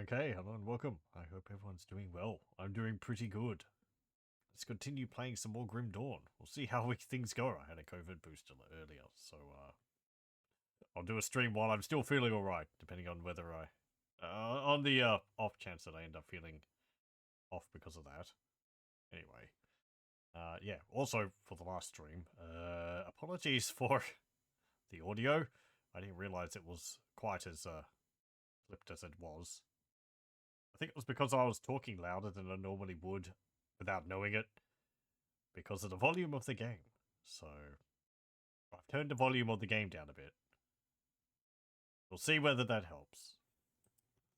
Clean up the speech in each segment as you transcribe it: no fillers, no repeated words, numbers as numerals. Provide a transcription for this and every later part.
Okay, hello and welcome. I hope everyone's doing well. I'm doing pretty good. Let's continue playing some more Grim Dawn. We'll see how things go. I had a COVID booster earlier, so I'll do a stream while I'm still feeling alright, depending on whether I... on the off chance that I end up feeling off because of that. Anyway. Yeah, also for the last stream, apologies for the audio. I didn't realize it was quite as clipped as it was. I think it was because I was talking louder than I normally would without knowing it because of the volume of the game. So I've turned the volume of the game down a bit. We'll see whether that helps.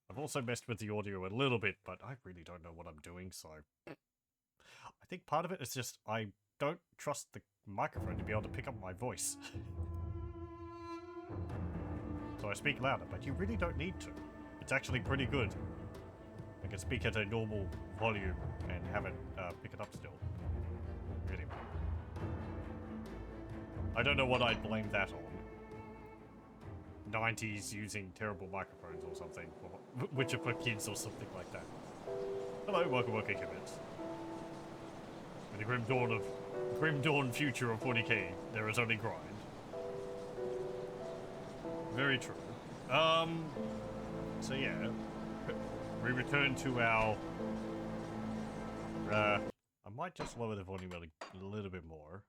I've also messed with the audio a little bit, but I really don't know what I'm doing, so I think part of it is just I don't trust the microphone to be able to pick up my voice. So I speak louder, but you really don't need to. It's actually pretty good. I can speak at a normal volume and have it pick it up still. Anyway. I don't know what I'd blame that on. 90s using terrible microphones or something, or, which are for kids or something like that. Hello, welcome humans. In the Grim Dawn future of 40k, there is only grind. Very true. So yeah. We return to our... I might just lower the volume a little bit more.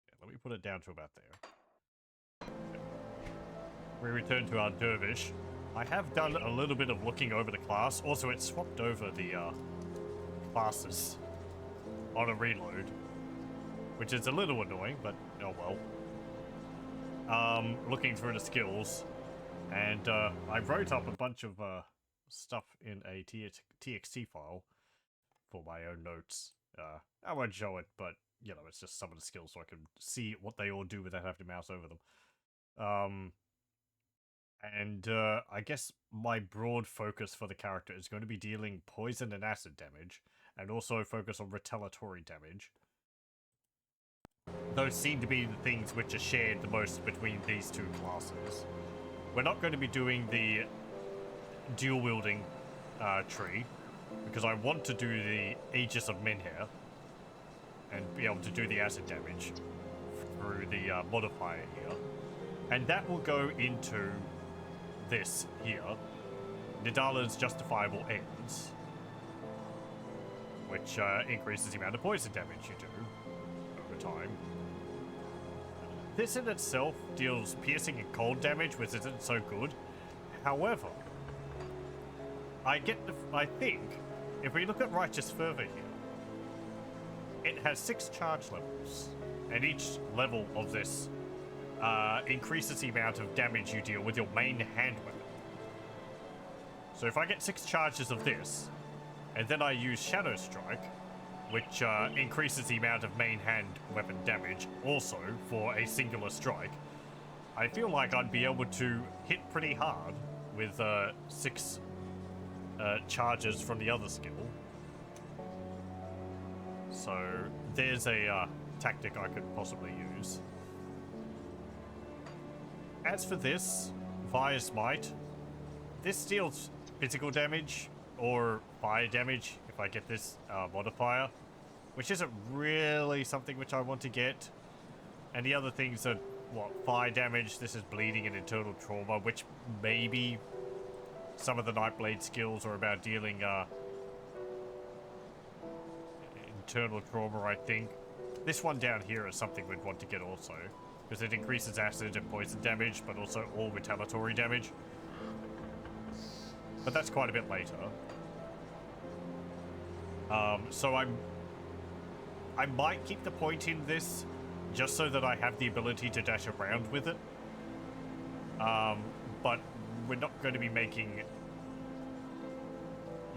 Yeah, let me put it down to about there. We return to our Dervish. I have done a little bit of looking over the class. Also, it swapped over the classes on a reload, which is a little annoying, but oh well. Looking through the skills, and I wrote up a bunch of stuff in a TXT file for my own notes. I won't show it, but you know, it's just some of the skills so I can see what they all do without having to mouse over them. And I guess my broad focus for the character is going to be dealing poison and acid damage, and also focus on retaliatory damage. Those seem to be the things which are shared the most between these two classes. We're not going to be doing the dual wielding tree because I want to do the Aegis of Menhir and be able to do the acid damage through the modifier here, and that will go into this here, Nidala's justifiable ends, which increases the amount of poison damage you do over time. This in itself deals piercing and cold damage, which isn't so good. However, I think, if we look at Righteous Fervor here, it has 6 charge levels, and each level of this increases the amount of damage you deal with your main hand weapon. So if I get 6 charges of this, and then I use Shadow Strike, which increases the amount of main hand weapon damage also for a singular strike, I feel like I'd be able to hit pretty hard with 6 charges from the other skill. So there's a tactic I could possibly use. As for this, Via Smite, this deals physical damage or fire damage if I get this modifier, which isn't really something which I want to get. And the other things are, what, fire damage, this is bleeding and internal trauma, which maybe some of the Nightblade skills are about dealing internal trauma, I think. This one down here is something we'd want to get also, because it increases acid and poison damage, but also all retaliatory damage. But that's quite a bit later. So I might keep the point in this, just so that I have the ability to dash around with it. But we're not going to be making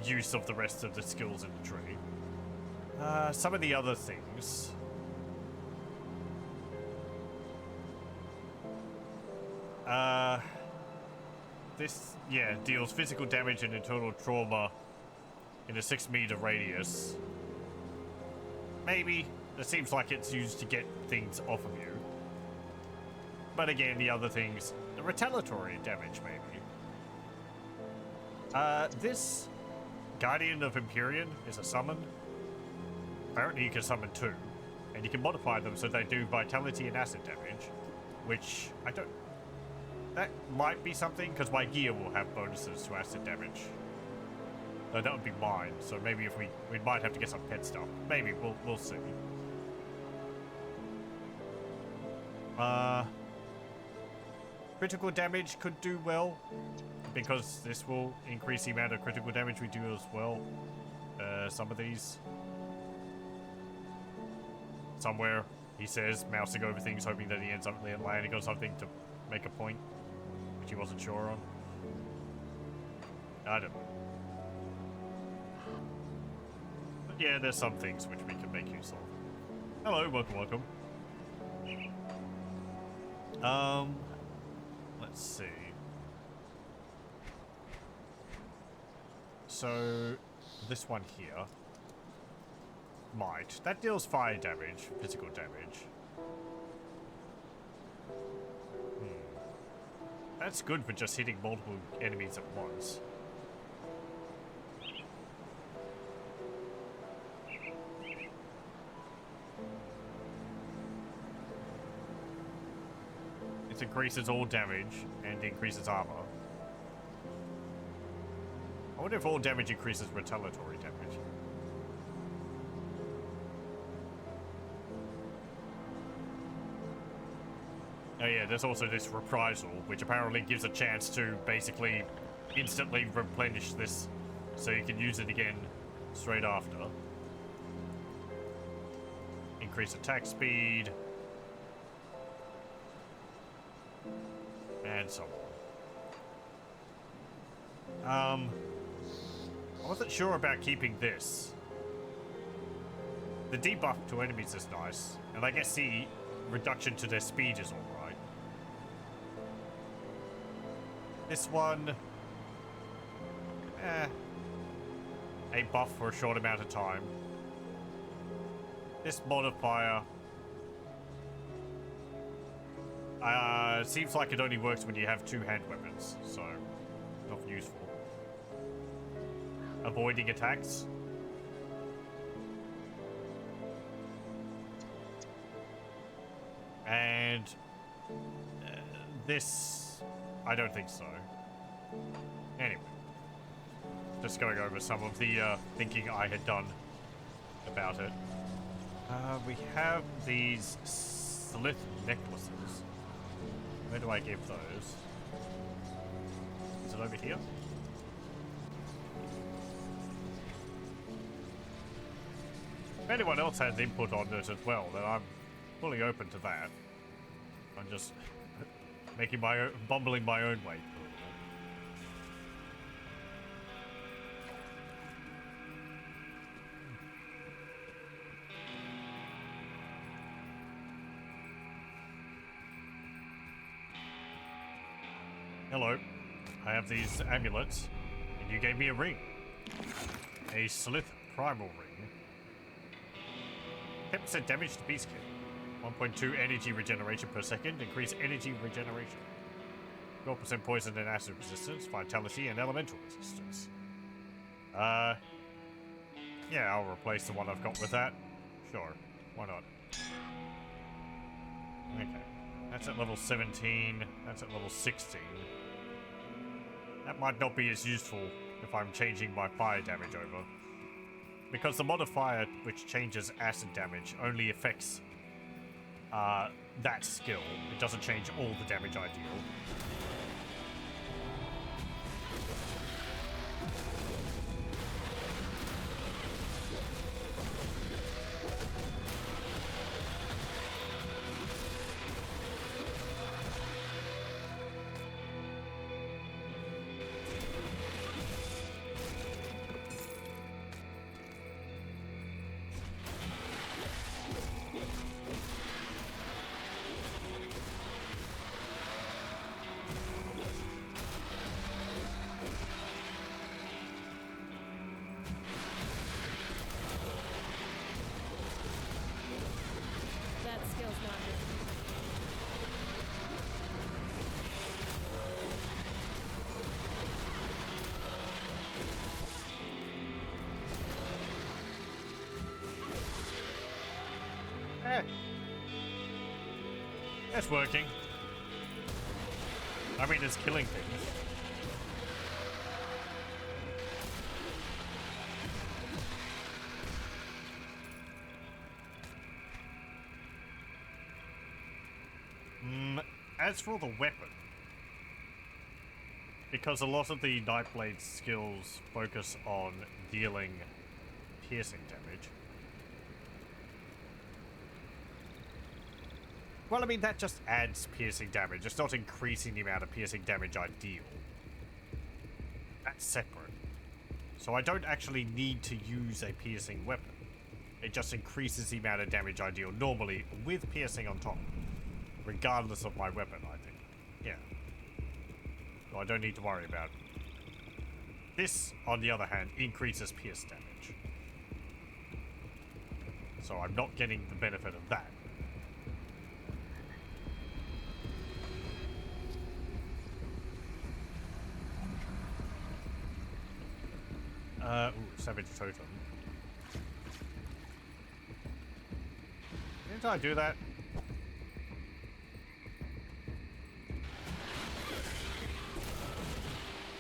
use of the rest of the skills in the tree. Some of the other things. This, yeah, deals physical damage and internal trauma in a 6-meter radius. Maybe. It seems like it's used to get things off of you. But again, the other things, the retaliatory damage, maybe. This Guardian of Empyrean is a summon. Apparently you can summon 2. And you can modify them so they do vitality and acid damage. Which, I don't... That might be something, because my gear will have bonuses to acid damage. So that would be mine, so maybe if we might have to get some pet stuff. Maybe, we'll see. Critical damage could do well, because this will increase the amount of critical damage we do as well. Some of these. Somewhere, he says, mousing over things, hoping that he ends up landing on something to make a point, which he wasn't sure on. I don't know. But yeah, there's some things which we can make use of. Hello, welcome. Let's see. So, this one here. Might. That deals fire damage, physical damage. That's good for just hitting multiple enemies at once. It increases all damage and increases armor. I wonder if all damage increases retaliatory damage. Oh yeah, there's also this reprisal, which apparently gives a chance to basically instantly replenish this, so you can use it again straight after. Increase attack speed. And so on. I wasn't sure about keeping this. The debuff to enemies is nice, and I guess the reduction to their speed is alright. This one, a buff for a short amount of time. This modifier, seems like it only works when you have 2 hand weapons, so not useful. Avoiding attacks. And this, I don't think so. Anyway, just going over some of the thinking I had done about it. We have these slith necklaces. Where do I give those? Is it over here? If anyone else has input on this as well, then I'm fully open to that. I'm just making my own, bumbling my own way. Hello. I have these amulets, and you gave me a ring. A Slith Primal Ring. 10% damage to Beast Kid. 1.2 energy regeneration per second. Increase energy regeneration. 12% poison and acid resistance, vitality, and elemental resistance. Yeah, I'll replace the one I've got with that. Sure, why not? Okay, that's at level 17, that's at level 16. That might not be as useful if I'm changing my fire damage over. Because the modifier, which changes acid damage, only affects that skill. It doesn't change all the damage I deal. It's working. I mean, it's killing things. As for the weapon, because a lot of the Nightblade skills focus on dealing piercing damage. Well, I mean, that just adds piercing damage. It's not increasing the amount of piercing damage I deal. That's separate. So I don't actually need to use a piercing weapon. It just increases the amount of damage I deal normally with piercing on top. Regardless of my weapon, I think. Yeah. So I don't need to worry about it. This, on the other hand, increases pierce damage. So I'm not getting the benefit of that. Ooh, Savage Totem. Didn't I do that?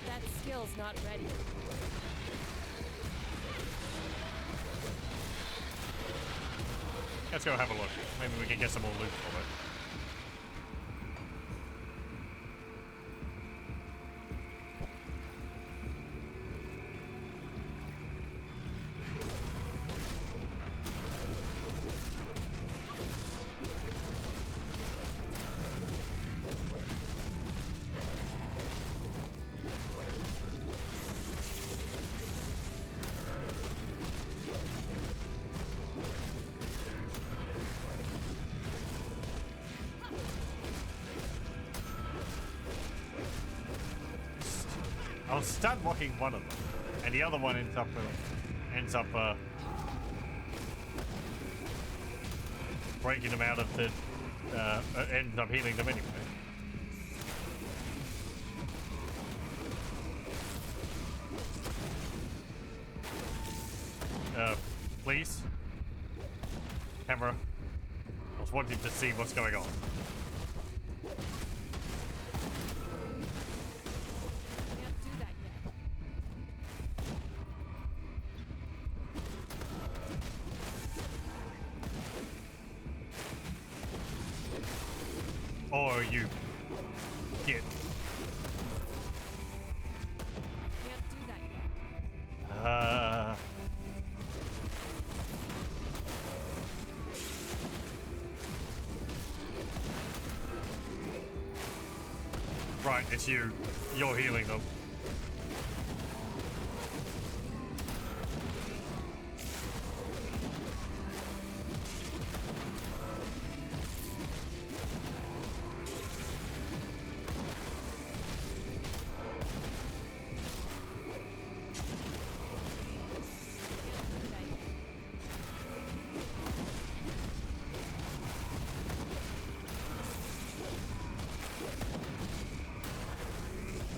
That skill's not ready. Let's go have a look. Maybe we can get some more loot from it. I'll stun blocking one of them, and the other one ends up breaking them out of the ends up healing them anyway. Please, camera. I was wanting to see what's going on. Oh, you git. Can't do that yet. Right, it's you. You're healing them.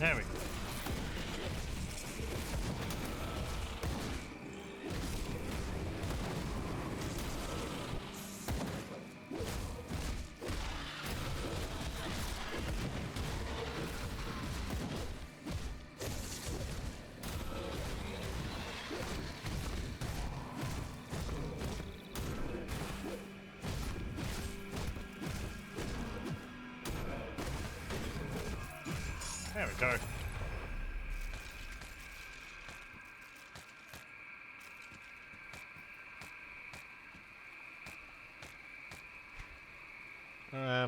There we go. There we go.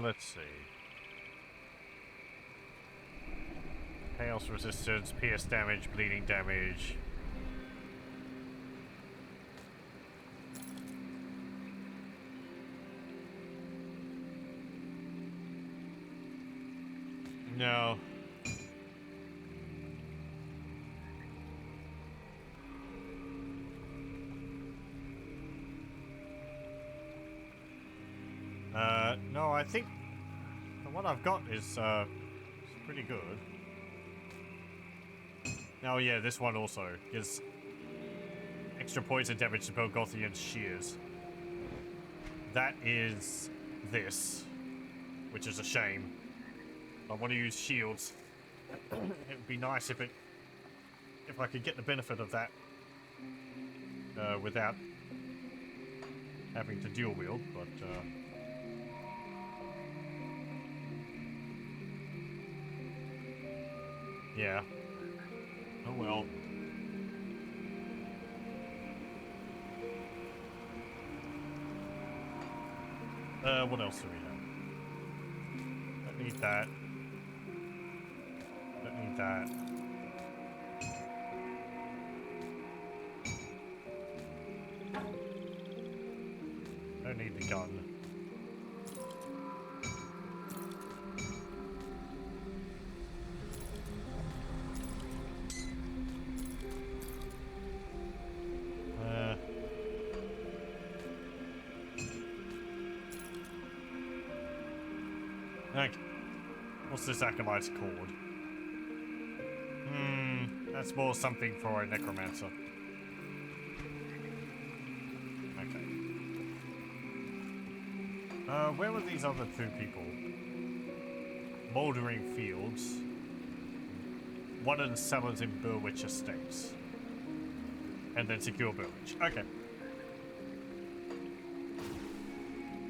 Let's see. Chaos resistance, pierce damage, bleeding damage. No. No, I think what I've got is pretty good. Oh yeah, this one also gives extra poison damage to Belgothian's shears. That is this. which is a shame. I want to use shields. It would be nice if I could get the benefit of that without having to dual wield, but yeah. Oh well. What else do we have? Don't need that. Don't need that. Don't need the gun. Okay. What's this acolyte's called? That's more something for a necromancer. Okay. Where were these other two people? Mouldering Fields. One of the cellars in Burwich Estates. And then secure Burwich. Okay.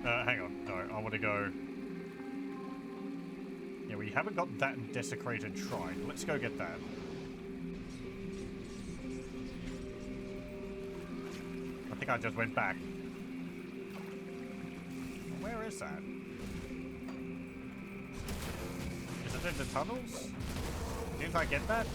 Hang on. No, I want to go... Yeah, we haven't got that desecrated shrine. Let's go get that. I think I just went back. Where is that? Is it in the tunnels? Didn't I get that?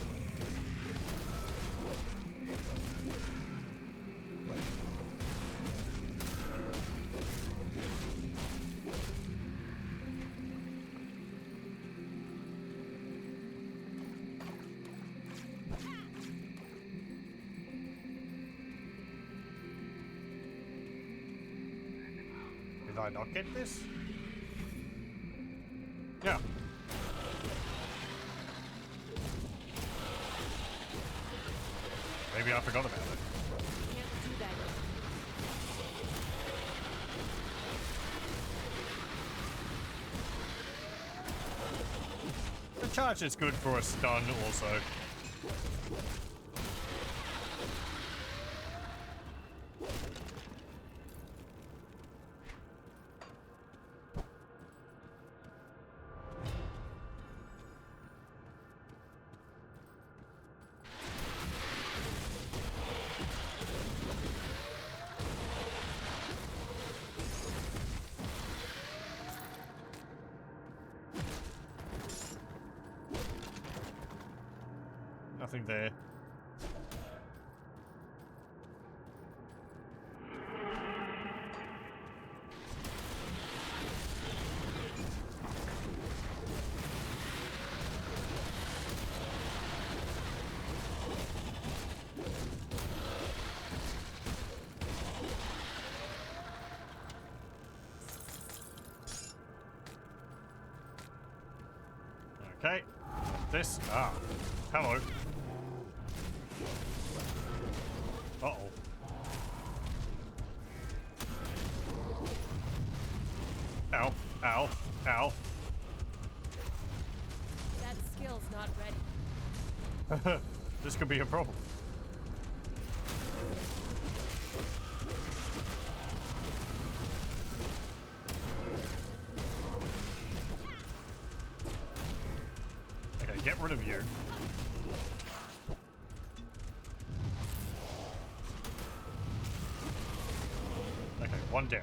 Did I not get this? Yeah. Maybe I forgot about it. Can't do that yet. The charge is good for a stun also. Nothing there. Okay. This. Ah. Hello. Uh-oh. Ow. Ow. Ow. That skill's not ready. This could be a problem. Okay, get rid of you. Okay, one down.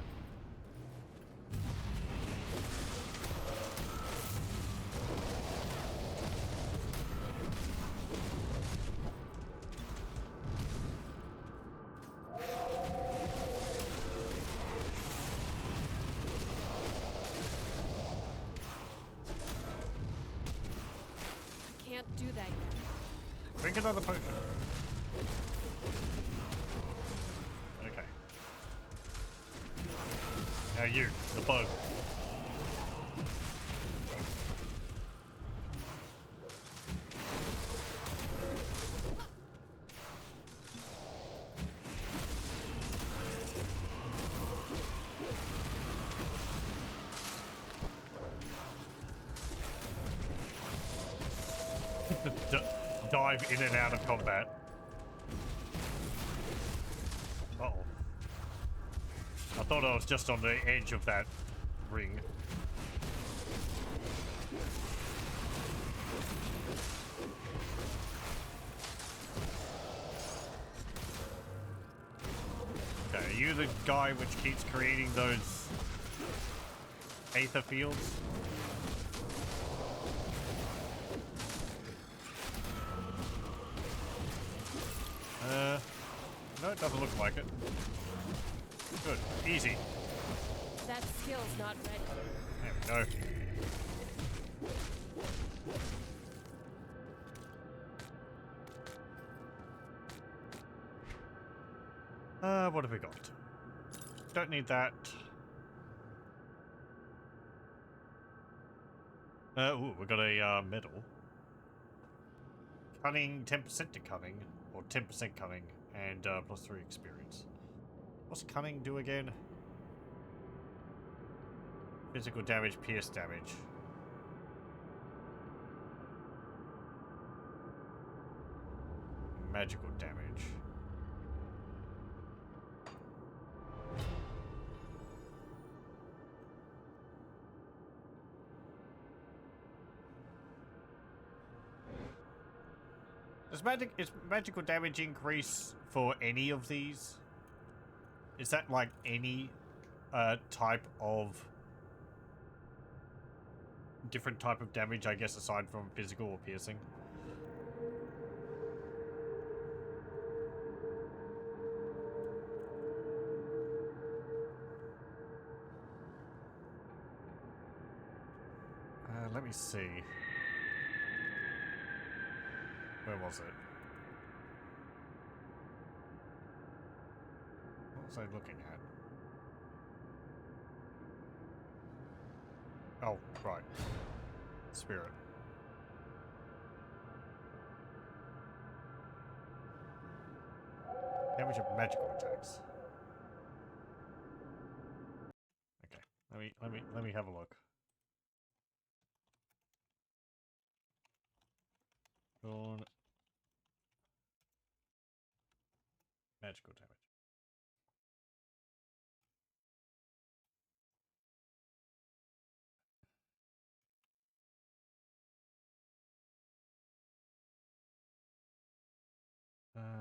Can't do that yet. Drink another potion. Okay. Now you, the bug. Dive in and out of combat. Uh-oh. I thought I was just on the edge of that ring. Okay, are you the guy which keeps creating those aether fields? No, it doesn't look like it. Good. Easy. That skill's not ready. There we go. What have we got? Don't need that. Ooh, we got a medal. Cunning, 10% to cunning, or 10% cunning, and +3 experience. What's cunning do again? Physical damage, pierce damage. Magical damage. Is magical damage increase for any of these? Is that like any type of different type of damage, I guess, aside from physical or piercing? Let me see. Where was it? What was I looking at? Oh, right. Spirit. Damage of magical attacks. Okay. Let me have a look. Dawn. Magical damage.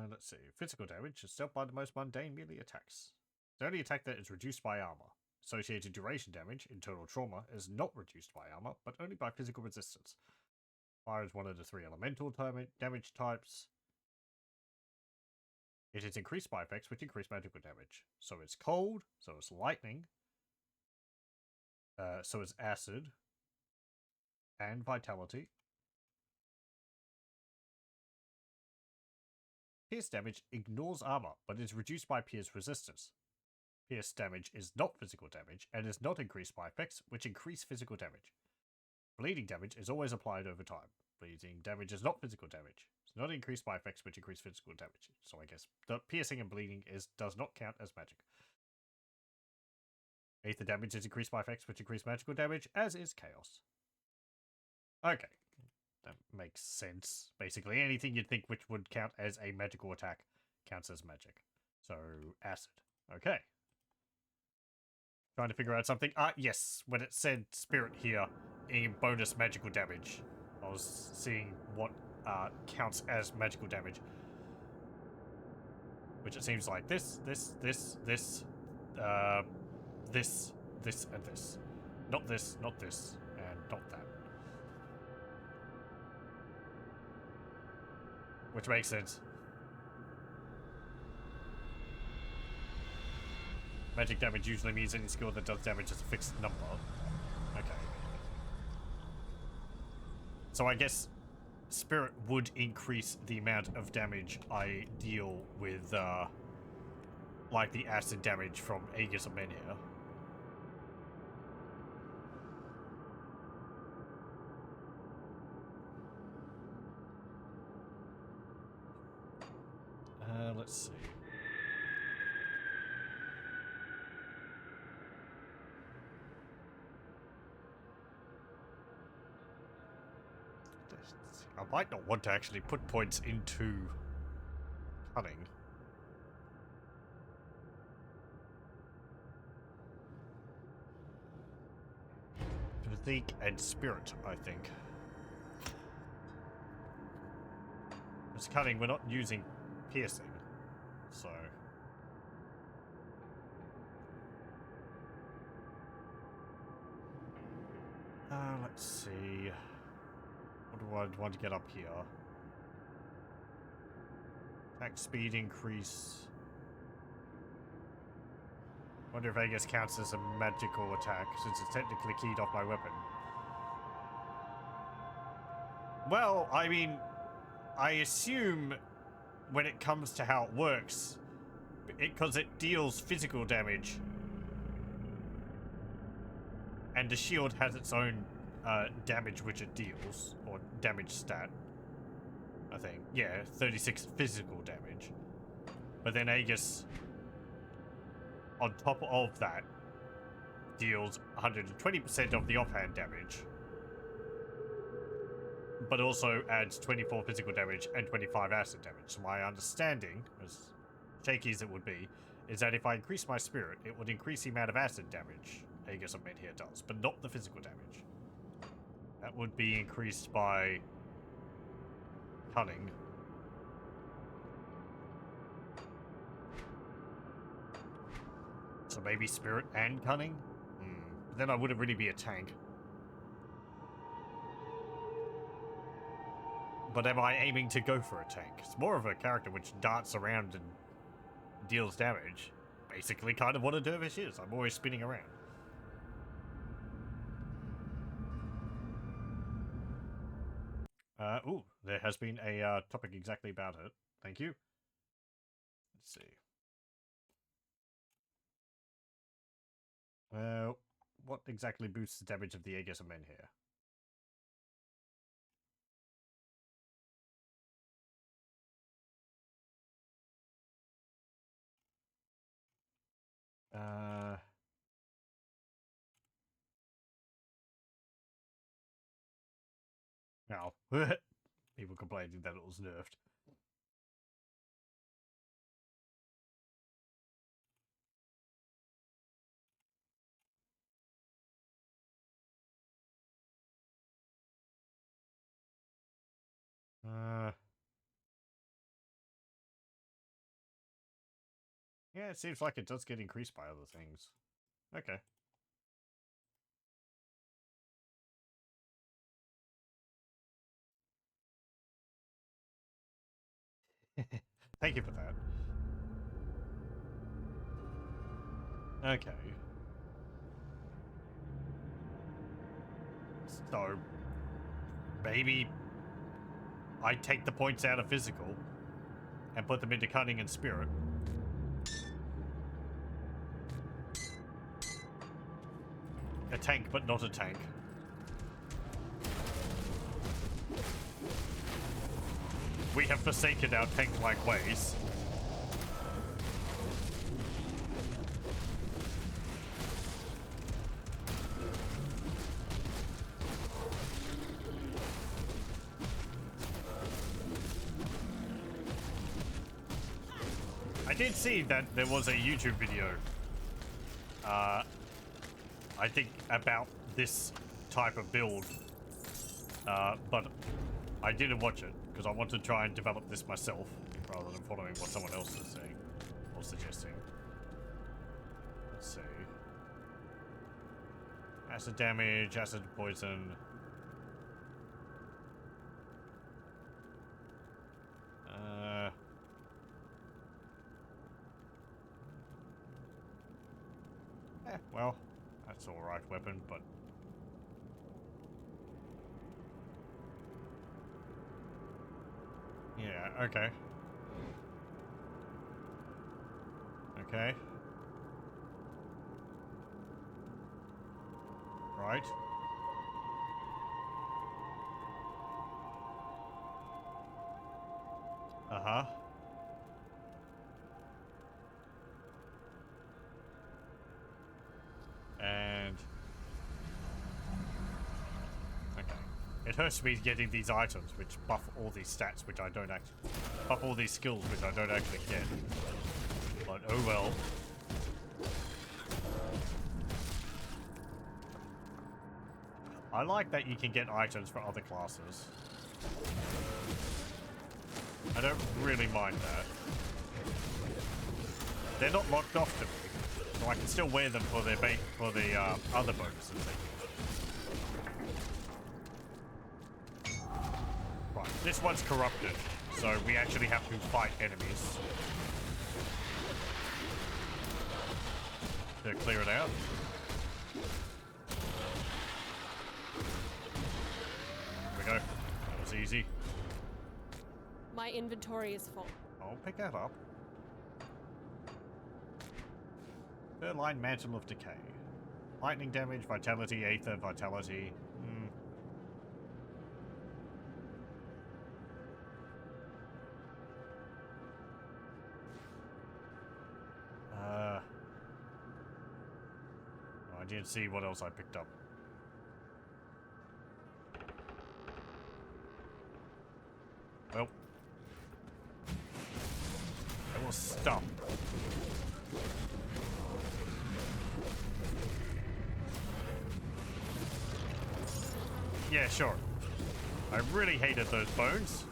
Let's see. Physical damage is dealt by the most mundane melee attacks. The only attack that is reduced by armor. Associated duration damage, internal trauma, is not reduced by armor, but only by physical resistance. Fire is one of the 3 elemental damage types. It is increased by effects which increase magical damage. So it's cold, so it's lightning, so it's acid, and vitality. Pierce damage ignores armor, but is reduced by pierce resistance. Pierce damage is not physical damage, and is not increased by effects which increase physical damage. Bleeding damage is always applied over time. Bleeding damage is not physical damage. It's not increased by effects which increase physical damage. So I guess the piercing and bleeding does not count as magic. Aether damage is increased by effects which increase magical damage, as is chaos. Okay. That makes sense. Basically, anything you'd think which would count as a magical attack counts as magic. So, acid. Okay. Trying to figure out something. Yes. When it said spirit here, in bonus magical damage, I was seeing what counts as magical damage. Which it seems like this, and this. Not this, not this, and not that. Which makes sense. Magic damage usually means any skill that does damage is a fixed number. Okay. So I guess Spirit would increase the amount of damage I deal with, like the acid damage from Aegis of Menhir. Let's see. I might not want to actually put points into cunning. Physique and spirit, I think. Because cunning, we're not using piercing, so... let's see... What do I want to get up here? Attack speed increase... Wonder if Aegis counts as a magical attack, since it's technically keyed off my weapon. Well, I mean... I assume when it comes to how it works, because it deals physical damage, and the shield has its own damage which it deals, or damage stat, I think. Yeah, 36 physical damage. But then Aegis, on top of that, deals 120% of the offhand damage, but also adds 24 physical damage and 25 acid damage. So my understanding, as shaky as it would be, is that if I increase my spirit, it would increase the amount of acid damage Aegis of Men here does, but not the physical damage. That would be increased by cunning. So maybe spirit and cunning? Then I wouldn't really be a tank. But am I aiming to go for a tank? It's more of a character which darts around and deals damage. Basically kind of what a dervish is. I'm always spinning around. Ooh, there has been a topic exactly about it. Thank you. Let's see. What exactly boosts the damage of the Aegis of Men here? Now, people complaining that it was nerfed. Yeah, it seems like it does get increased by other things. Okay. Thank you for that. Okay. So, maybe I take the points out of physical and put them into cunning and spirit. A tank, but not a tank. We have forsaken our tank-like ways. I did see that there was a YouTube video, I think about this type of build, but I didn't watch it because I want to try and develop this myself rather than following what someone else is saying or suggesting. Let's see. Acid damage, acid poison. Well, that's alright weapon, but... Yeah, okay. Okay. Right. Uh-huh. And... Okay. It hurts me getting these items which buff all these stats which I don't actually... buff all these skills which I don't actually get. But oh well. I like that you can get items for other classes. I don't really mind that. They're not locked off to me, so I can still wear them for their other bonuses they give. Right, this one's corrupted, so we actually have to fight enemies to clear it out. There we go. That was easy. My inventory is full. I'll pick that up. Third line, Mantle of Decay. Lightning damage, Vitality, Aether, Vitality. I didn't see what else I picked up. Well. It was stuff. Yeah, sure. I really hated those bones.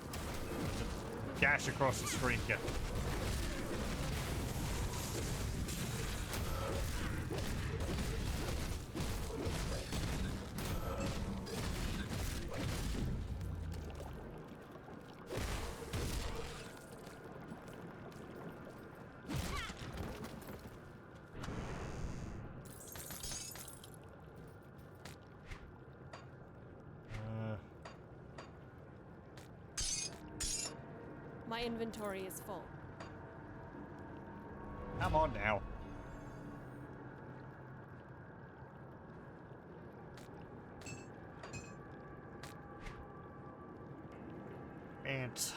Just gash across the screen to get them. My inventory is full. Come on now. And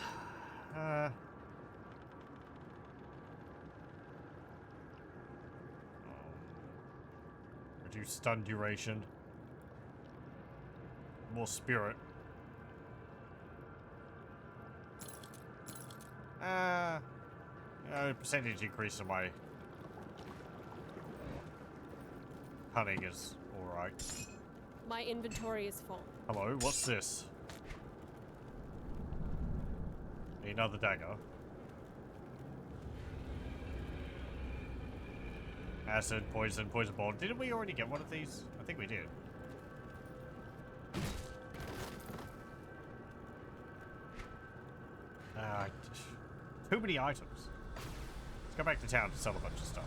reduce stun duration. More spirit. Percentage increase in my hunting is alright. My inventory is full. Hello, what's this? Another dagger. Acid, poison, poison ball. Didn't we already get one of these? I think we did. Too many items. Let's go back to town to sell a bunch of stuff.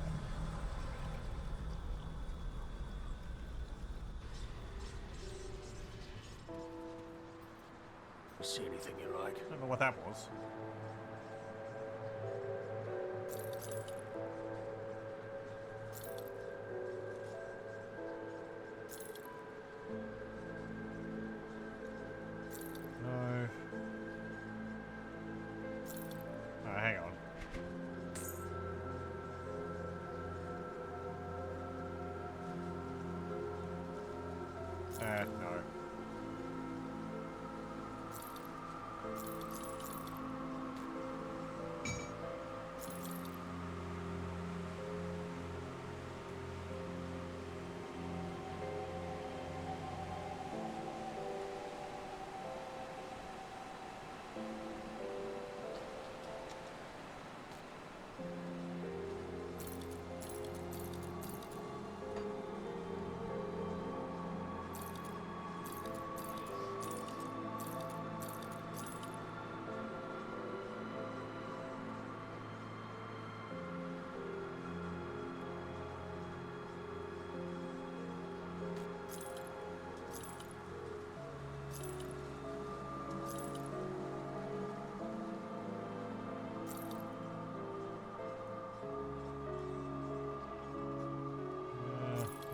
See anything you like? I don't know what that was. No. Hang on. No.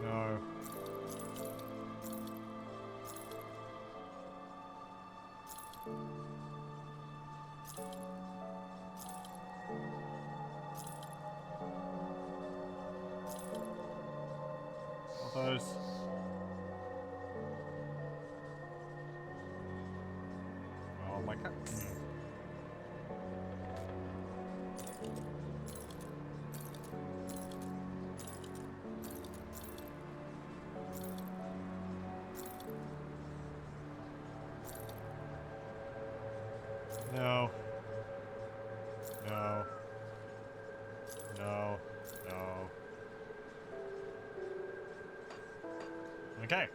No. All those. No. No. No. No. Okay.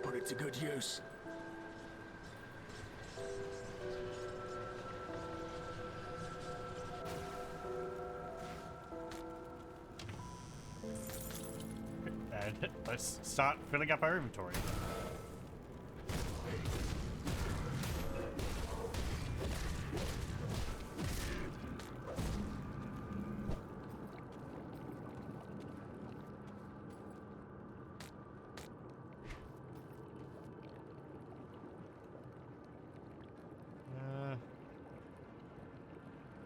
Put it to good use. And let's start filling up our inventory. Uh,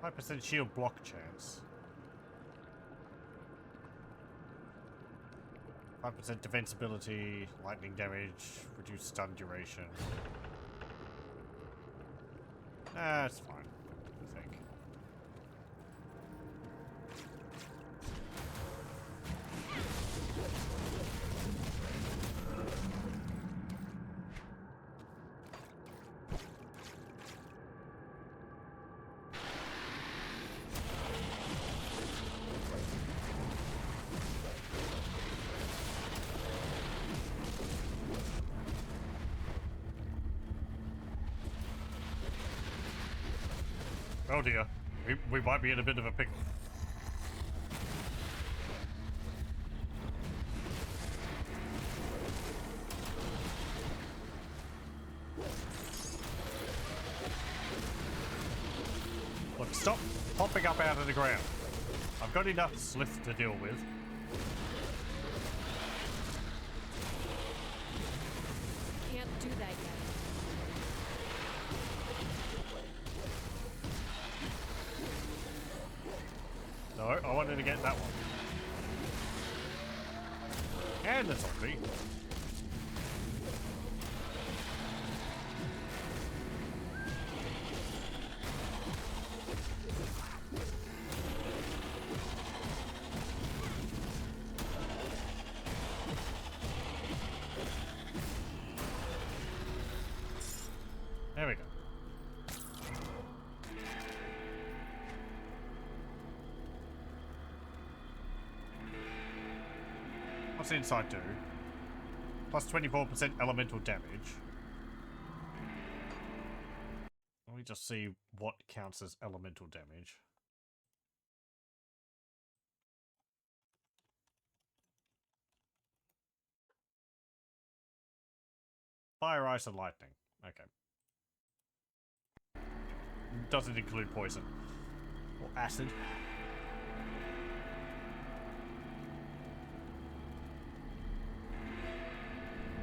5% shield block chance. 5% defensibility, lightning damage, reduced stun duration. That's fine, I think. Oh dear, we might be in a bit of a pickle. Look, stop popping up out of the ground. I've got enough slift to deal with. Can't do that yet. No, I wanted to get that one. And the zombie. There we go. What's inside do? Plus 24% elemental damage. Let me just see what counts as elemental damage. Fire, ice, and lightning. Okay. Doesn't include poison. Or acid.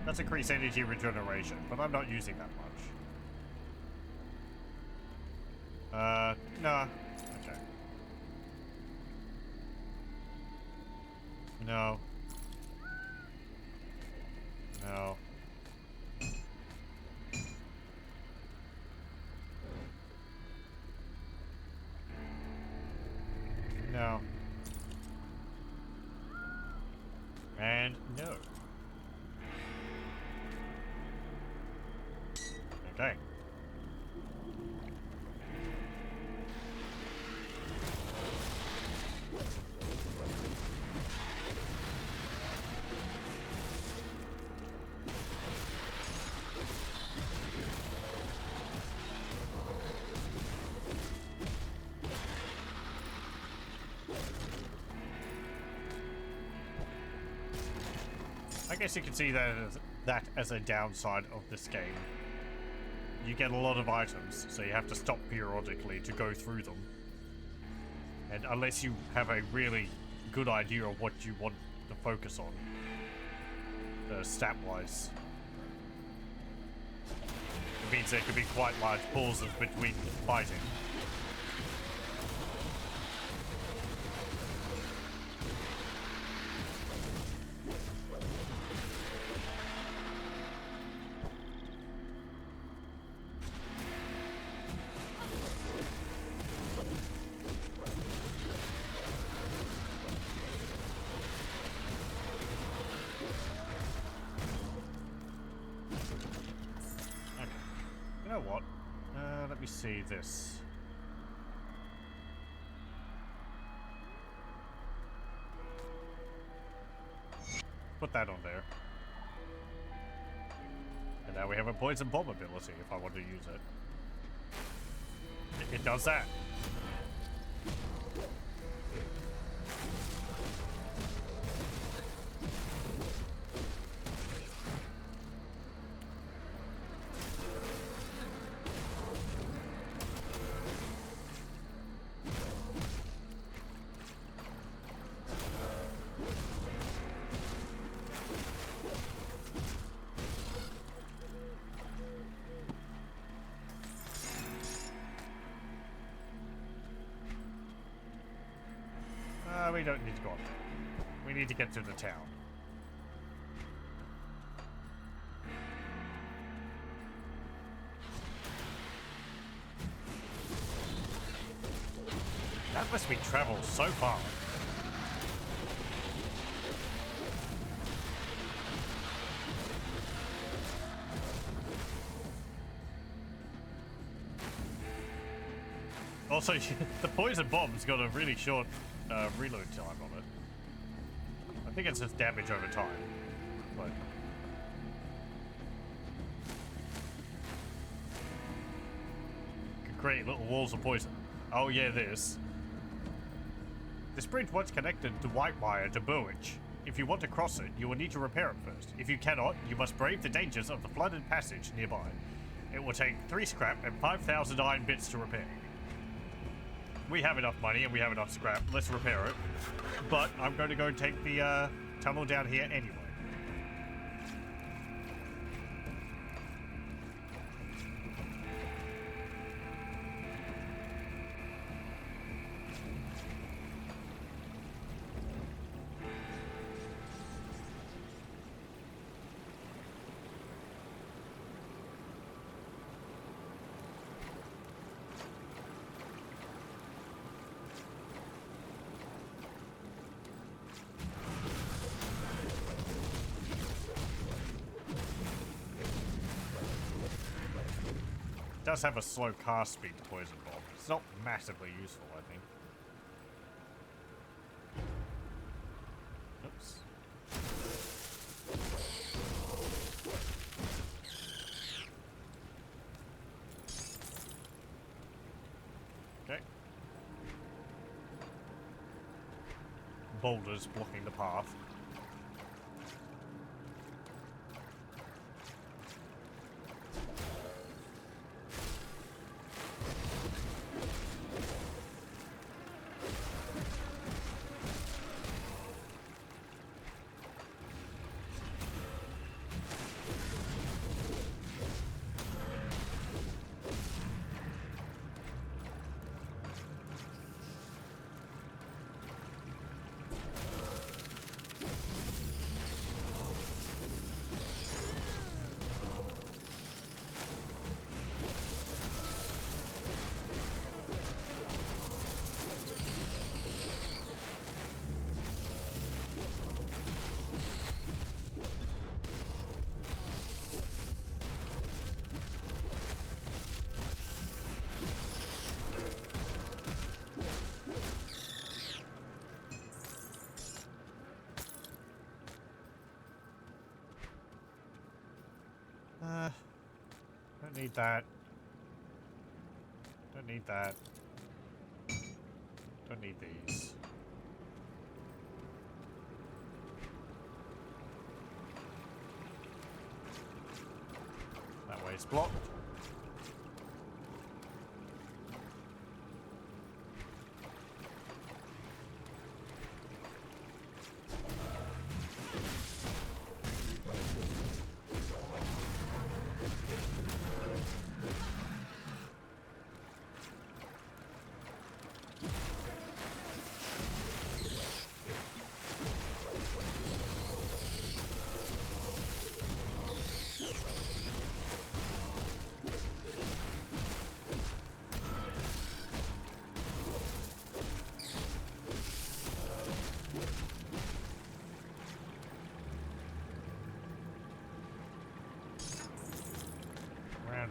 That's increased energy regeneration, but I'm not using that much. No. Okay. No. No. No. And no. Okay. I guess you can see that as a downside of this game. You get a lot of items, so you have to stop periodically to go through them. And unless you have a really good idea of what you want to focus on, stat-wise, it means there could be quite large pauses between fighting. me see this. Put that on there. And now we have a poison bomb ability if I want to use it. It does that. We don't need to go up there. We need to get to the town. That must be traveled so far. Also, the poison bomb's got a really short reload time on it. I think it's just damage over time, but could create little walls of poison. Oh yeah, this bridge once connected to Whitewire to Burwich. If you want to cross it, you will need to repair it first. If you cannot, you must brave the dangers of the flooded passage nearby. It will take 3 scrap and 5,000 iron bits to repair. We have enough money and we have enough scrap. Let's repair it. But I'm going to go and take the tunnel down here anyway. Does have a slow cast speed, the poison bomb. It's not massively useful, I think. Oops. Okay. Boulders blocking the path. Don't need that. Don't need that. Don't need these. That way's blocked.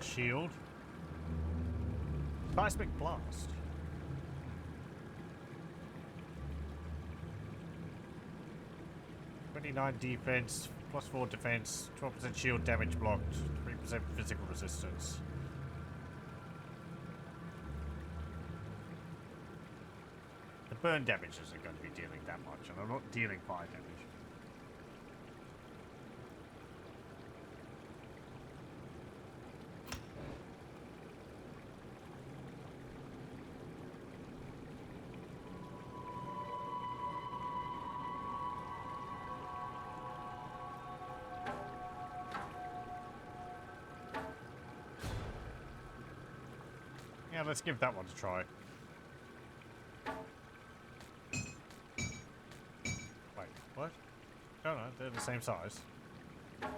Shield. Seismic blast. +29 defense, +4 defense, 12% shield damage blocked, 3% physical resistance. The burn damage isn't going to be dealing that much, and I'm not dealing fire damage. Yeah, let's give that one a try. Wait, what? Oh no, they're the same size. Okay.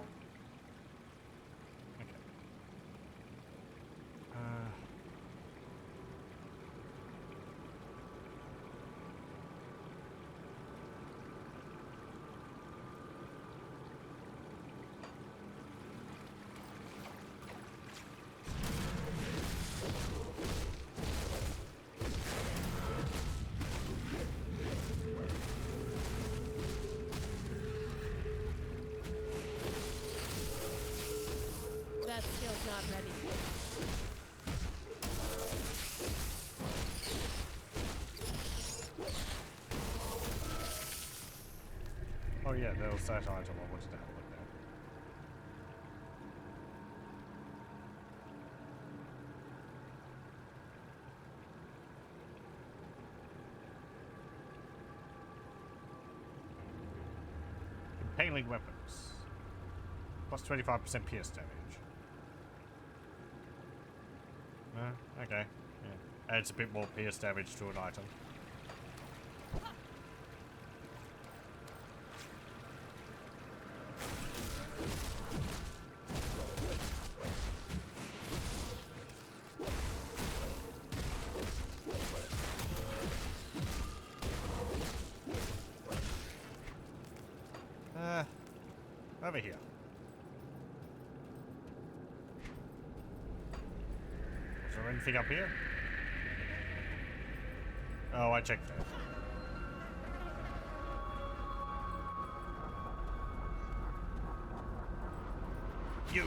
That skill's not ready. Oh yeah, there was that item I wanted to have a look at. Impaling weapons. +25% pierce damage. Okay. Yeah. Adds a bit more pierce damage to an item. Over here. Is there anything up here? Oh, I checked that. You!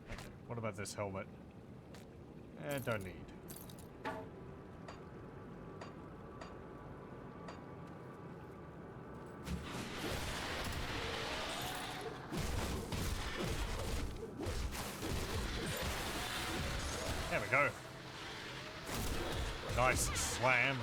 Okay, what about this helmet? Don't need. There we go. Nice slam.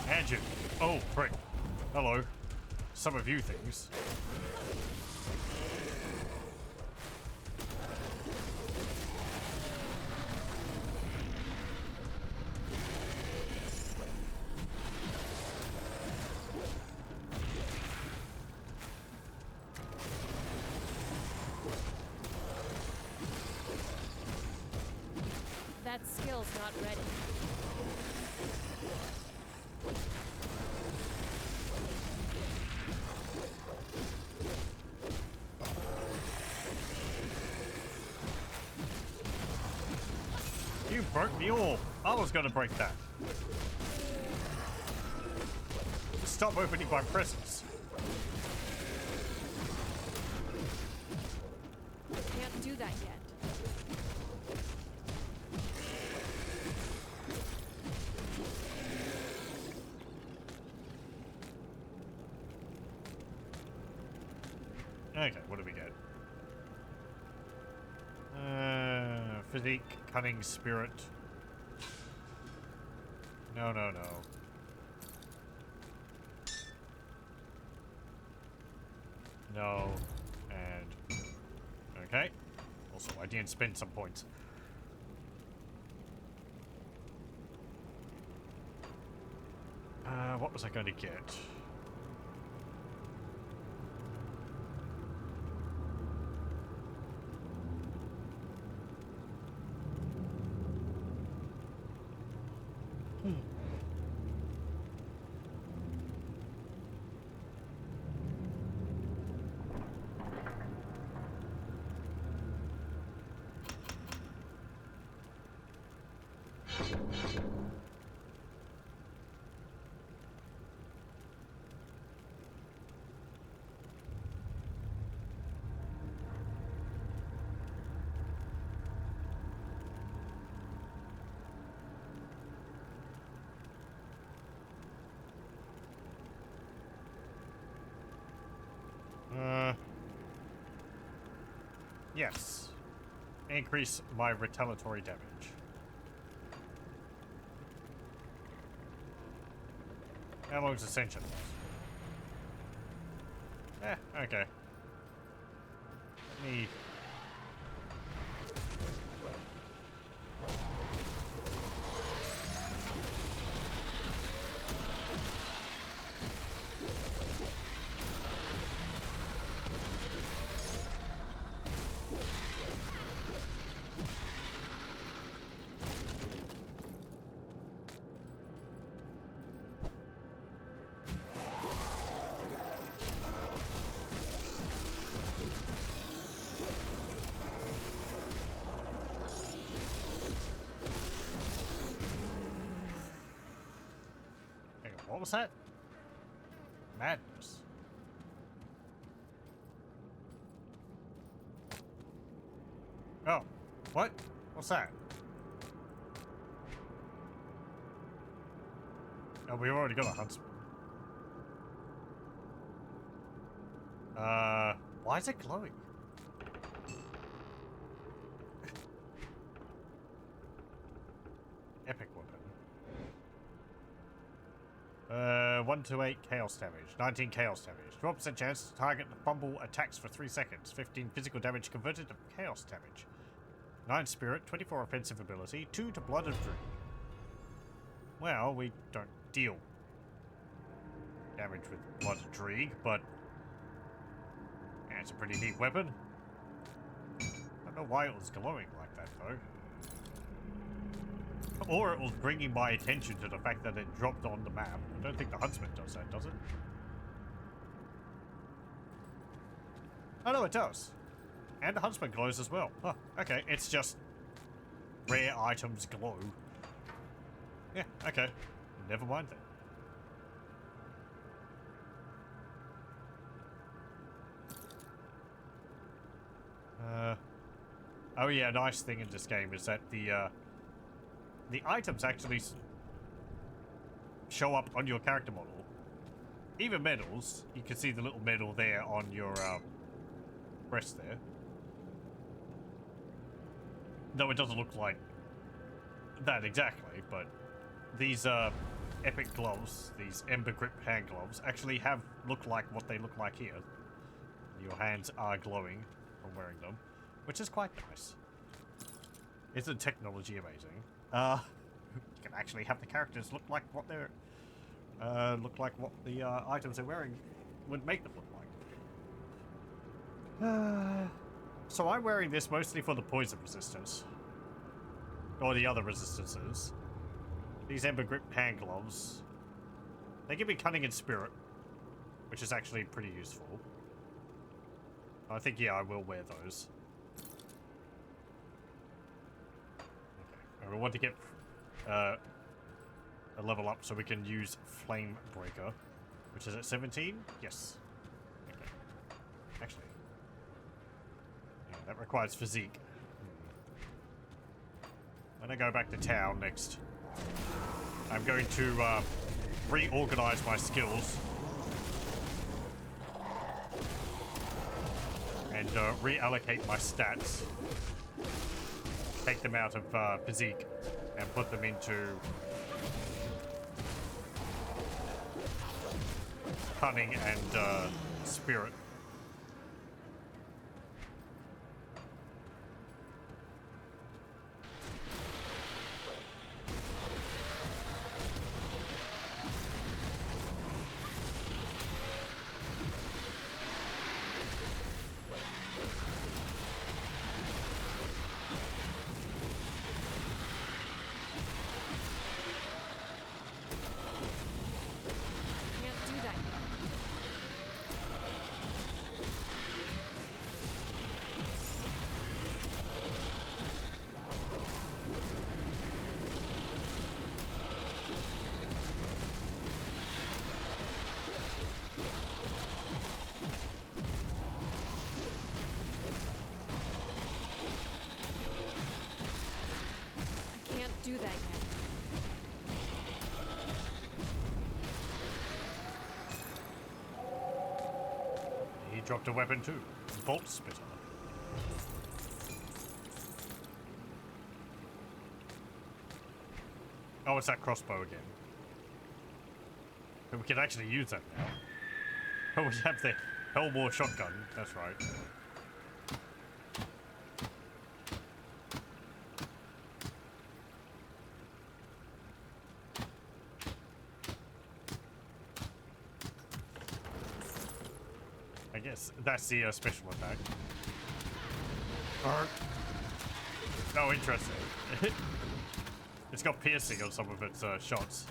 And you. Oh, frick. Hello. Some of you things. That skill's not ready. You broke the orb. I was gonna break that. Just stop opening my presents. Can't do that yet. Okay, what do we get? Physique, cunning, spirit. No. No. And... Okay. Also, I didn't spend some points. What was I going to get? Yes. Increase my retaliatory damage. How long's Ascension last? Okay. Let me... What was that? Madness. Oh, what? What's that? Oh, we've already got a huntsman. Why is it glowing? Epic weapon. 1 to 8 chaos damage, 19 chaos damage, 12% chance to target the fumble attacks for 3 seconds, 15 physical damage converted to chaos damage, 9 spirit, 24 offensive ability, 2 to blood and dream. Well, we don't deal damage with blood and dream, but yeah, it's a pretty neat weapon. I don't know why it was glowing like that though. Or it was bringing my attention to the fact that it dropped on the map. I don't think the Huntsman does that, does it? Oh no, it does. And the Huntsman glows as well. Huh, okay, it's just rare items glow. Yeah, okay. Never mind then. Oh yeah, nice thing in this game is that the items actually show up on your character model. Even medals. You can see the little medal there on your breast there. No, it doesn't look like that exactly, but these epic gloves, these ember grip hand gloves, actually look like what they look like here. Your hands are glowing from wearing them, which is quite nice. Isn't technology amazing? You can actually have the characters look like what they're the items they're wearing would make them look like. So I'm wearing this mostly for the poison resistance. Or the other resistances. These ember grip hand gloves. They give me cunning and spirit, which is actually pretty useful. I think, yeah, I will wear those. We want to get a level up so we can use Flame Breaker, which is at 17? Yes. Okay. Actually. Yeah, that requires physique. When I go back to town next, I'm going to reorganize my skills and reallocate my stats. Take them out of physique and put them into cunning and spirit. dropped a weapon too. Bolt spitter. Oh, it's that crossbow again. But we can actually use that now. Oh, we have the Hellmore shotgun. That's right. I guess that's the special attack. Oh, interesting. It's got piercing on some of its shots.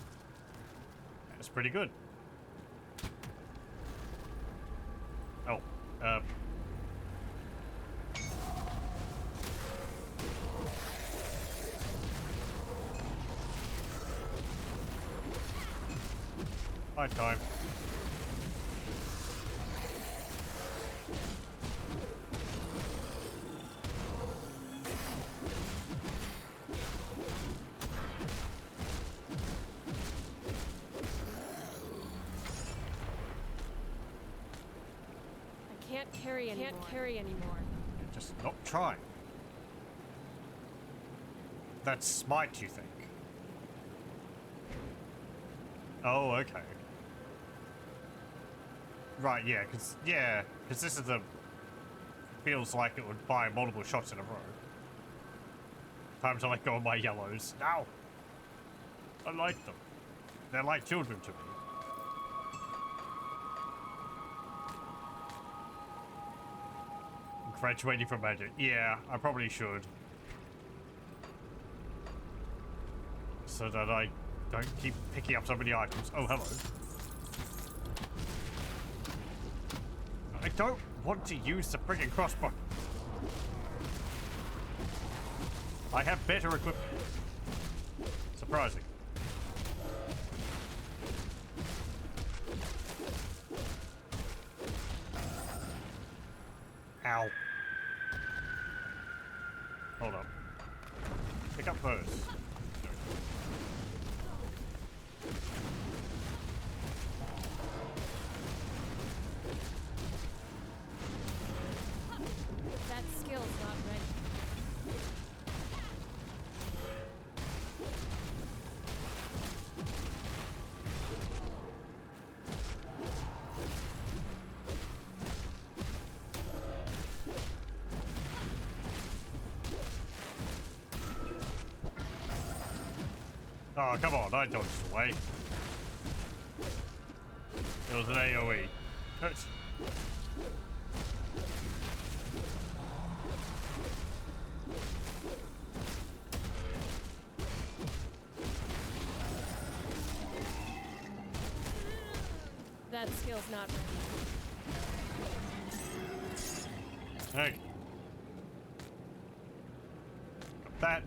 That's pretty good. Oh, high time. Can't carry anymore. Just not try. That's smite, you think? Oh, okay. Right, yeah, because this is the... Feels like it would fire multiple shots in a row. Time to let go of my yellows. Ow! I like them. They're like children to me. Graduating from magic. Yeah, I probably should. So that I don't keep picking up so many items. Oh, hello. I don't want to use the friggin' crossbow. I have better equipment. Surprising. Ow. Hold up. Pick up those. That skill's not ready. Oh, come on, I dodged away. It was an AoE. Oops. That skill's not ready. Hey. That.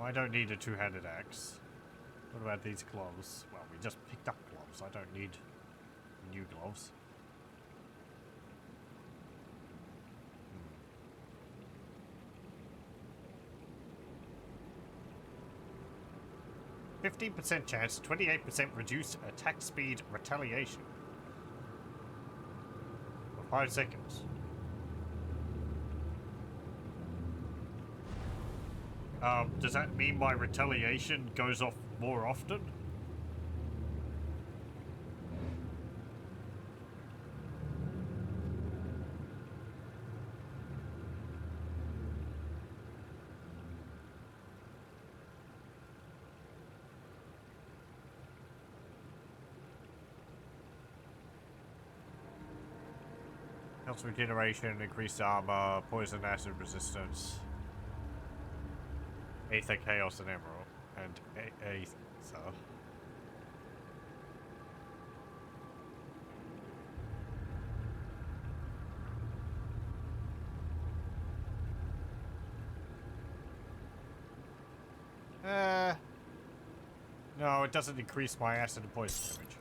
I don't need a two-handed axe. What about these gloves? Well, we just picked up gloves. I don't need new gloves. 15% chance, 28% reduced attack speed retaliation. For 5 seconds. Does that mean my retaliation goes off more often? Health regeneration, increased armor, poison acid resistance, Aether, Chaos, and Emerald, and Aether. No, it doesn't increase my acid and poison damage.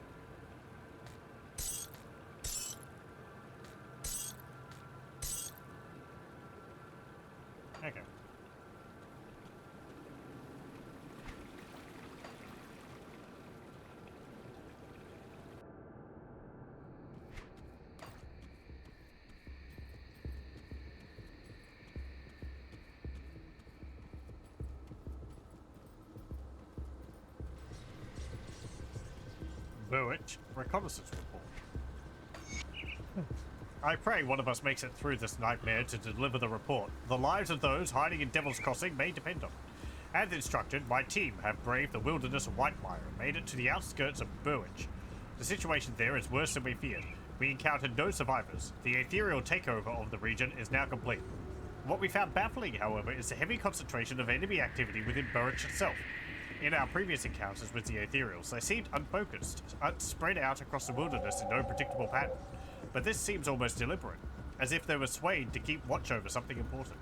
Okay. which, reconnaissance report. I pray one of us makes it through this nightmare to deliver the report. The lives of those hiding in Devil's Crossing may depend on it. As instructed, my team have braved the wilderness of Whitemire and made it to the outskirts of Burwich. The situation there is worse than we feared. We encountered no survivors. The ethereal takeover of the region is now complete. What we found baffling, however, is the heavy concentration of enemy activity within Burwich itself. In our previous encounters with the ethereals, they seemed unfocused, spread out across the wilderness in no predictable pattern. But this seems almost deliberate, as if they were swayed to keep watch over something important.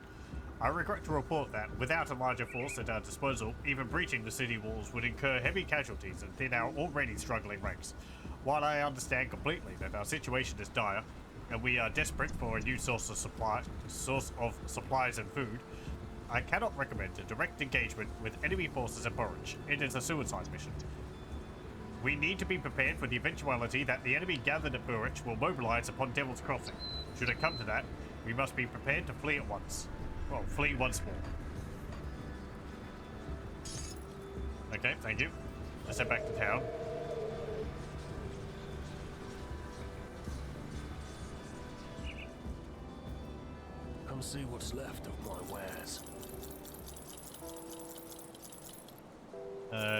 I regret to report that, without a larger force at our disposal, even breaching the city walls would incur heavy casualties and thin our already struggling ranks. While I understand completely that our situation is dire, and we are desperate for a new source of supplies and food, I cannot recommend a direct engagement with enemy forces at Burwich. It is a suicide mission. We need to be prepared for the eventuality that the enemy gathered at Burwich will mobilize upon Devil's Crossing. Should it come to that, we must be prepared to flee at once. Well, flee once more. Okay, thank you. Let's head back to town. Come see what's left of my wares.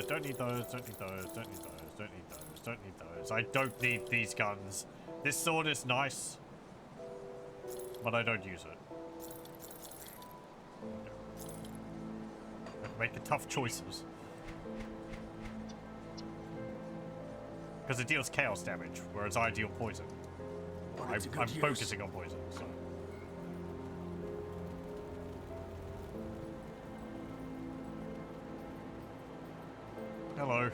Don't need those, don't need those, don't need those, don't need those, don't need those. I don't need these guns. This sword is nice, but I don't use it. I have to make the tough choices. Because it deals chaos damage, whereas I deal poison. I'm focusing on poison, so. Hello.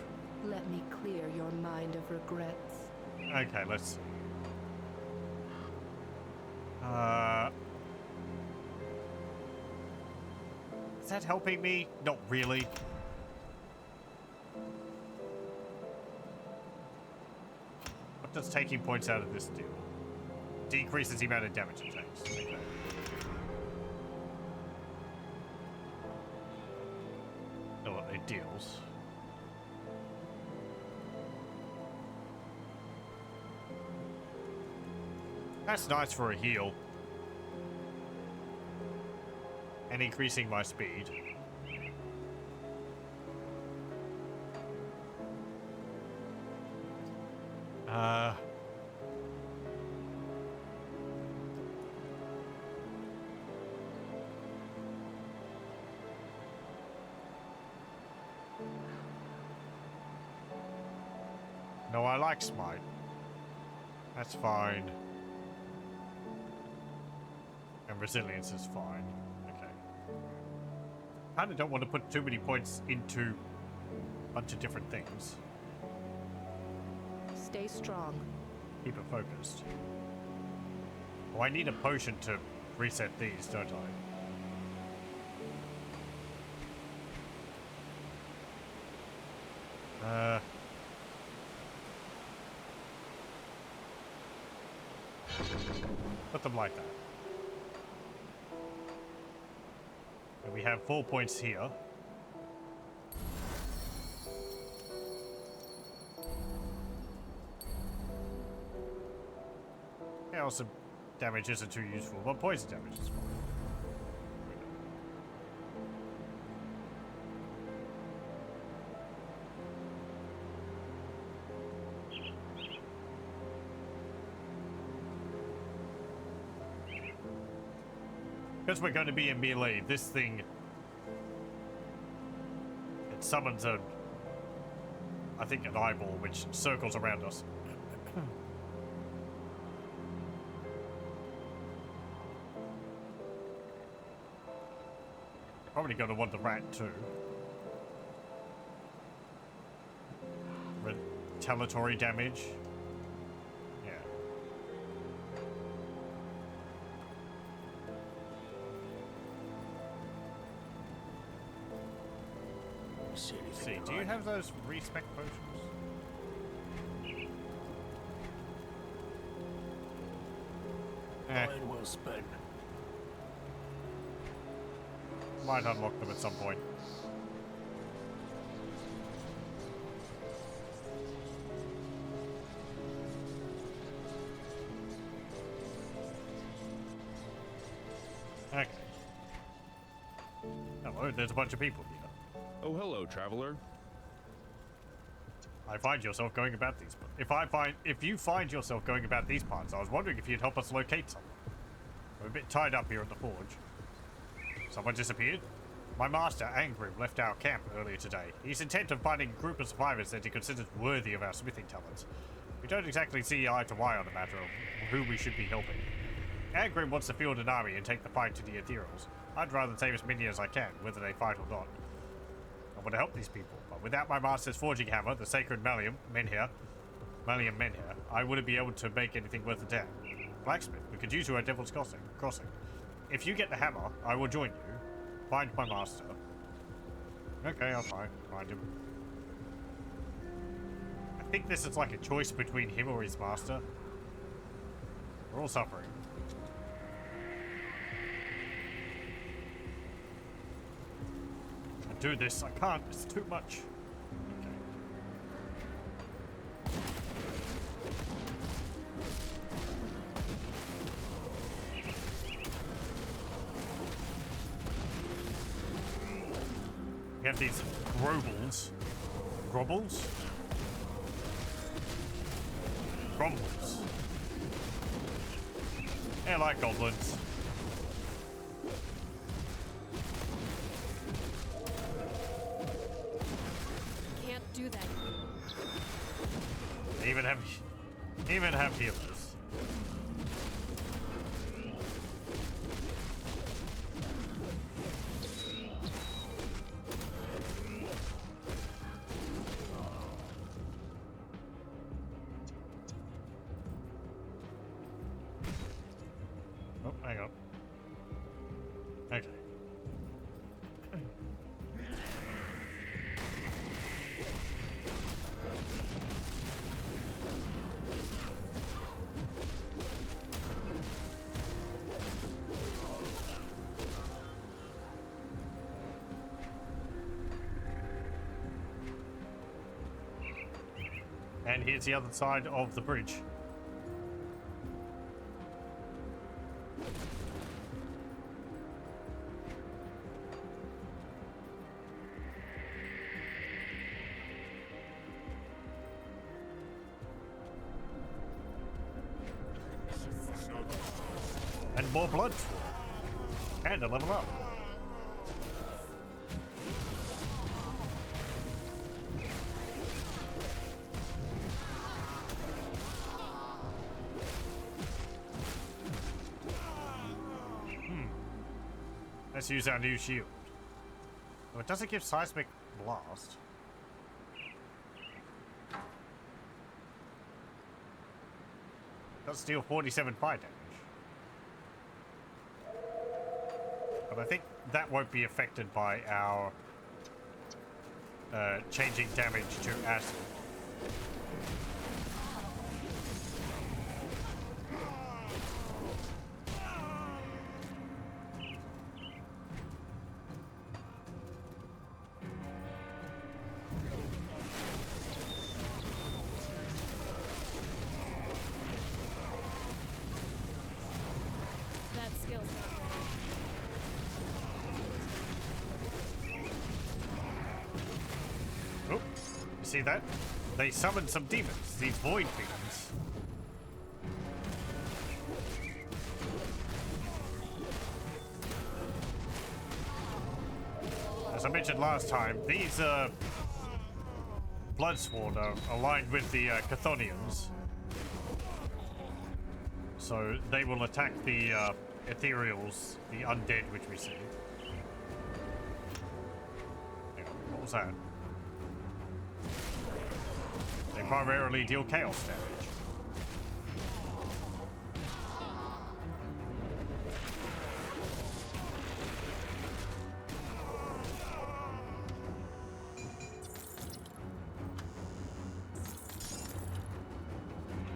Let me clear your mind of regrets. Okay, let's see. Is that helping me? Not really. What does taking points out of this do? Decreases the amount of damage it takes. Okay. Know what it deals. That's nice for a heal. And increasing my speed. No, I like Smite. That's fine. And resilience is fine. Okay. Kinda don't want to put too many points into a bunch of different things. Stay strong. Keep it focused. Oh, I need a potion to reset these, don't I? Put them like that. And we have 4 points here. Yeah, also damage isn't too useful, but poison damage is fine. Because we're going to be in melee, this thing, it summons a, I think, an eyeball which circles around us. Probably going to want the rat too. Retaliatory damage. Yeah. See, do you have those respec potions? Iron well spent. Might unlock them at some point. Okay. Hello, there's a bunch of people here. Oh, hello, traveler. I find yourself going about these. If you find yourself going about these parts, I was wondering if you'd help us locate someone. We're a bit tied up here at the forge. Someone disappeared? My master, Angrim, left our camp earlier today. He's intent on finding a group of survivors that he considers worthy of our smithing talents. We don't exactly see eye to eye on the matter of who we should be helping. Angrim wants to field an army and take the fight to the Ethereals. I'd rather save as many as I can, whether they fight or not. I want to help these people, but without my master's forging hammer, the sacred Malium Menhir, I wouldn't be able to make anything worth a damn. Blacksmith, we could use you at Devil's Crossing. If you get the hammer, I will join you. Find my master. Okay, I'll find him. I think this is like a choice between him or his master. We're all suffering. I do this, I can't, it's too much. Okay. We have these grobbles. Grobbles? Grumbles. I like goblins. Can't do that. They even have healers. Oh, hang on. Okay. And here's the other side of the bridge. And more blood. And a level up. Let's use our new shield. Oh, it doesn't give seismic blast. It does deal 47 fire damage. But I think that won't be affected by our changing damage to acid. That skill's not ready. Oh, you see that? They summoned some demons, these void demons. As I mentioned last time, these Bloodsworn are aligned with the Chthonians. So they will attack the Ethereals, the undead which we see. Hang on, what was that? They primarily deal chaos damage.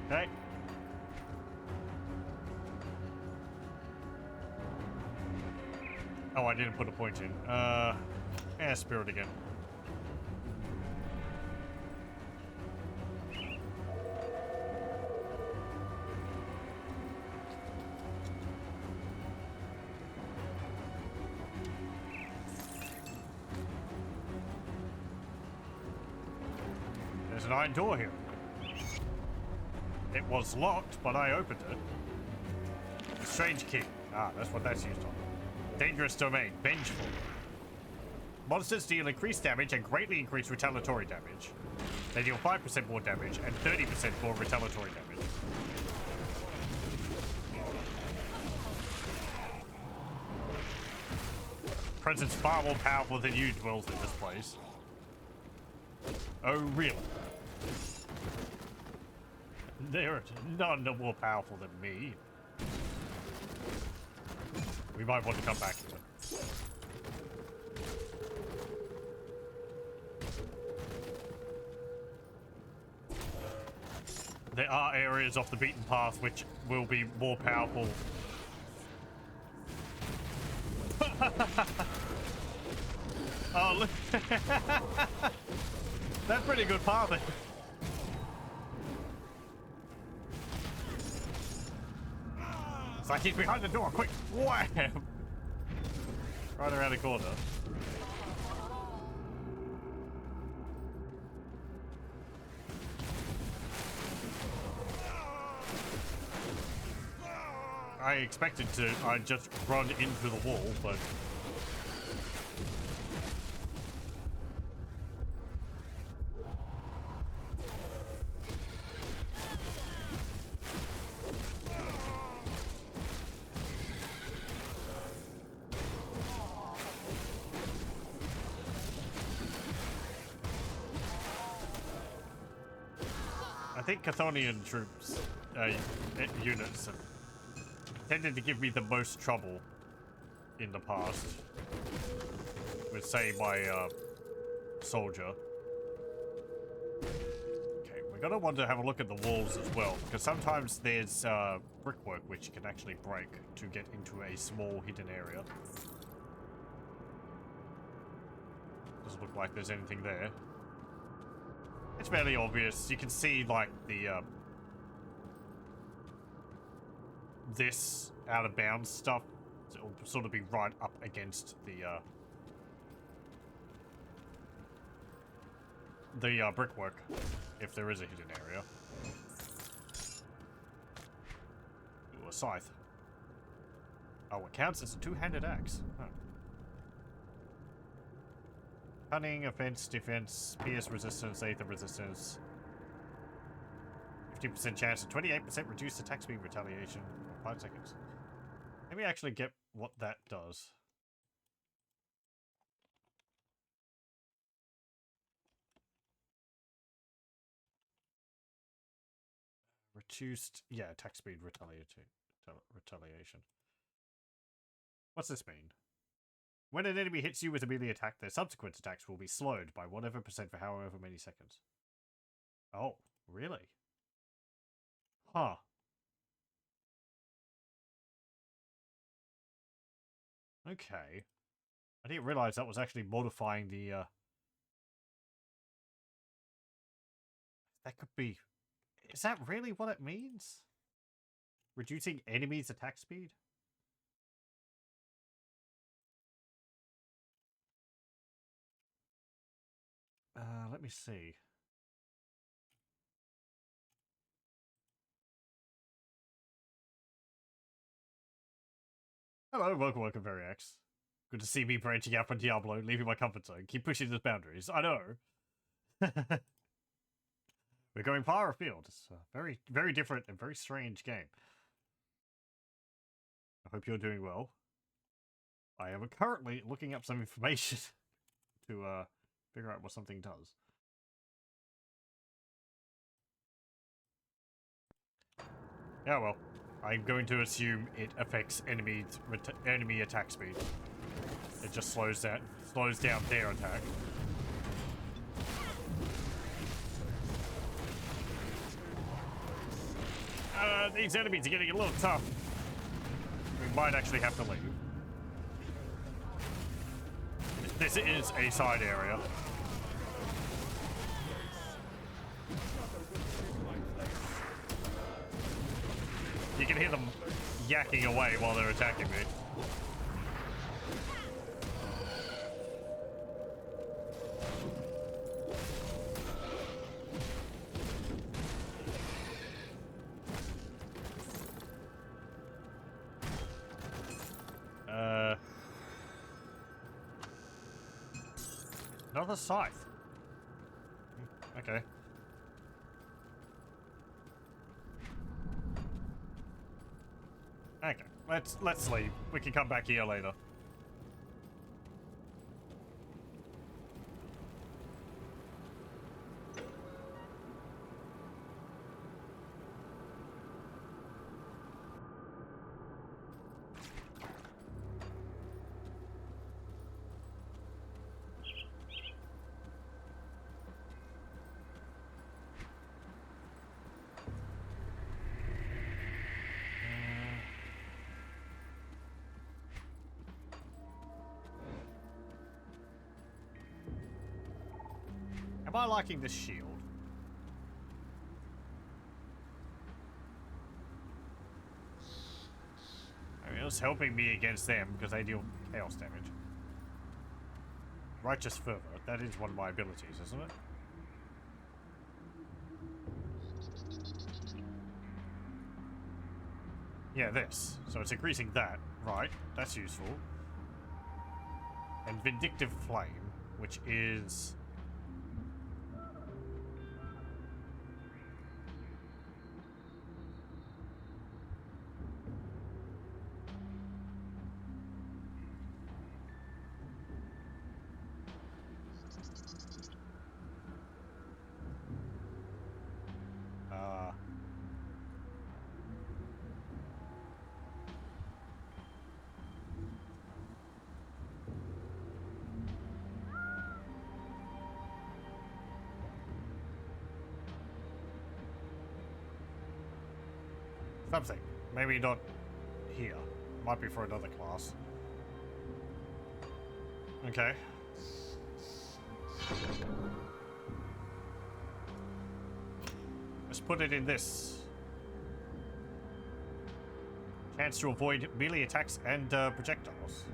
Okay. Oh, I didn't put a point in. Yeah, spirit again. an iron door here. It was locked, but I opened it. A strange key. Ah, that's what that's used on. Dangerous domain. Vengeful. Monsters deal increased damage and greatly increased retaliatory damage. They deal 5% more damage and 30% more retaliatory damage. Presence far more powerful than you dwells in this place. Oh, really? There are none more powerful than me. We might want to come back here. There are areas off the beaten path which will be more powerful. Oh, look. That's pretty good pathing. It's like he's behind the door. Quick. Wham! Right around the corner. I expected to just run into the wall, but I think Chthonian troops, units have tended to give me the most trouble in the past with, say, my soldier. Okay, we're gonna want to have a look at the walls as well, because sometimes there's brickwork which you can actually break to get into a small hidden area. Doesn't look like there's anything there. It's fairly obvious. You can see, like, the this out of bounds stuff. So it'll sort of be right up against the brickwork, if there is a hidden area. Ooh, a scythe. Oh, it counts as a two-handed axe. Huh. Cunning, offense, defense, pierce resistance, aether resistance. 50% chance and 28% reduced attack speed retaliation. 5 seconds. Let me actually get what that does. Reduced, yeah, attack speed retaliation. What's this mean? When an enemy hits you with a melee attack, their subsequent attacks will be slowed by whatever percent for however many seconds. Oh, really? Huh. Okay. I didn't realize that was actually modifying the, That could be... Is that really what it means? Reducing enemies' attack speed? Let me see. Hello, welcome, Variax. Good to see me branching out from Diablo, leaving my comfort zone. Keep pushing those boundaries. I know. We're going far afield. It's a very, very different and very strange game. I hope you're doing well. I am currently looking up some information to figure out what something does. Yeah, well, I'm going to assume it affects enemy attack speed. It just slows down their attack. These enemies are getting a little tough. We might actually have to leave. This is a side area. You can hear them yakking away while they're attacking me. Another scythe. Okay. Okay. Let's leave. We can come back here later. Am I liking this shield? I mean, it's helping me against them because they deal chaos damage. Righteous Fervor, that is one of my abilities, isn't it? Yeah, this. So it's increasing that. Right, that's useful. And Vindictive Flame, which is... something. Maybe not here. Might be for another class. Okay. Let's put it in this. Chance to avoid melee attacks and projectiles.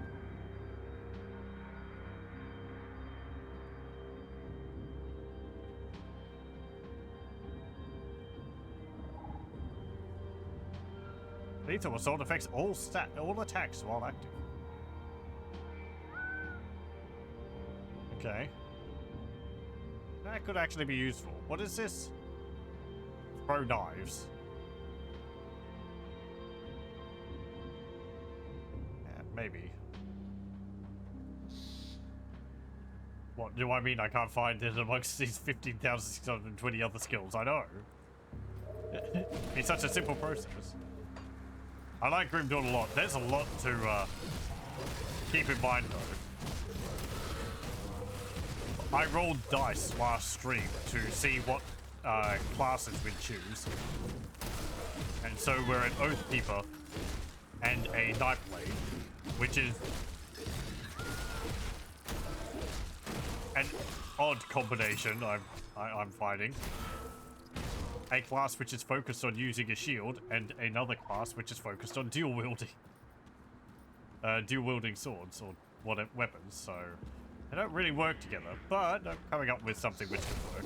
Lethal assault affects all attacks while active. Okay. That could actually be useful. What is this? Throw knives. Yeah, maybe. What do I mean I can't find it amongst these 15,620 other skills? I know. It's such a simple process. I like Grim Dawn a lot. There's a lot to keep in mind though. I rolled dice last stream to see what classes we'd choose. And so we're an Oathkeeper and a Nightblade, which is an odd combination I'm finding. A class which is focused on using a shield, and another class which is focused on dual wielding swords or whatever weapons. So they don't really work together, but I'm coming up with something which can work.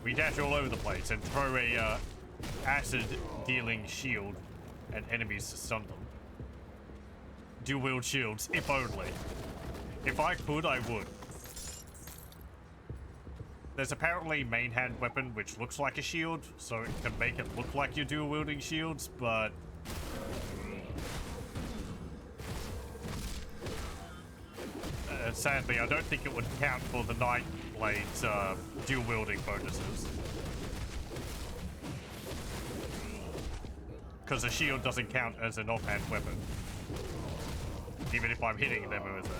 We dash all over the place and throw a acid dealing shield and enemies to stun them. Dual wield shields, if only. If I could, I would. There's apparently main hand weapon which looks like a shield, so it can make it look like you're dual wielding shields, but sadly, I don't think it would count for the Nightblade's dual wielding bonuses. Because a shield doesn't count as an offhand weapon. Even if I'm hitting them with it.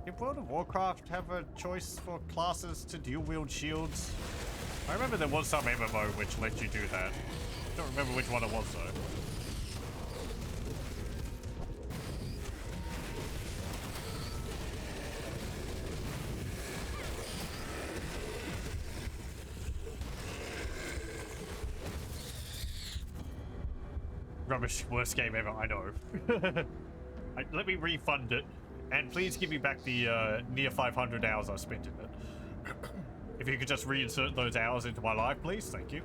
Did World of Warcraft have a choice for classes to dual wield shields? I remember there was some MMO which let you do that. I don't remember which one it was though. Rubbish, worst game ever, I know. Let me refund it, and please give me back the near 500 hours I spent in it. If you could just reinsert those hours into my life, please. Thank you.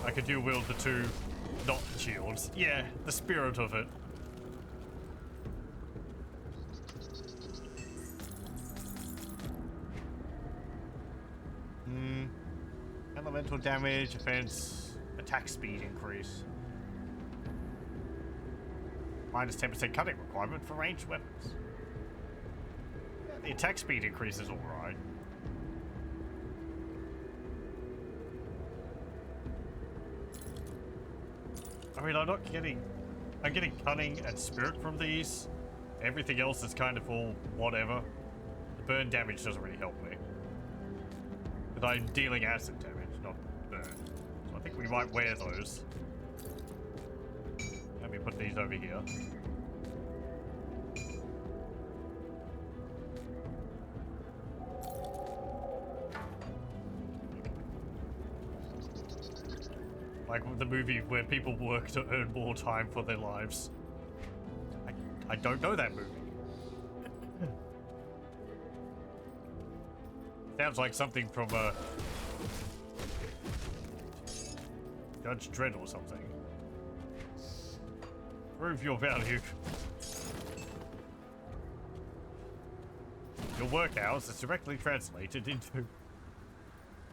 I could dual wield the two not shields. Yeah, the spirit of it. Elemental damage, offense, attack speed increase. Minus 10% cutting requirement for ranged weapons. Yeah, the attack speed increase is alright. I mean, I'm getting cunning and spirit from these. Everything else is kind of all whatever. The burn damage doesn't really help me. But I'm dealing acid damage, not burn. So I think we might wear those. Let me put these over here. Like the movie where people work to earn more time for their lives. I don't know that movie. Sounds like something from Judge Dredd or something. Prove your value. Your work hours is directly translated into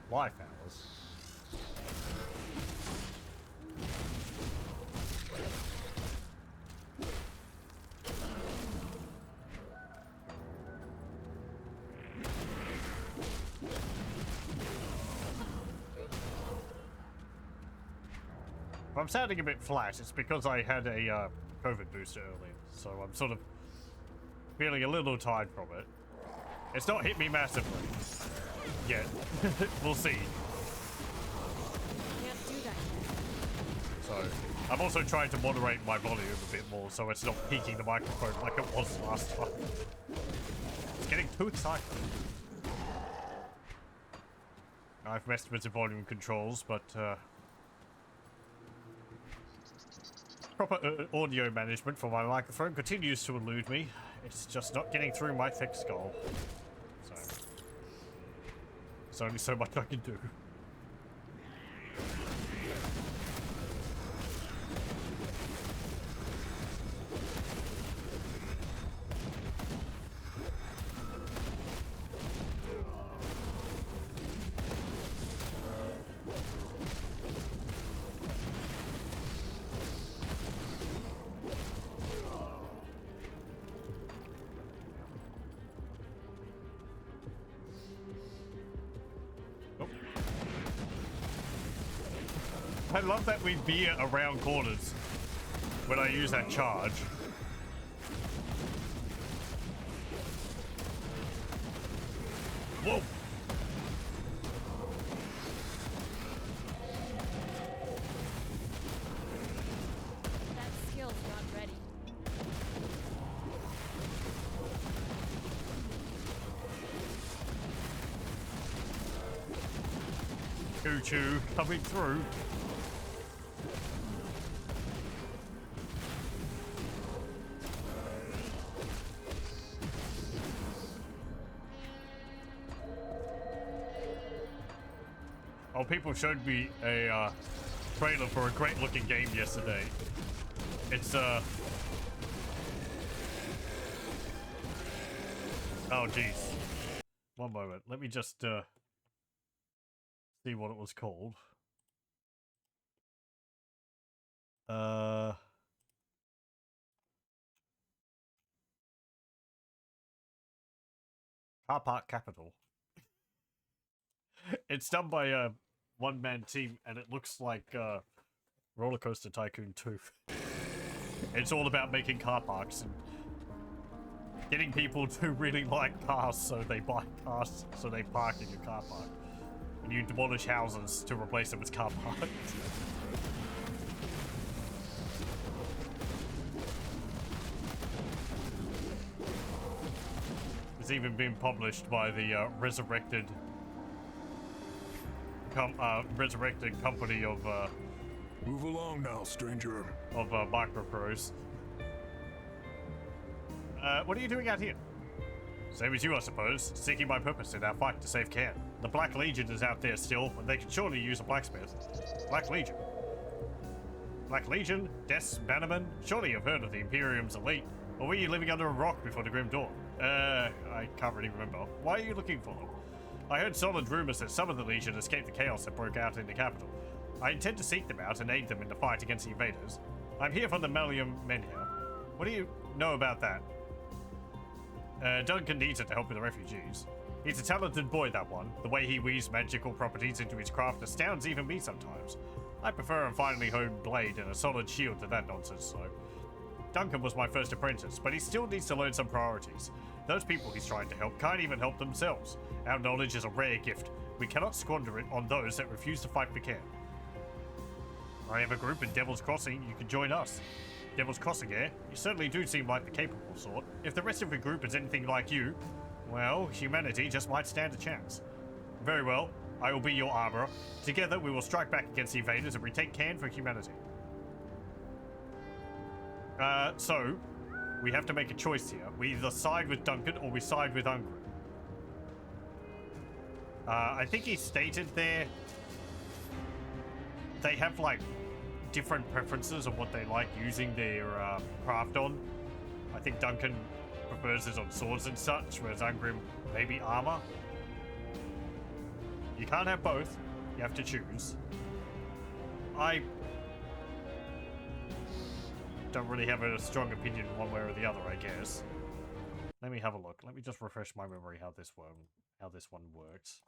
life hours. If I'm sounding a bit flat, it's because I had a COVID booster earlier, so I'm sort of feeling a little tired from it. It's not hit me massively yet. We'll see. Can't do that. So I'm also trying to moderate my volume a bit more so it's not peaking the microphone like it was last time. It's getting too excited. I've messed with the volume controls, but proper audio management for my microphone continues to elude me. It's just not getting through my thick skull. So there's only so much I can do. I love that we veer around corners when I use that charge. Whoa! That skill's not ready. Choo-choo coming through. Oh, people showed me a trailer for a great looking game yesterday. It's oh jeez. One moment. Let me just see what it was called. Car Park Capital. It's done by a one-man team, and it looks like Roller Coaster Tycoon 2. It's all about making car parks and getting people to really like cars, so they buy cars, so they park in your car park. And you demolish houses to replace them with car parks. It's even been published by the resurrected company of Move along now, stranger. micropros. What are you doing out here? Same as you, I suppose, seeking my purpose in our fight to save Cairn. The Black Legion is out there still, and they can surely use a blacksmith. Black Legion. Black Legion? Death's Bannerman? Surely you've heard of the Imperium's elite. Or were you living under a rock before the Grim Dawn? I can't really remember. Why are you looking for them? I heard solid rumors that some of the Legion escaped the chaos that broke out in the capital. I intend to seek them out and aid them in the fight against the invaders. I'm here from the Malium Menhir. What do you know about that? Duncan needs it to help with the refugees. He's a talented boy, that one. The way he weaves magical properties into his craft astounds even me sometimes. I prefer a finely honed blade and a solid shield to that nonsense, though. Duncan was my first apprentice, but he still needs to learn some priorities. Those people he's trying to help can't even help themselves. Our knowledge is a rare gift. We cannot squander it on those that refuse to fight for Cairn. I have a group in Devil's Crossing. You can join us. Devil's Crossing, eh? You certainly do seem like the capable sort. If the rest of your group is anything like you, well, humanity just might stand a chance. Very well. I will be your armorer. Together, we will strike back against the invaders and retake Cairn for humanity. So, we have to make a choice here. We either side with Duncan or we side with Ungrim. I think he stated there they have, like, different preferences of what they like using their craft on. I think Duncan prefers it on swords and such, whereas Ungrim maybe armor. You can't have both. You have to choose. I don't really have a strong opinion one way or the other, I guess. Let me have a look. Let me just refresh my memory how this one works.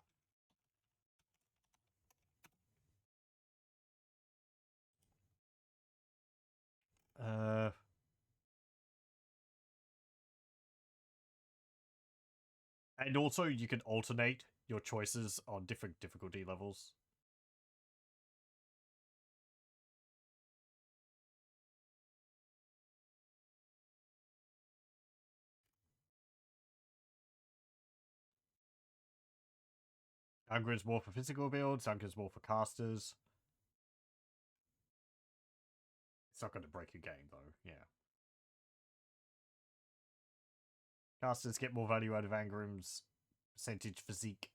And also you can alternate your choices on different difficulty levels. Ungrim's more for physical builds, Duncan's more for casters. It's not going to break your game, though. Yeah. Casters get more value out of Angrim's percentage physique.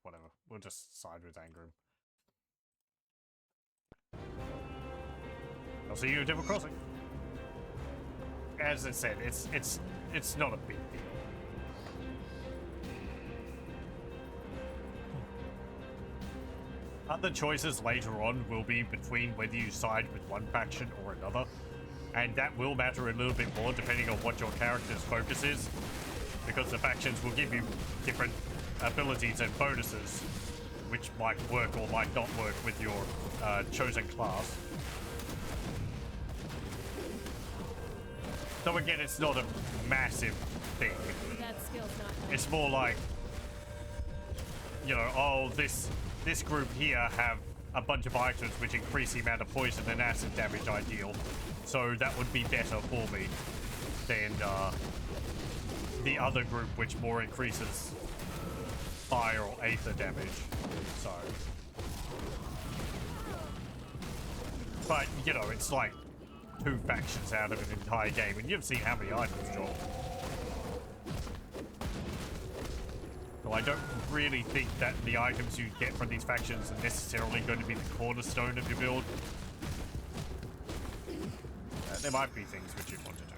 Whatever. We'll just side with Angrim. I'll see you at Devil Crossing. As I said, it's not a big deal. Other choices later on will be between whether you side with one faction or another, and that will matter a little bit more depending on what your character's focus is, because the factions will give you different abilities and bonuses, which might work or might not work with your chosen class. So again, it's not a massive thing. That skill's not. It's more like, you know, oh, this group here have a bunch of items which increase the amount of poison and acid damage I deal, so that would be better for me than the other group, which more increases fire or aether damage. So, but you know, it's like 2 factions out of an entire game, and you've seen how many items drop. So I don't really think that the items you get from these factions are necessarily going to be the cornerstone of your build. There might be things which you'd want to do.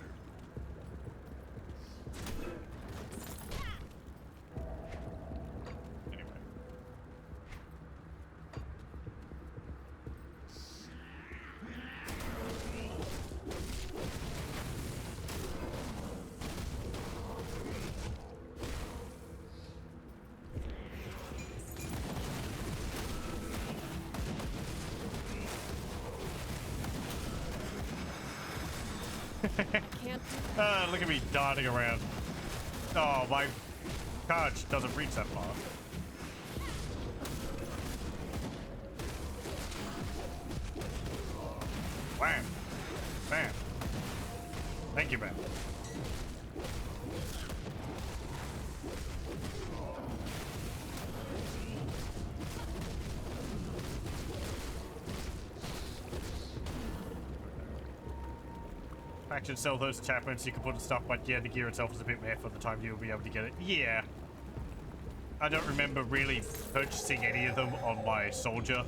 Can't. Look at me darting around. Oh, my charge doesn't reach that far. Wham! Bam! Thank you, man. Faction sell those attachments, you can put the stuff, but yeah, the gear itself is a bit meh for the time you'll be able to get it. Yeah. I don't remember really purchasing any of them on my soldier.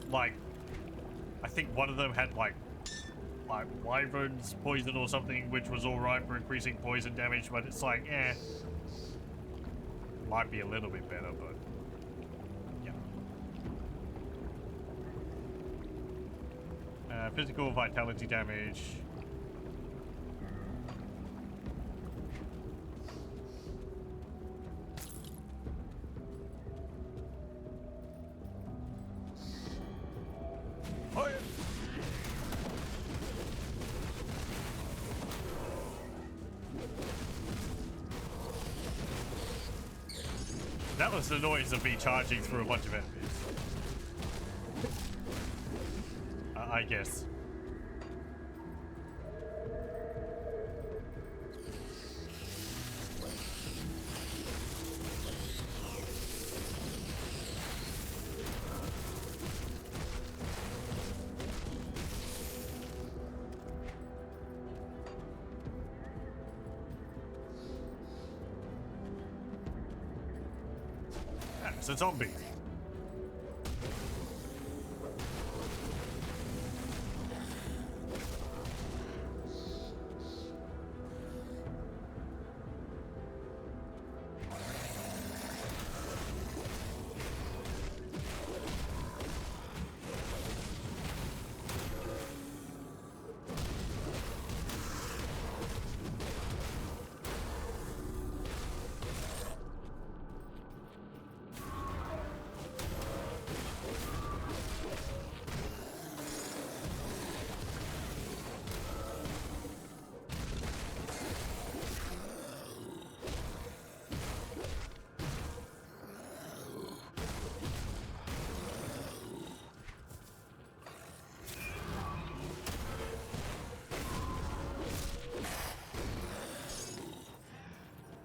Like, I think one of them had like wyvern's poison or something, which was alright for increasing poison damage, but it's like, eh. Might be a little bit better, but yeah. Physical vitality damage. Oh, yeah. That was the noise of me charging through a bunch of enemies. I guess. Ah, it's a zombie.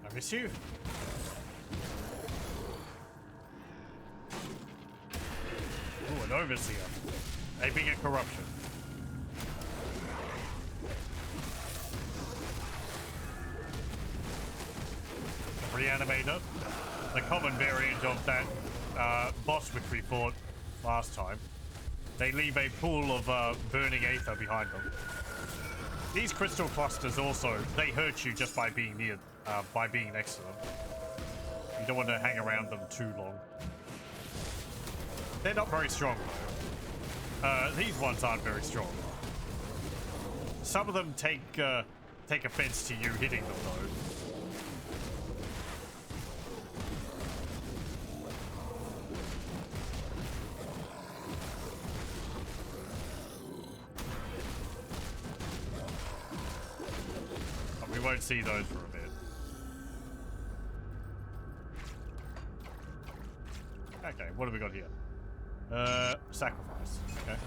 I miss you. Ooh, an overseer. Aiming at corruption. A reanimator. The common variant of that boss which we fought last time. They leave a pool of burning aether behind them. These crystal clusters also, they hurt you just by being near, by being next to them. You don't want to hang around them too long. They're not very strong though. These ones aren't very strong. Some of them take offense to you hitting them though. We won't see those for a bit. Okay, what have we got here? Sacrifice. Okay.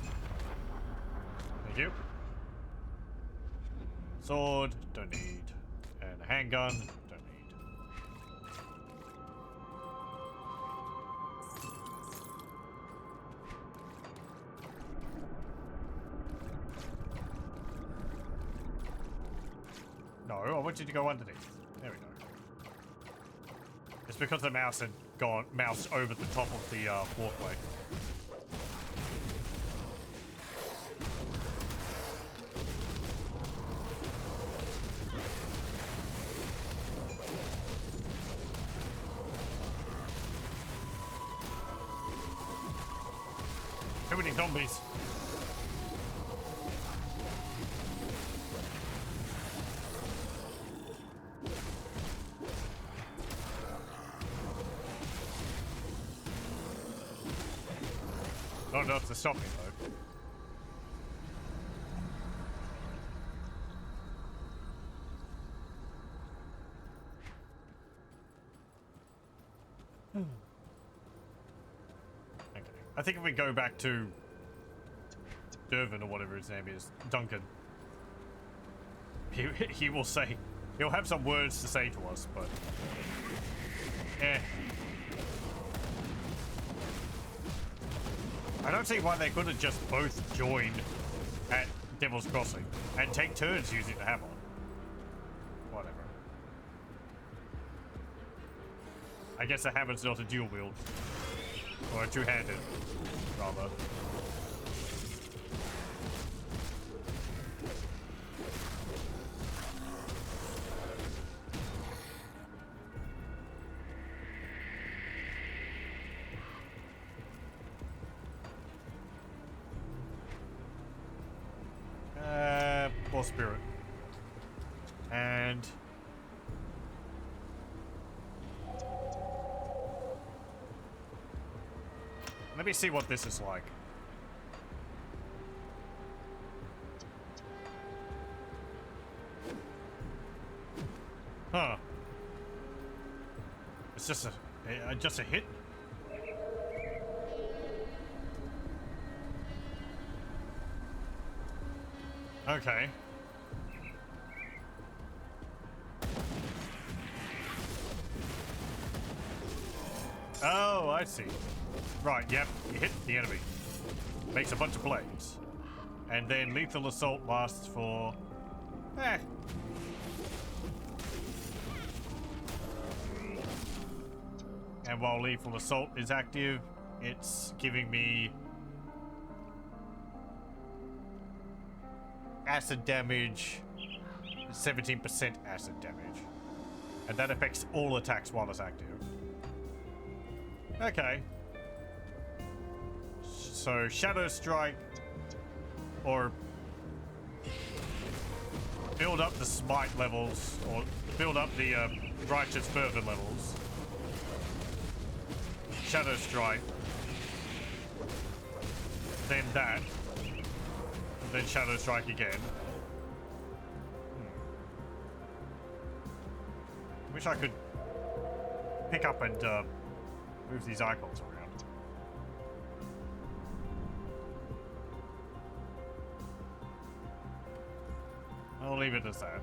Thank you. Sword, don't need. And a handgun, don't need. No, I want you to go underneath. There we go. It's because the mouse had gone mouse over the top of the walkway. Too many zombies. Not enough to stop me though. Okay. I think if we go back to Dervin or whatever his name is, Duncan, he will say, he'll have some words to say to us, but I don't see why they couldn't just both join at Devil's Crossing and take turns using the hammer. Whatever. I guess the hammer's not a dual wield. Or a two-handed, rather. More spirit. And let me see what this is like. Huh. It's just a hit. Okay. Oh, I see. Right, yep, you hit the enemy. Makes a bunch of blades. And then lethal assault lasts for... And while lethal assault is active, it's giving me... acid damage, 17% acid damage. And that affects all attacks while it's active. Okay. So Shadow Strike, or build up the Smite levels, or build up the Righteous Fervor levels. Shadow Strike. Then that. Then Shadow Strike again. Wish I could pick up and move these icons around. I'll leave it as that.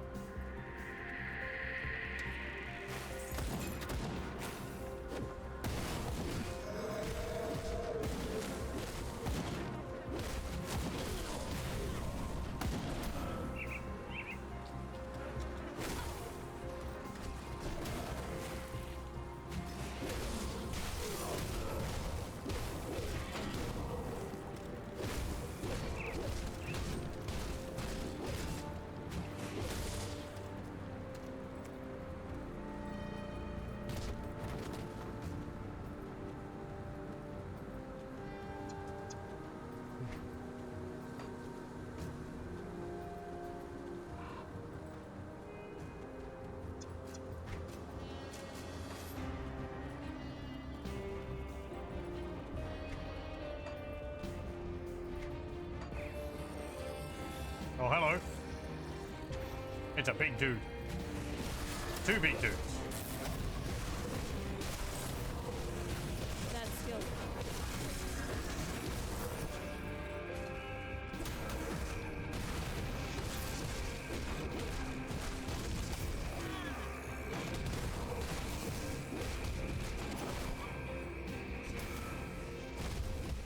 Oh, hello. It's a big dude. Two big dudes. That skill.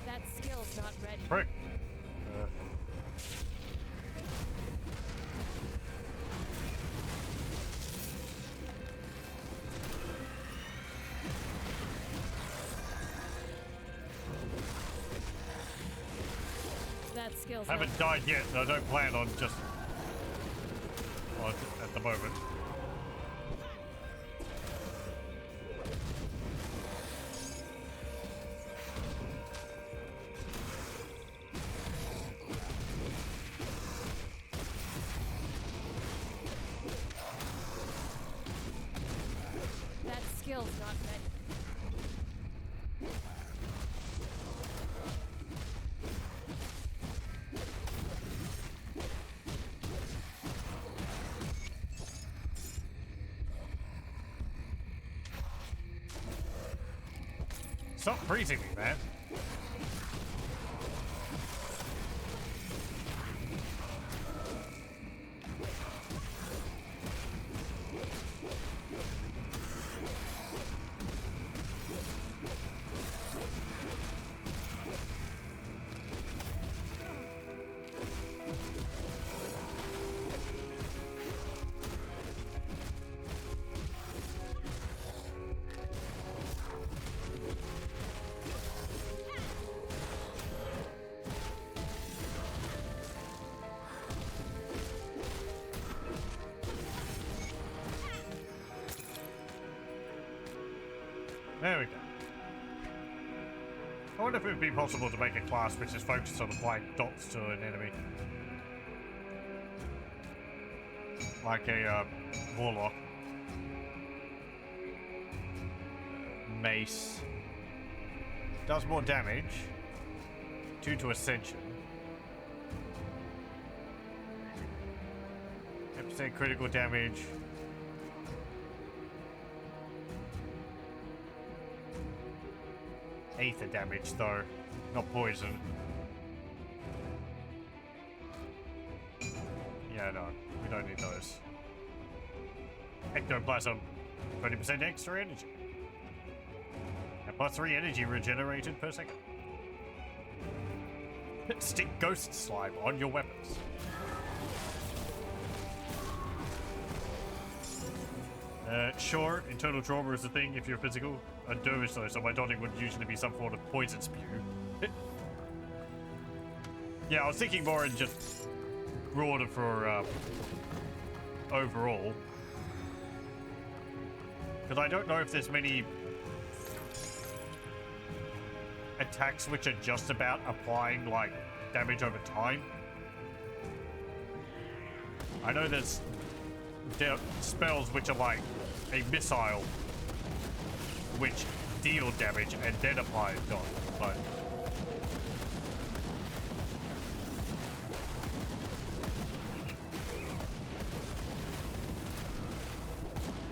That skill's not ready. Frick. That skill's Haven't not died yet, so I don't plan on just... well, at the moment. That skill's not ready. Stop freezing me, man. There we go. I wonder if it would be possible to make a class which is focused on applying dots to an enemy. Like a warlock. Mace. Does more damage. 2 to Ascension. 10% critical damage. Aether damage though, not poison. Yeah, no, we don't need those. Ectoplasm, 20% extra energy. And +3 energy regenerated per second. Stick ghost slime on your weapons. Sure, internal trauma is a thing if you're physical. I'm Dervish though, so my dotting would usually be some form of poison spew. Yeah, I was thinking more in just broader for overall. Because I don't know if there's many attacks which are just about applying like damage over time. I know there's spells which are like a missile which deal damage and then apply a dot, but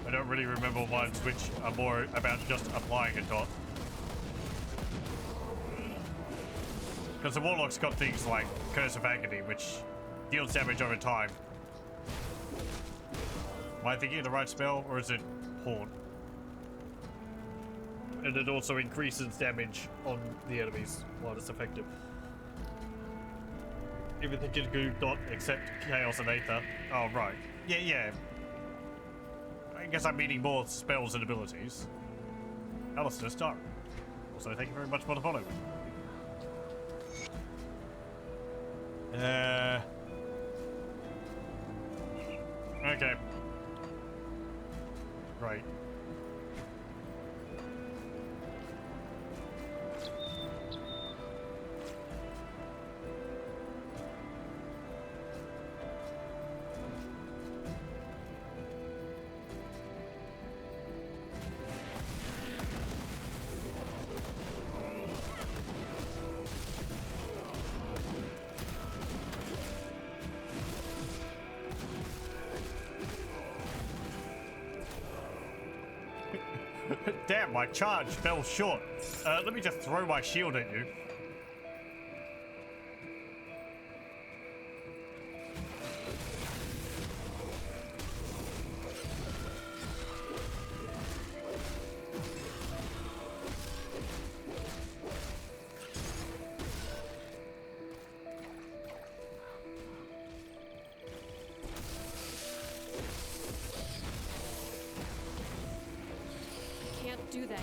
I don't really remember ones which are more about just applying a dot. Because the Warlock's got things like Curse of Agony, which deals damage over time. Am I thinking of the right spell, or is it Haunt? And it also increases damage on the enemies while it's effective. Everything can do dot except Chaos and Aether. Oh, right. Yeah, yeah. I guess I'm meaning more spells and abilities. Alistair Star. Also, thank you very much for the follow. Okay. Right. Damn, my charge fell short. Let me just throw my shield at you. Do that.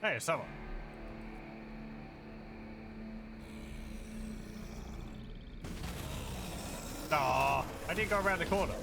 Hey, Summer. Aw, I didn't go around the corner.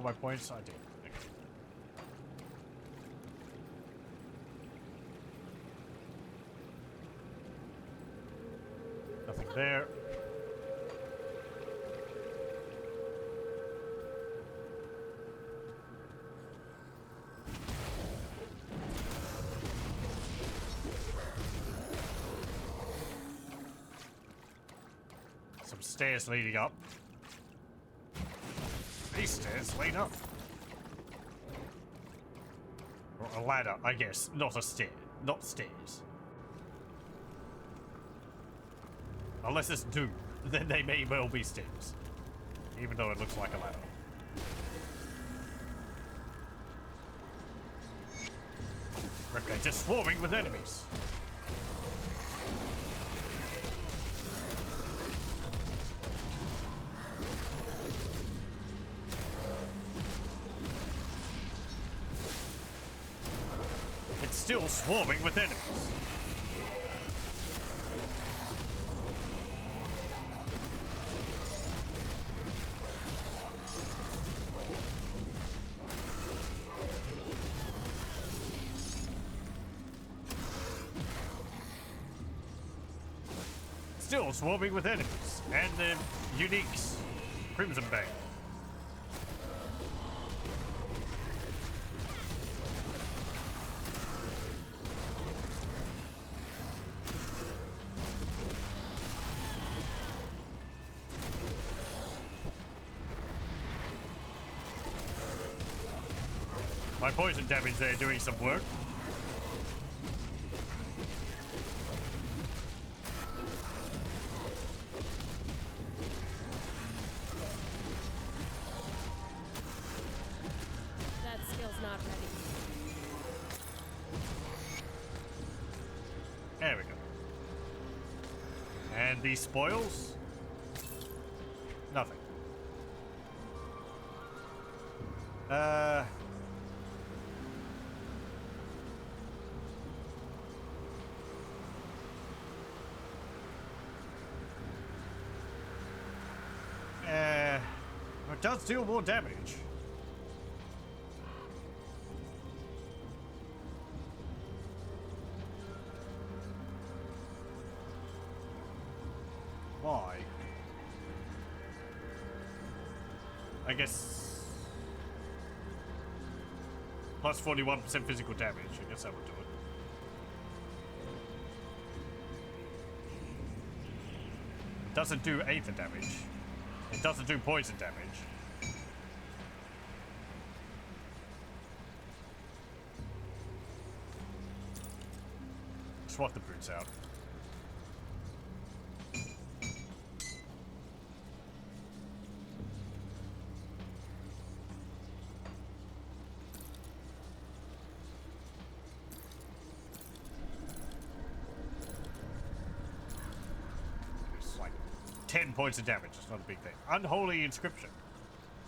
my points? I did. Okay. Nothing there. Some stairs leading up. These stairs lead up. Or a ladder, I guess. Not a stair. Not stairs. Unless it's Doom, then they may well be stairs. Even though it looks like a ladder. Okay, just swarming with enemies. It's still swarming with enemies. Still swarming with enemies, and the uniques, Crimson Bane. My poison damage there doing some work. That skill's not ready. There we go. And these spoils? Nothing. It does deal more damage. Why? I guess plus 41% physical damage. I guess that would do it. It doesn't do aether damage. It doesn't do poison damage. Swap the boots out. It's like 10 points of damage. It's not a big thing. Unholy inscription.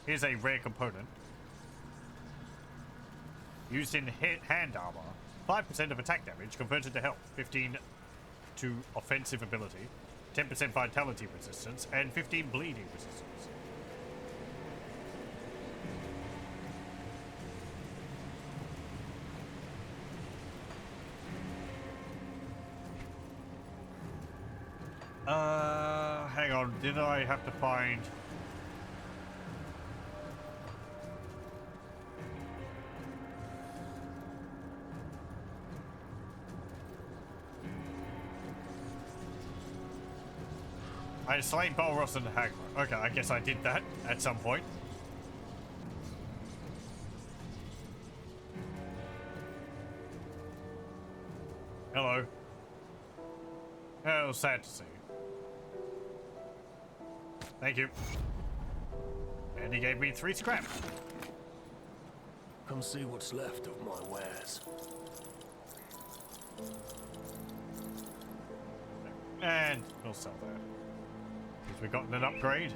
Here's a rare component. Used in hand armor. 5% of attack damage converted to health, 15 to offensive ability, 10% vitality resistance, and 15 bleeding resistance. Hang on, did I have to find... I slain Balros and Hagler. Okay, I guess I did that at some point. Hello. Oh, sad to see. Thank you. And he gave me 3 scrap. Come see what's left of my wares. And we'll sell that. Because we've gotten an upgrade.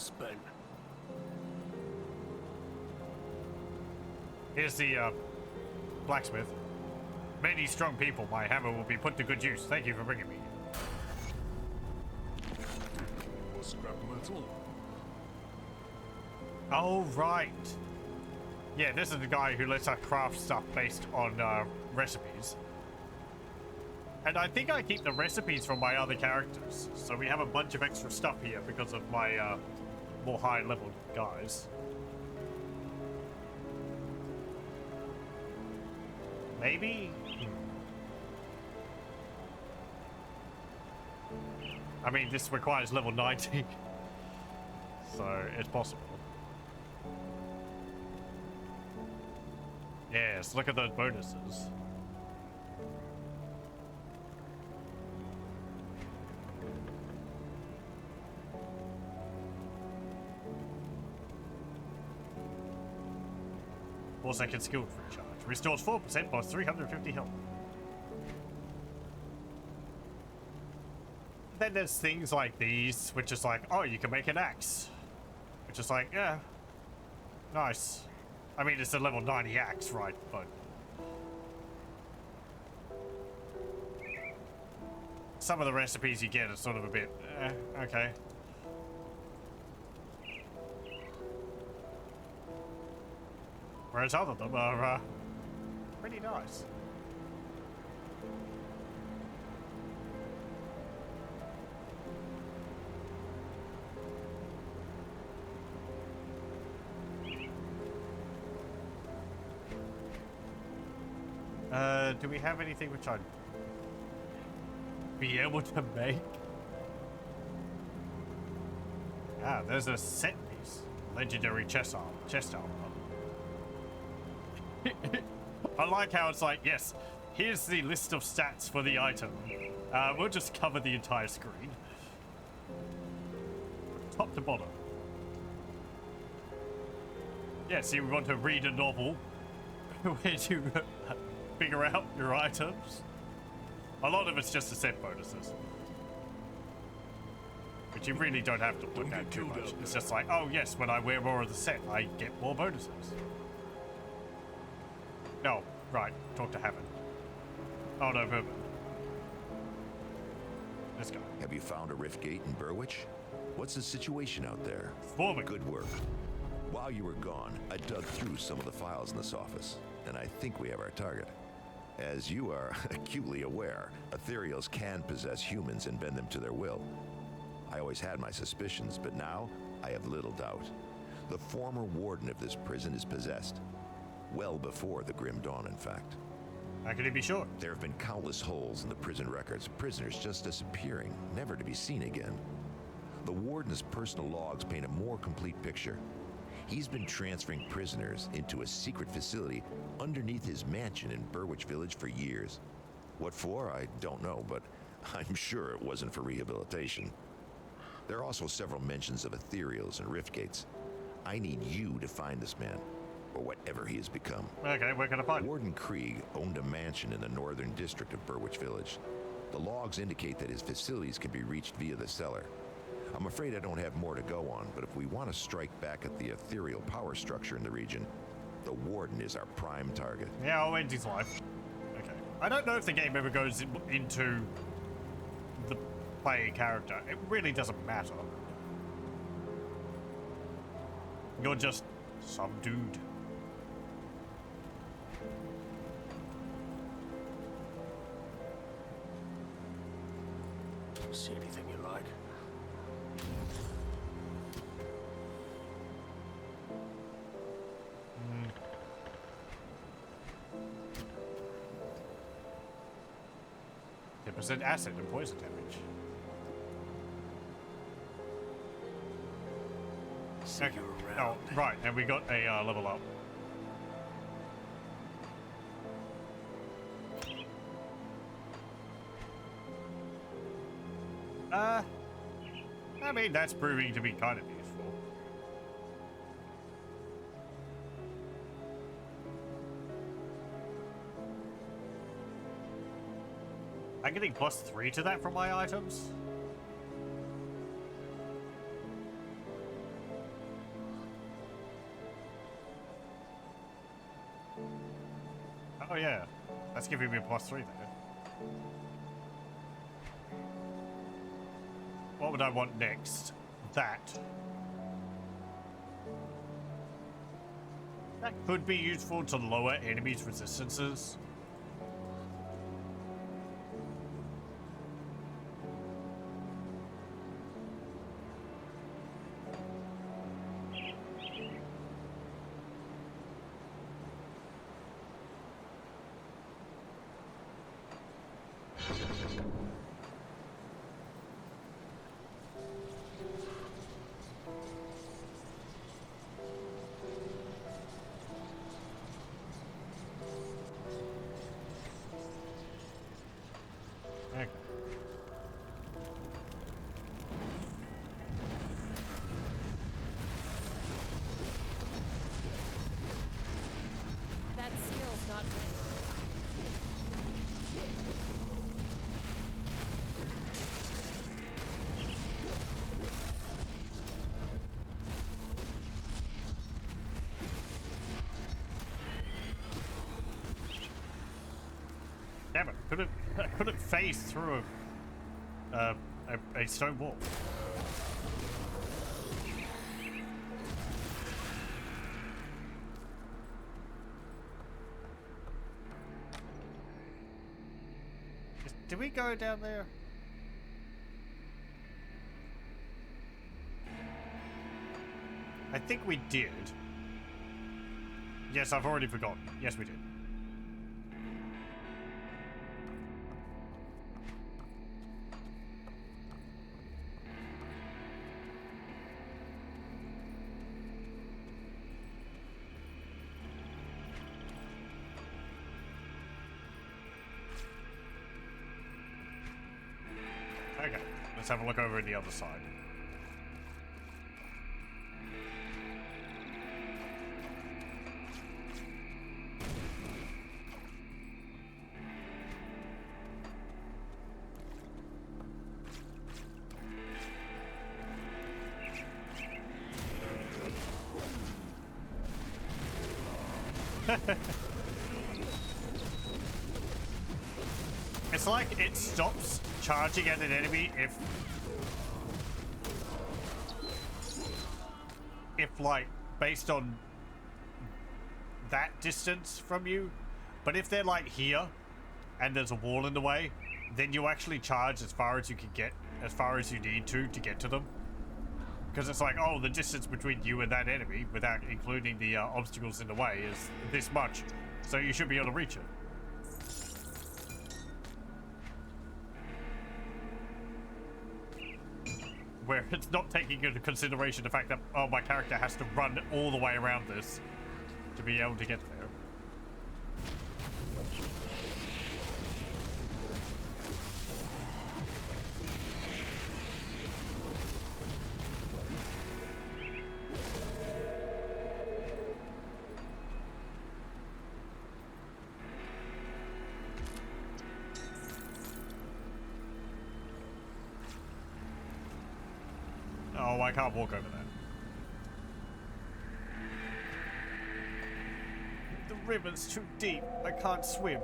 spent. Here's the blacksmith. Many strong people, my hammer will be put to good use. Thank you for bringing me. More scrap metal. Oh, right. Yeah, this is the guy who lets us craft stuff based on recipes. And I think I keep the recipes from my other characters. So we have a bunch of extra stuff here because of my more high-level guys. Maybe? I mean, this requires level 90. So, it's possible. Yes, look at those bonuses. Second skill free charge. Restores 4% plus 350 health. Then there's things like these, which is like, oh, you can make an axe. Which is like, yeah, nice. I mean, it's a level 90 axe, right? But some of the recipes you get are sort of a bit, okay. Whereas other of them are pretty nice. Do we have anything which I'd be able to make? Ah, there's a set piece. Legendary chest armor. I like how it's like, yes, here's the list of stats for the item. We'll just cover the entire screen. Top to bottom. Yeah, so you want to read a novel where you figure out your items. A lot of it's just the set bonuses. But you really don't have to put that too much. It's just like, oh yes, when I wear more of the set, I get more bonuses. No, right, talk to heaven. Oh no, Vermin. Let's go. Have you found a rift gate in Burwich? What's the situation out there? Forming. Good work. While you were gone, I dug through some of the files in this office, and I think we have our target. As you are acutely aware, ethereals can possess humans and bend them to their will. I always had my suspicions, but now I have little doubt. The former warden of this prison is possessed. Well before the Grim Dawn, in fact. How can you be sure? There have been countless holes in the prison records, prisoners just disappearing, never to be seen again. The warden's personal logs paint a more complete picture. He's been transferring prisoners into a secret facility underneath his mansion in Burwich Village for years. What for, I don't know, but I'm sure it wasn't for rehabilitation. There are also several mentions of ethereals and rift gates. I need you to find this man, or whatever he has become. Okay, where can I find him? Warden Krieg owned a mansion in the northern district of Burwich Village. The logs indicate that his facilities can be reached via the cellar. I'm afraid I don't have more to go on, but if we want to strike back at the ethereal power structure in the region, the warden is our prime target. Yeah, I'll end his life. Okay. I don't know if the game ever goes into the player character. It really doesn't matter. You're just some dude. See anything you like? Percent acid and poison damage. See you Oh, around. right, and we got a level up. I mean, that's proving to be kind of useful. I'm getting +3 to that from my items. Oh yeah, that's giving me a +3 there. What would I want next? That. That could be useful to lower enemies' resistances. Okay. That skill's not ready. Damn it! I couldn't phase through a stone wall. Did we go down there? I think we did. Yes, I've already forgotten. Yes, we did. Okay, let's have a look over at the other side. It's like it stops charging at an enemy if like based on that distance from you, but if they're like here and there's a wall in the way, then you actually charge as far as you can get, as far as you need to get to them, because it's like, oh, the distance between you and that enemy without including the obstacles in the way is this much, so you should be able to reach it. Where it's not taking into consideration the fact that, oh, my character has to run all the way around this to be able to get there. Oh, I can't walk over that. The river's too deep. I can't swim.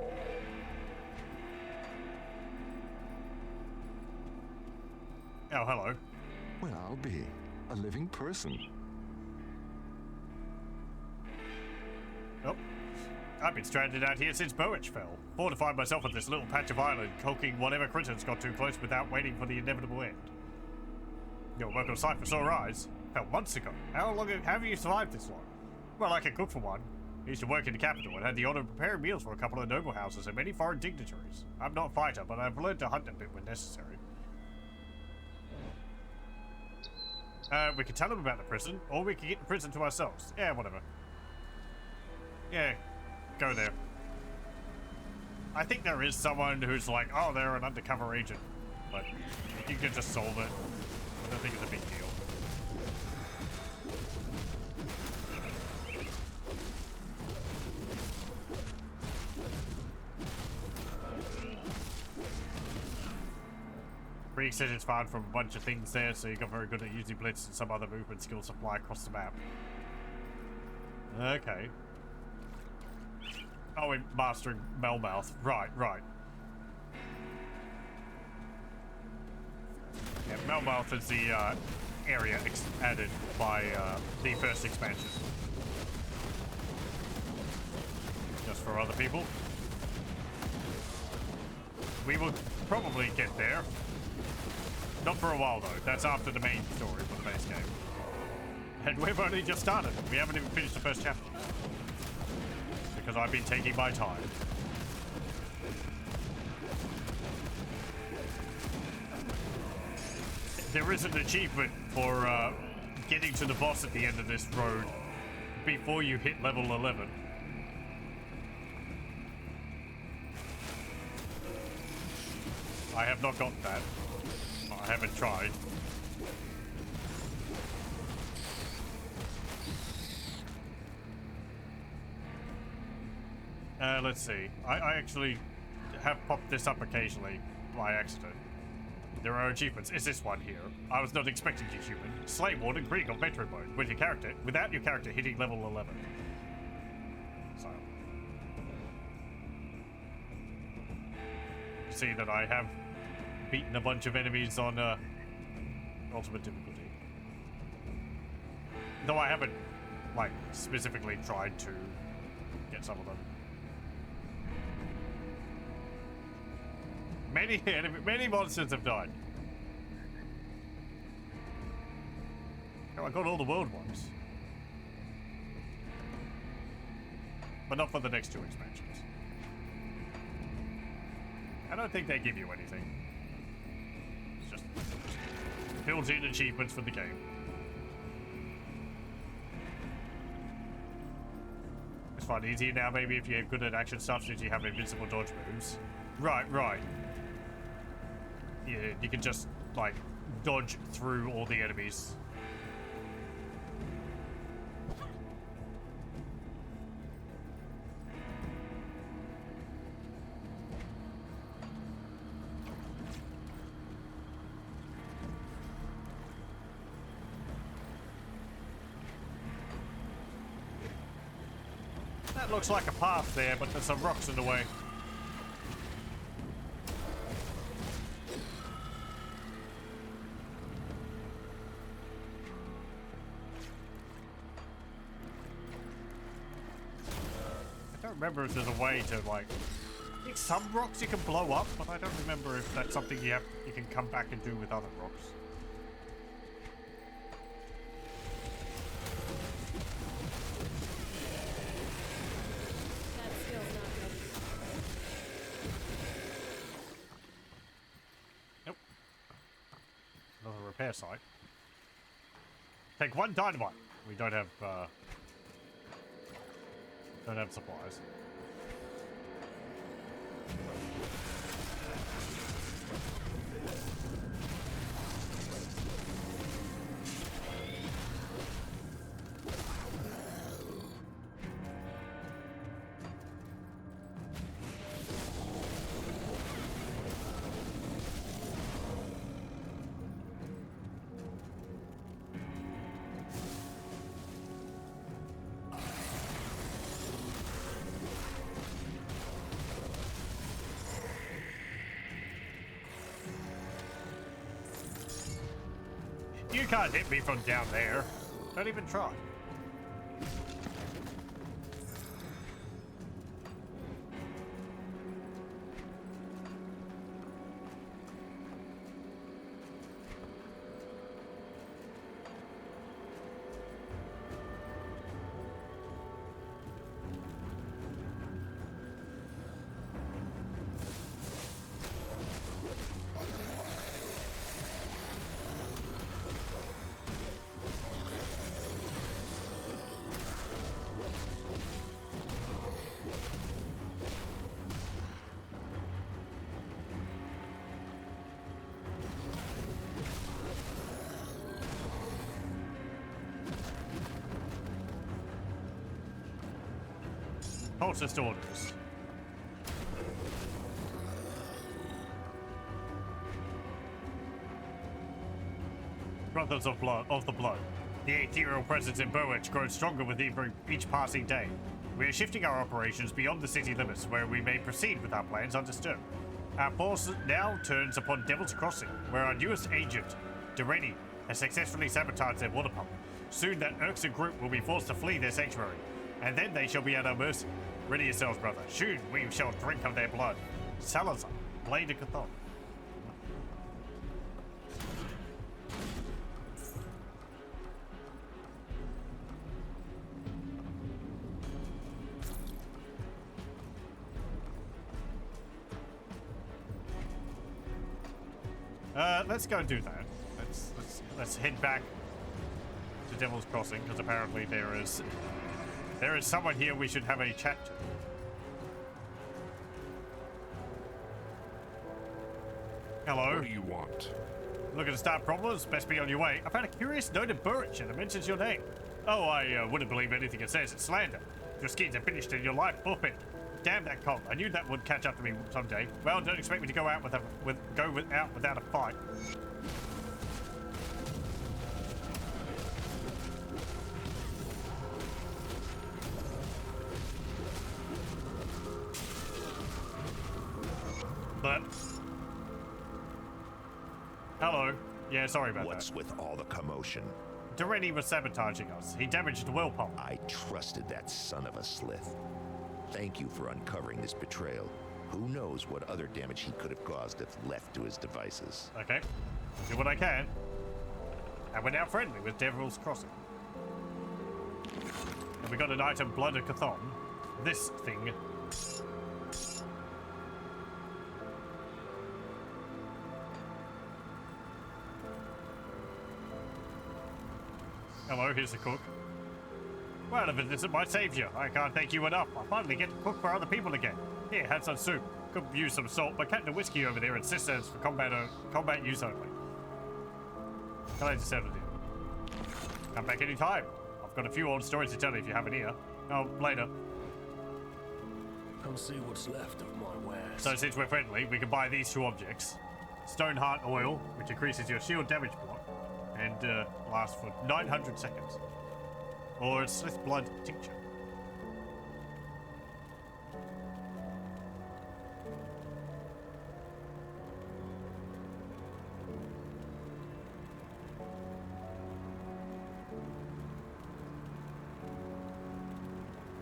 Oh, hello. Well, I'll be a living person. Oh. I've been stranded out here since Boech fell. Fortified myself at this little patch of island, hulking whatever critters got too close without waiting for the inevitable end. Your work on Cypher saw rise. Fell months ago. How long have you survived this long? Well, I can cook for one. I used to work in the capital and had the honor of preparing meals for a couple of noble houses and many foreign dignitaries. I'm not a fighter, but I've learned to hunt a bit when necessary. We could tell them about the prison, or we could get the prison to ourselves. Yeah, whatever. Yeah, go there. I think there is someone who's like, oh, they're an undercover agent, but you can just solve it. I don't think it's a big deal. Reek said it's fine from a bunch of things there, so you got very good at using blitz and some other movement skills apply across the map. Okay. Oh, in mastering Melmouth. Right, right. Yeah, Melmouth is the area added by the first expansion. Just for other people. We will probably get there. Not for a while, though. That's after the main story for the base game. And we've only just started. We haven't even finished the first chapter. Because I've been taking my time. There is an achievement for getting to the boss at the end of this road before you hit level 11. I have not got that. I haven't tried. Let's see. I actually have popped this up occasionally by accident. There are achievements. Is this one here? I was not expecting you, human. Slay Warden Greek on veteran mode with your character, without your character hitting level 11. So. See that I have beaten a bunch of enemies on ultimate difficulty. Though I haven't, like, specifically tried to get some of them. Many monsters have died. Oh, I got all the world ones. But not for the next 2 expansions. I don't think they give you anything. It's just built-in achievements for the game. It's fun, easier now maybe if you're good at action stuff since you have invincible dodge moves. Right, right. Yeah, you can just, like, dodge through all the enemies. That looks like a path there, but there's some rocks in the way. I don't remember if there's a way to, like, I think some rocks you can blow up, but I don't remember if that's something you can come back and do with other rocks. That skill's not ready. Nope. Another repair site. Take 1 dynamite. We don't have supplies. You can't hit me from down there. Don't even try. Cultist orders. Brothers of the blood. The ethereal presence in Burwich grows stronger with each passing day. We are shifting our operations beyond the city limits where we may proceed with our plans undisturbed. Our force now turns upon Devil's Crossing, where our newest agent, Dervish, has successfully sabotaged their water pump. Soon that irksome group will be forced to flee their sanctuary, and then they shall be at our mercy. Ready yourselves, brother. Soon we shall drink of their blood. Salazar, Blade of Cathon. Let's go do that. Let's head back to Devil's Crossing, because apparently there is someone here we should have a chat to. Hello. What do you want? Looking to start problems? Best be on your way. I found a curious note in Burrich and it mentions your name. Oh, I wouldn't believe anything it says. It's slander. Your schemes are finished and your life forfeit. Damn that cult. I knew that would catch up to me someday. Well, don't expect me to go out without a fight. But hello. Yeah, sorry about What's that. with all the commotion? Dervish was sabotaging us. He damaged the well pump. I trusted that son of a slith. Thank you for uncovering this betrayal. Who knows what other damage he could have caused if left to his devices. Okay, I'll do what I can. And we're now friendly with Devil's Crossing. And we got an item, Blood of Cathon. This thing. Hello, here's the cook. Well, if it isn't my savior, I can't thank you enough. I finally get to cook for other people again. Here, have some soup. Could use some salt, but Captain Whiskey over there insists it's for combat use only. Can I just settle it? Come back any time. I've got a few old stories to tell you if you have an ear. Oh, later. Come see what's left of my wares. So since we're friendly, we can buy these two objects. Stoneheart oil, which increases your shield damage block, and lasts for 900 seconds. Or Slith Blood Tincture.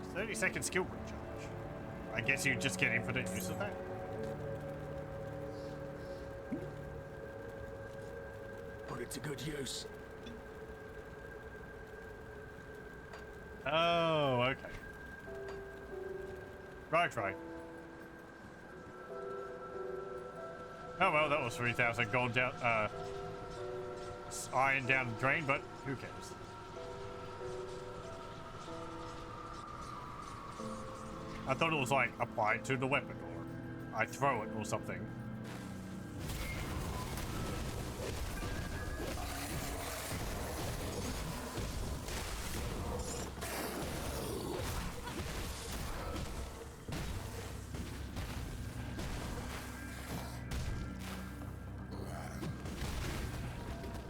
It's 30-second skill recharge. I guess you just get infinite use of that. Put it to good use. Oh, okay. Right. Oh well, that was 3,000 gold down, iron down the drain, but who cares? I thought it was like applied to the weapon, or I throw it or something.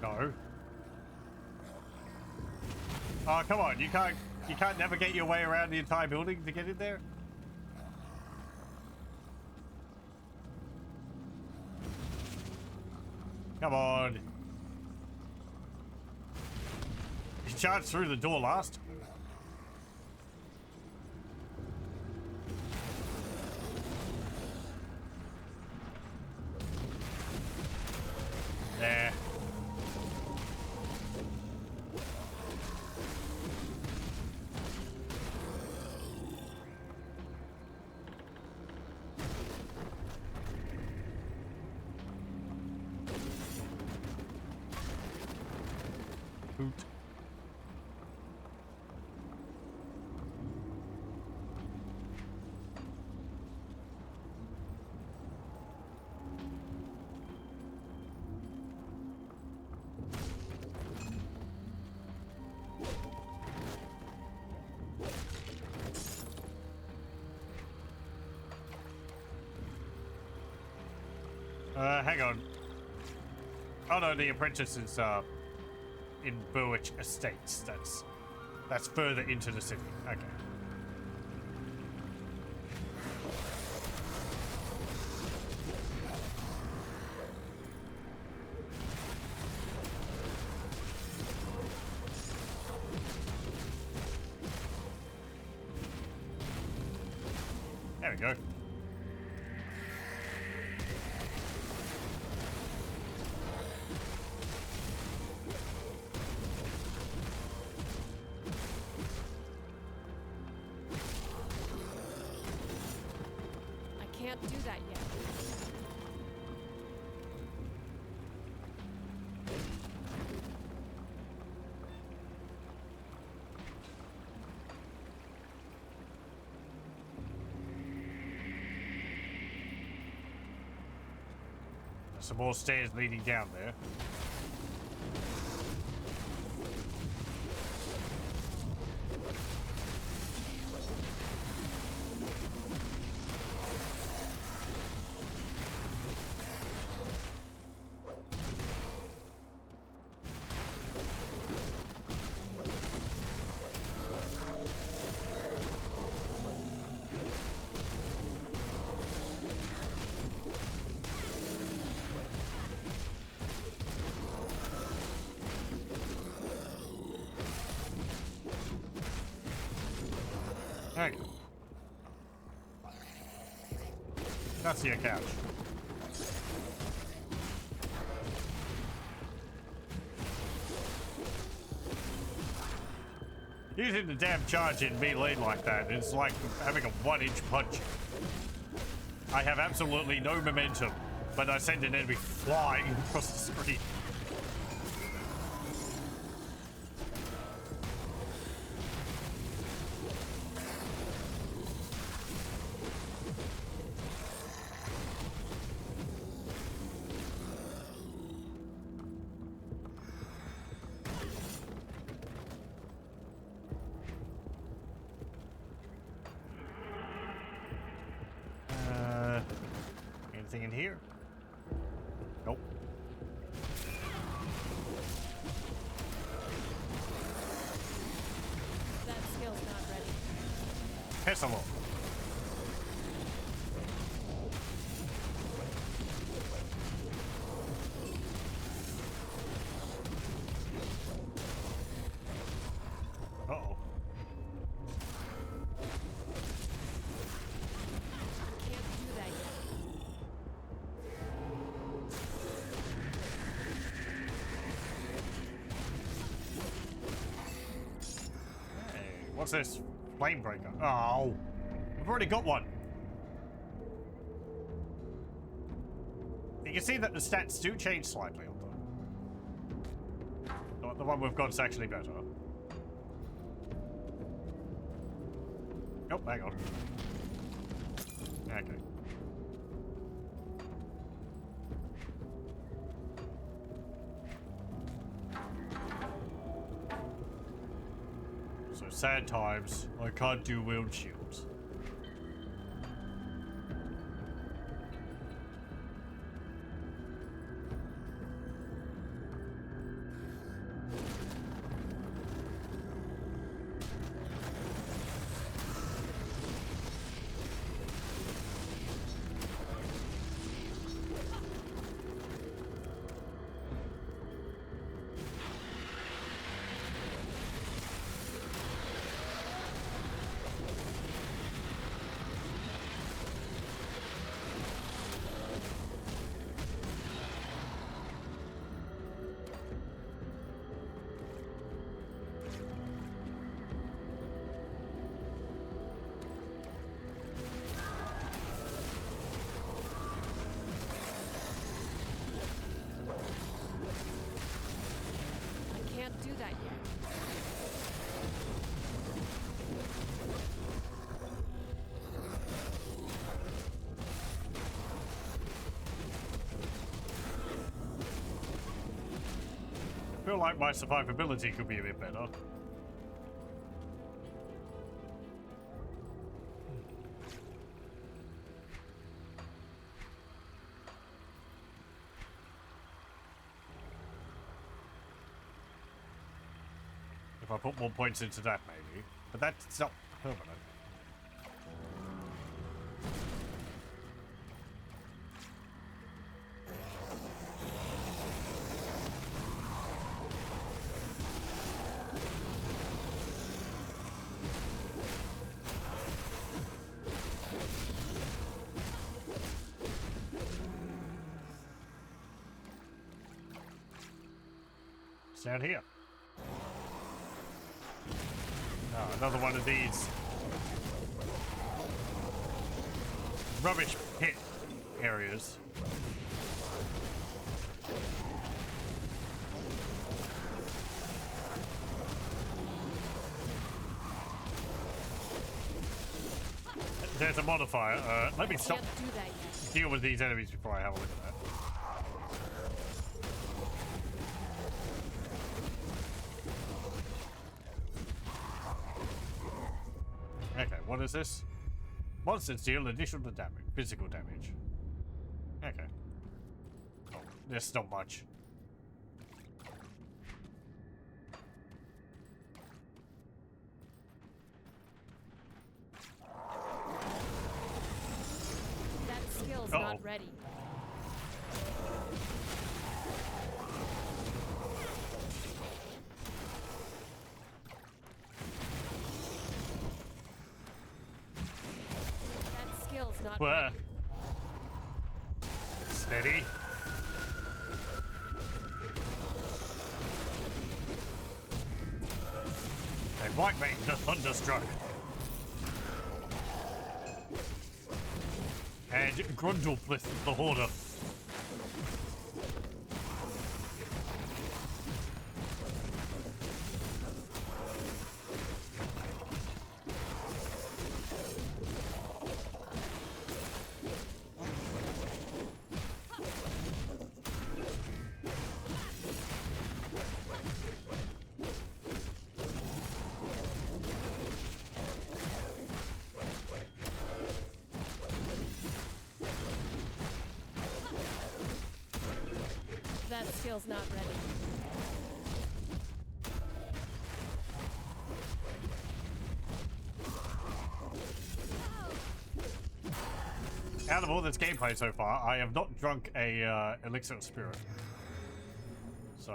No. Oh, come on, you can't navigate your way around the entire building to get in there? Come on. You charged through the door last time. There. Hoot. Hang on. Oh no, the apprentice is in Berwick Estates. That's further into the city. Okay. There we go. I can't do that yet. Some more stairs leading down there. Hey. That's your couch. Using the damn charge in melee like that is like having a 1-inch punch. I have absolutely no momentum, but I send an enemy flying across the screen. Anything in here? Nope. That skill's not ready. Piss along. Uh-oh. Can't do that yet. Hey, what's this? Flame breaker. Oh, I've already got one. You can see that the stats do change slightly on the one we've got is actually better. Oh, hang on. Okay. So sad times. I can't do wield shields. I can't do that yet. I feel like my survivability could be a bit better. If I put more points into that, maybe. But that's not permanent. What's down here? Oh, another one of these rubbish pit areas. There's a modifier. Let me stop. Can't do that yet. Deal with these enemies before I have a look at that. Okay, what is this? Monsters deal additional damage, physical damage. Okay. Oh, there's not much. That skill's Uh-oh. not ready. That skill's not Where? ready. Steady. They might make the thunderstruck. And Grundleblith the Hoarder. That skill's not ready. Out of all this gameplay so far, I have not drunk a elixir of spirit. So,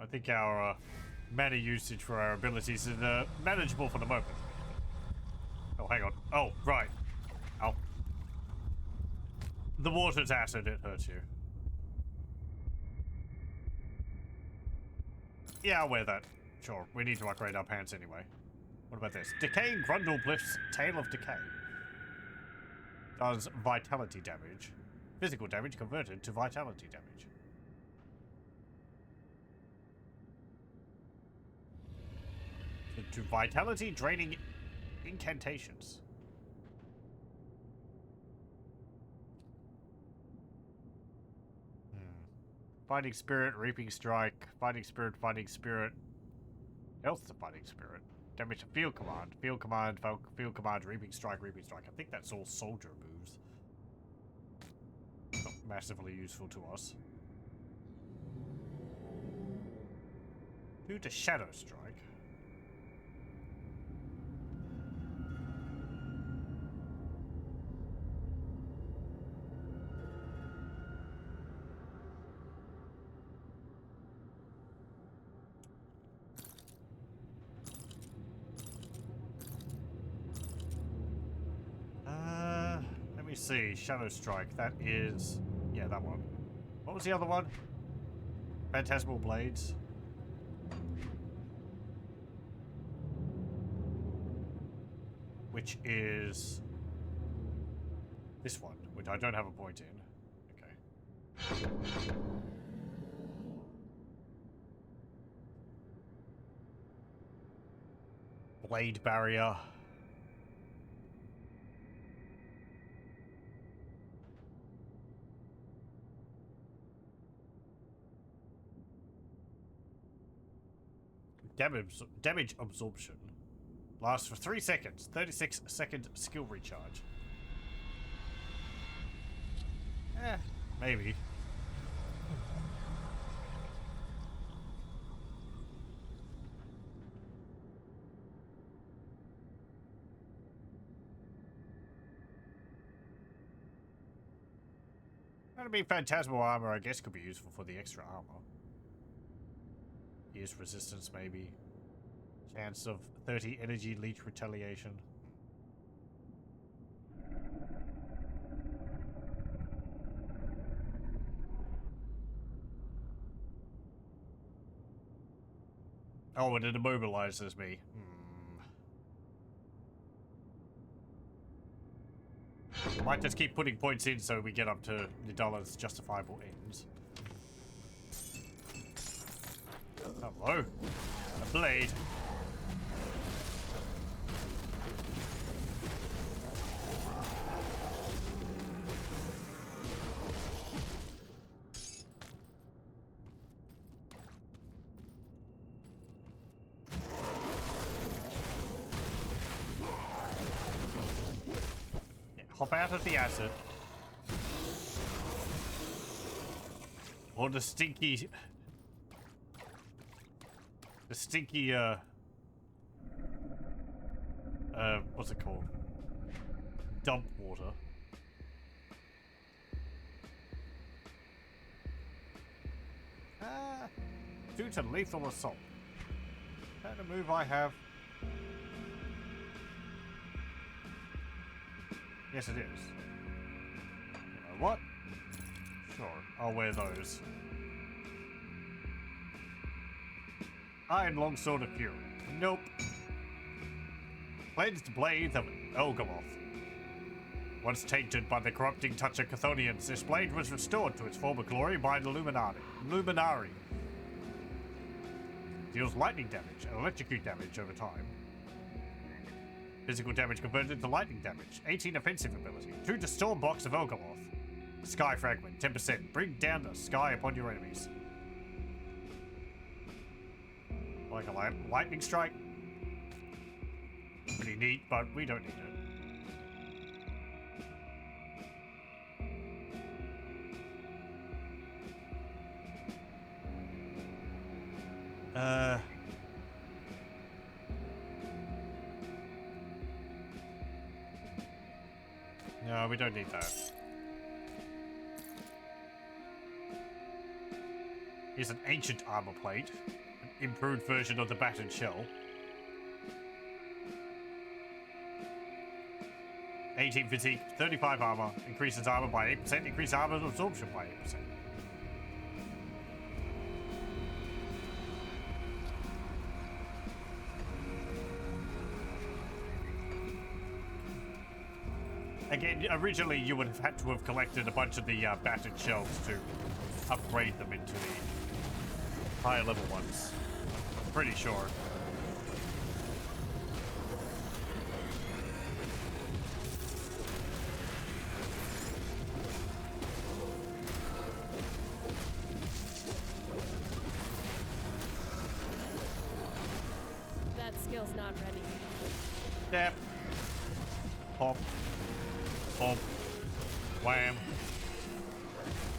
I think our mana usage for our abilities is manageable for the moment. Oh, hang on. Oh, right. Ow. The water's acid, it hurts you. Yeah, I'll wear that. Sure, we need to upgrade our pants anyway. What about this? Decaying Grundleblith's Tail of Decay. Does vitality damage. Physical damage converted to vitality damage. To vitality draining incantations. Fighting Spirit, Reaping Strike, Fighting Spirit, Fighting Spirit. Health to Fighting Spirit. Damage to Field Command, Field Command, Field Command, Reaping Strike, Reaping Strike. I think that's all soldier moves. Not massively useful to us. 2 to Shadow Strike. Let me see. Shadow Strike. That is... yeah, that one. What was the other one? Phantasmal Blades. Which is... this one, which I don't have a point in. Okay. Blade Barrier. Damage absorption. Lasts for 3 seconds. 36-second skill recharge. Maybe. That'd be Phantasmal Armor, I guess, could be useful for the extra armor. Use resistance, maybe. Chance of 30 energy leech retaliation. Oh, and it immobilizes me. Might just keep putting points in so we get up to Nidala's justifiable ends. Hello. A blade. Hop out of the acid. Or the stinky... The stinky, what's it called? Dump water. Due to lethal assault. Is that a move I have? Yes, it is. You know what? Sure, I'll wear those. Iron Longsword of Fury. Nope. Cleansed Blade of Elgamoth. Once tainted by the corrupting touch of Chthonians, this blade was restored to its former glory by the Luminari. Deals lightning damage and electrocute damage over time. Physical damage converted into lightning damage. 18 offensive ability. 2 to Storm Box of Elgamoth. Sky Fragment, 10%. Bring down the sky upon your enemies. Like a lightning strike. Pretty neat, but we don't need it. No, we don't need that. Here's an ancient armor plate. An improved version of the battered shell. 18 physique, 35 armor. Increases armor by 8%. Increase armor absorption by 8%. Again, originally you would have had to have collected a bunch of the battered shells to upgrade them into the higher level ones. I'm pretty sure. That skill's not ready. Step. Pop. Pop. Wham.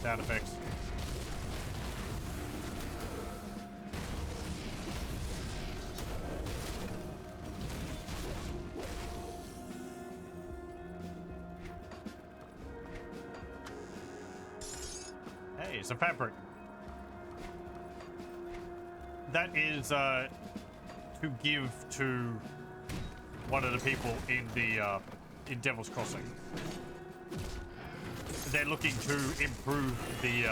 Sound effects. Hey, it's a fabric. That is to give to one of the people in the in Devil's Crossing. They're looking to improve the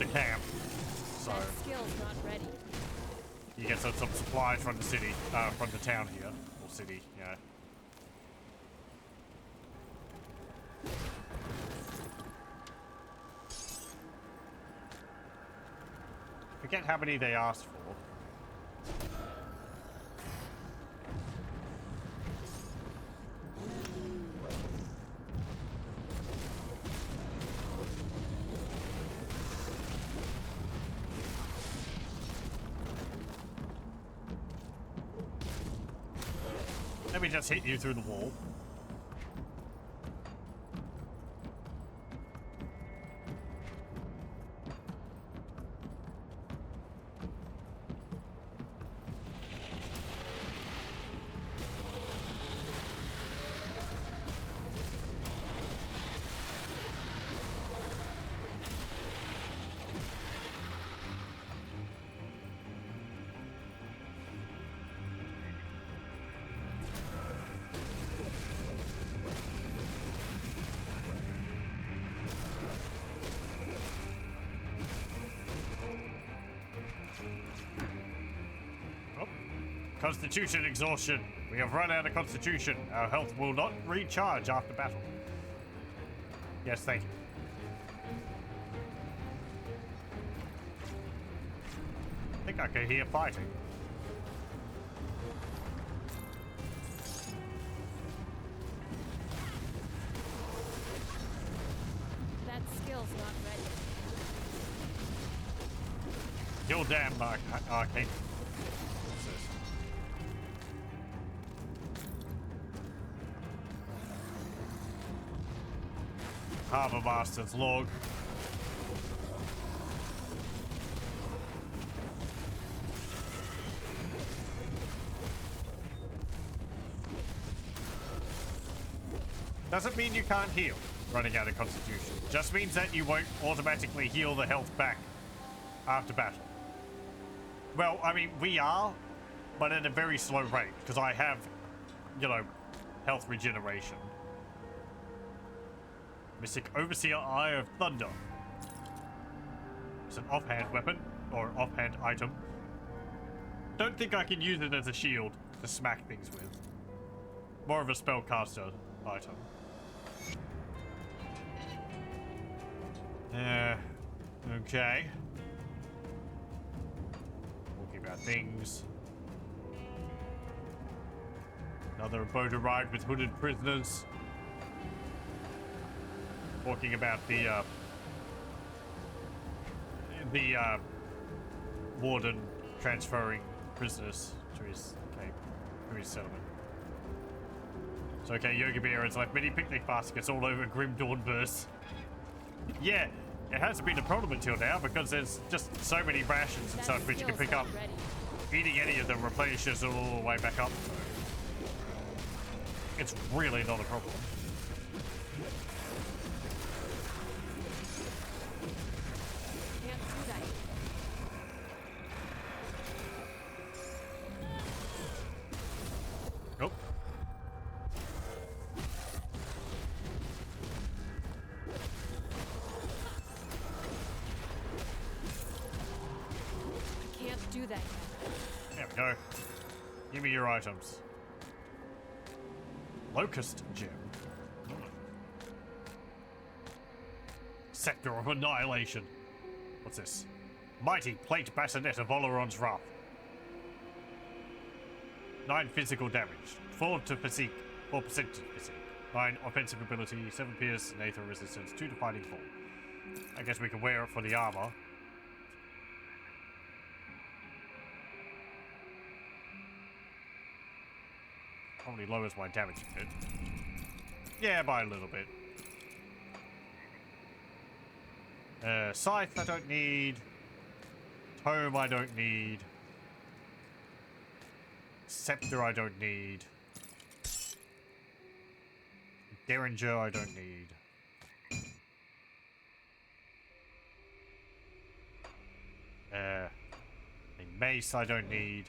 camp. So That skill's not ready. you get some supplies from the city, from the town here, or city, yeah. Forget how many they asked for. Let me just hit you through the wall. Constitution exhaustion. We have run out of constitution. Our health will not recharge after battle. Yes, thank you. I think I can hear fighting. That skill's not ready. Kill damn arcane. What's this? Harbor Master's log. Doesn't mean you can't heal running out of constitution. Just means that you won't automatically heal the health back after battle. Well, I mean, we are, but at a very slow rate, because I have, you know, health regeneration. Mystic Overseer Eye of Thunder. It's an offhand weapon, or offhand item. Don't think I can use it as a shield to smack things with. More of a spellcaster item. Okay. Talking about things. Another boat ride with hooded prisoners. Talking about the warden transferring prisoners to his cape, to his settlement. So okay, Yogi Bear has left many picnic baskets all over Grim Dawnburst. Yeah, it hasn't been a problem until now because there's just so many rations and That stuff which you can skill's pick up. not ready. Eating any of them replenishes all the way back up. So it's really not a problem. Can't do that. Nope. I can't do that. There we go. Give me your items. Locust gem. Scepter of Annihilation. What's this? Mighty Plate Bassinet of Oleron's Wrath. 9 physical damage. 4 to physique. 4% to physique. 9 offensive ability. 7 pierce. And 8 resistance. 2 to fighting fall. I guess we can wear it for the armor. Probably lowers my damage a bit. Yeah, by a little bit. Scythe I don't need. Tome I don't need. Scepter I don't need. Derringer I don't need. A mace I don't need.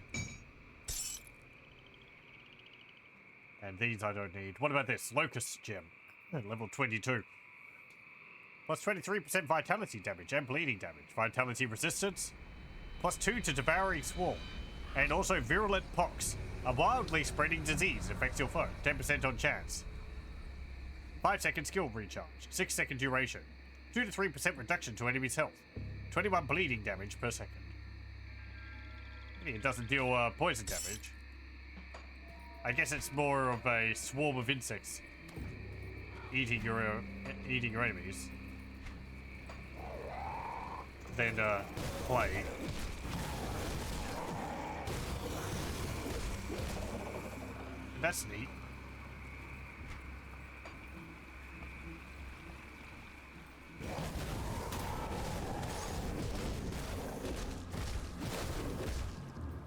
And these I don't need. What about this? Locust gem. Level 22. Plus 23% vitality damage and bleeding damage. Vitality resistance. Plus 2 to devouring swarm. And also virulent pox. A wildly spreading disease affects your foe. 10% on chance. 5-second skill recharge. 6-second duration. 2 to 3% reduction to enemy's health. 21 bleeding damage per second. It doesn't deal poison damage. I guess it's more of a swarm of insects eating your enemies than plague. That's neat.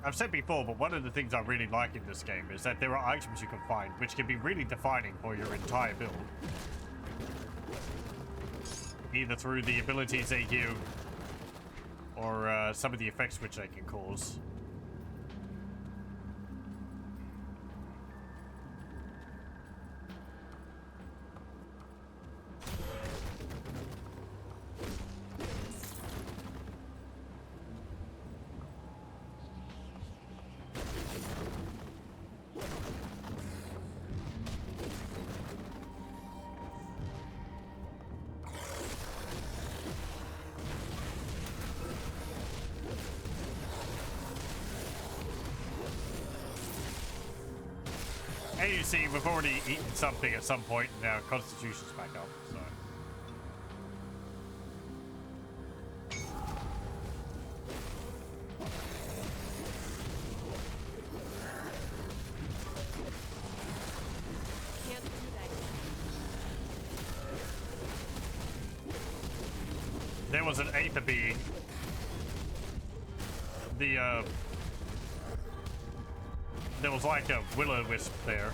I've said before, but one of the things I really like in this game is that there are items you can find which can be really defining for your entire build. Either through the abilities they give or some of the effects which they can cause. Hey, you see, we've already eaten something at some point, and our constitution's back up, so. Can't do that yet. There was an aether being. There was like a will-o-wisp there.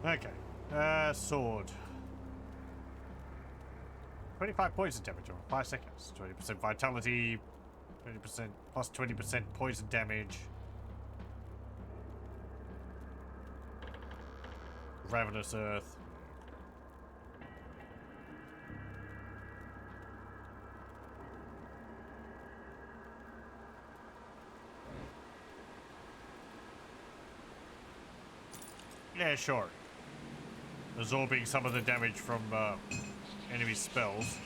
Okay. Sword. 25 poison damage over 5 seconds. 20% vitality. 20% plus 20% poison damage. Ravenous Earth. Yeah, sure. Absorbing some of the damage from enemy spells.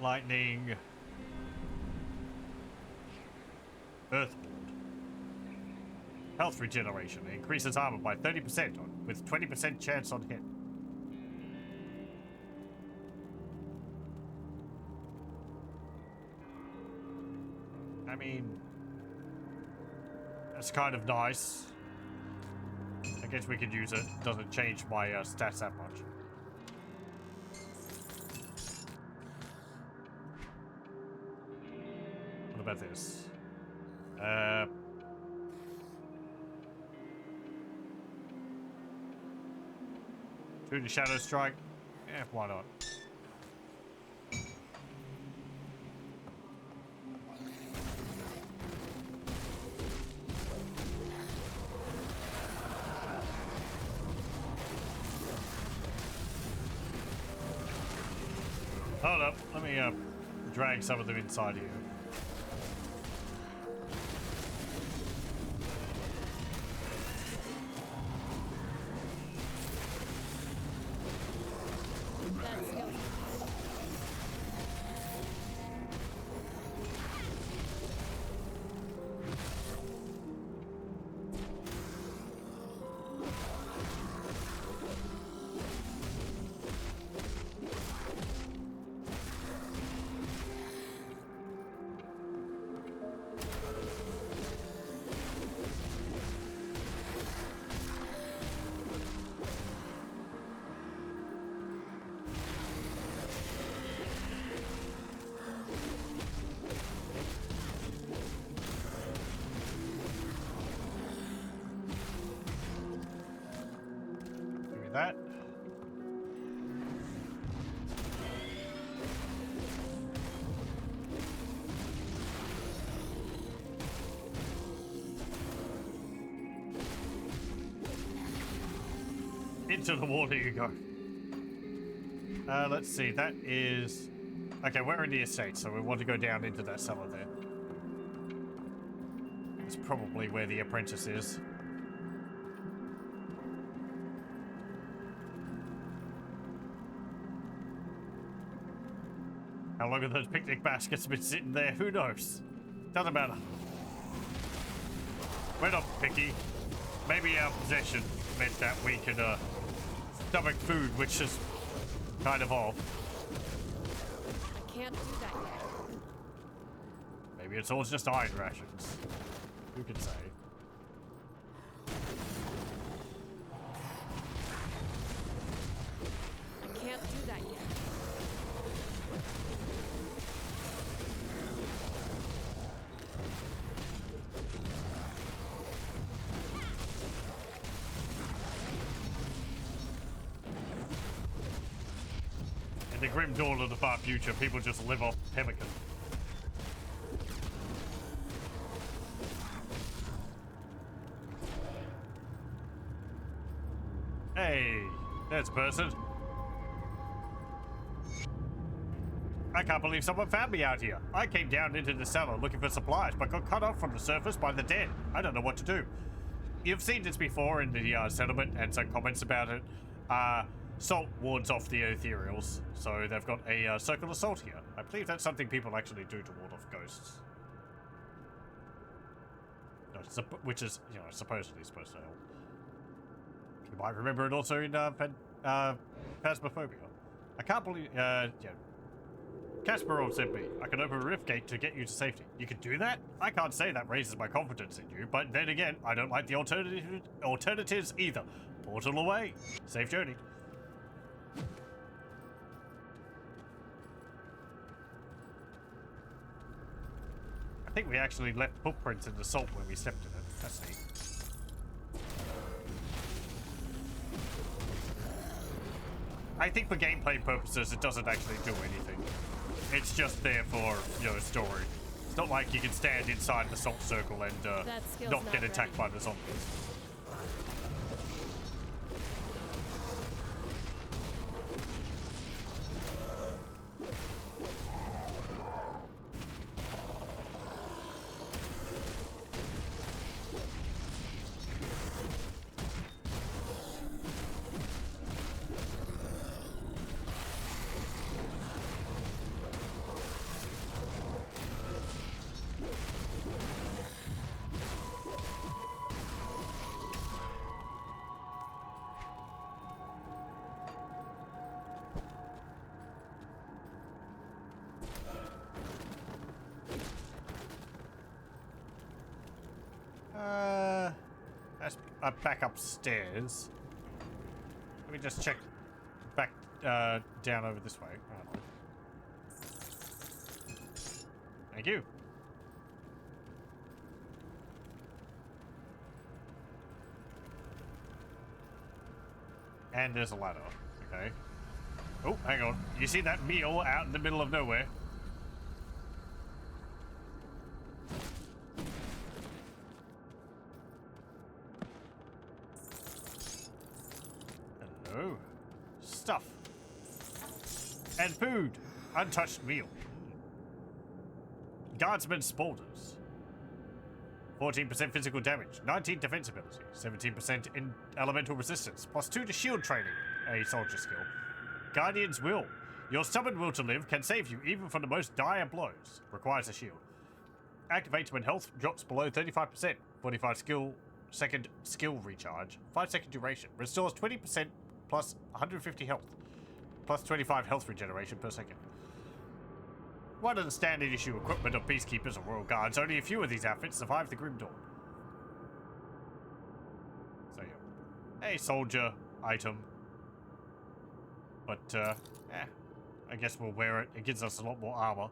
Lightning. Earthboard. Health regeneration. Increases armor by 30% with 20% chance on hit. I mean, that's kind of nice. I guess we could use it. Doesn't change my stats that much. What about this? Shoot a shadow strike. Yeah, why not? Hold up, let me drag some of them inside here. That skill's Give me that. Into the water you go. Let's see, that is... Okay, we're in the estate, so we want to go down into that cellar there. That's probably where the apprentice is. How long have those picnic baskets been sitting there? Who knows? Doesn't matter. We're not picky. Maybe our possession meant that we could stomach food, which is kind of off. I can't do that yet. Maybe it's all just iron rations. Who can say? I can't do that yet. In the grim dawn of the far future, people just live off pemmican. Hey, there's a person. can't believe someone found me out here. I came down into the cellar looking for supplies, but got cut off from the surface by the dead. I don't know what to do. You've seen this before in the settlement and some comments about it. Salt wards off the ethereals, so they've got a circle of salt here. I believe that's something people actually do to ward off ghosts. Which is, you know, supposedly supposed to help. You might remember it also in Phasmophobia. I can't believe, yeah. Kasparov sent me. I can open a rift gate to get you to safety. You can do that? I can't say that raises my confidence in you, but then again, I don't like the alternatives either. Portal away. Safe journey. I think we actually left footprints in the salt when we stepped in it. That's neat. I think for gameplay purposes, it doesn't actually do anything. It's just there for, you know, story. It's not like you can stand inside the salt circle and not get attacked by the zombies. Back upstairs. Let me just check back down over this way. Oh, thank you. And there's a ladder. Okay. Oh, hang on. You see that meal out in the middle of nowhere? Hello. Stuff. And food. Untouched meal. Guardsman Spaulders. 14% physical damage, 19 defense ability, 17% in elemental resistance, +2 to shield training, a soldier skill. Guardian's Will. Your stubborn will to live can save you even from the most dire blows. Requires a shield. Activates when health drops below 35%. 45 second skill recharge. 5-second duration. Restores 20% plus 150 health. Plus 25 health regeneration per second. One of the standard issue equipment of Peacekeepers or Royal Guards, only a few of these outfits survive the Grim Dawn. So yeah. A soldier item. But, I guess we'll wear it. It gives us a lot more armor.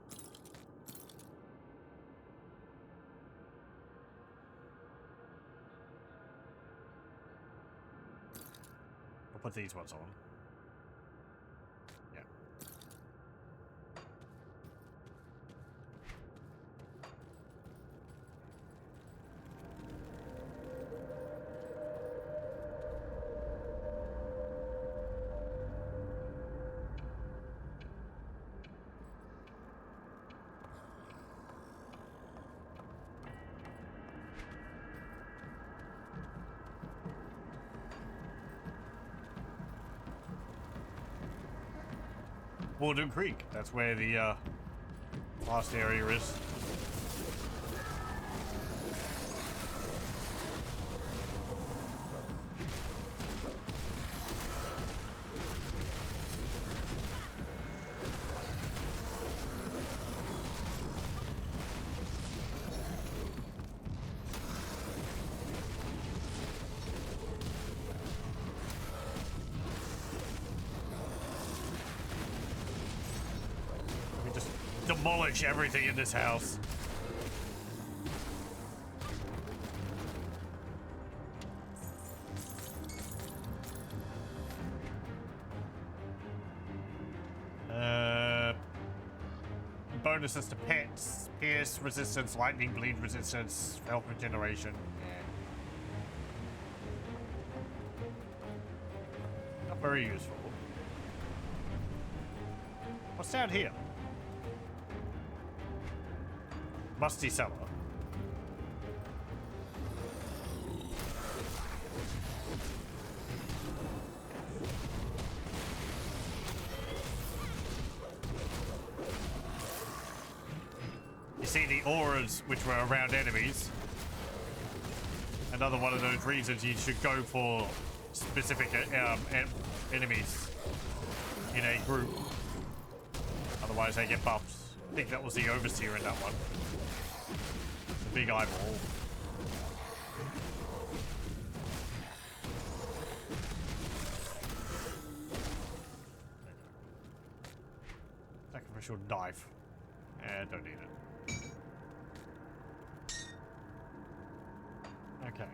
We'll put these ones on. Yeah. Warden Creek. That's where the last area is. Demolish everything in this house. Bonuses to pets, pierce resistance, lightning bleed resistance, health regeneration. Not very useful. What's down here? Musty cellar. You see the auras which were around enemies. Another one of those reasons you should go for specific enemies in a group. Otherwise they get buffs. I think that was the Overseer in that one. The big eyeball. Sacrificial knife. Don't need it. Okay.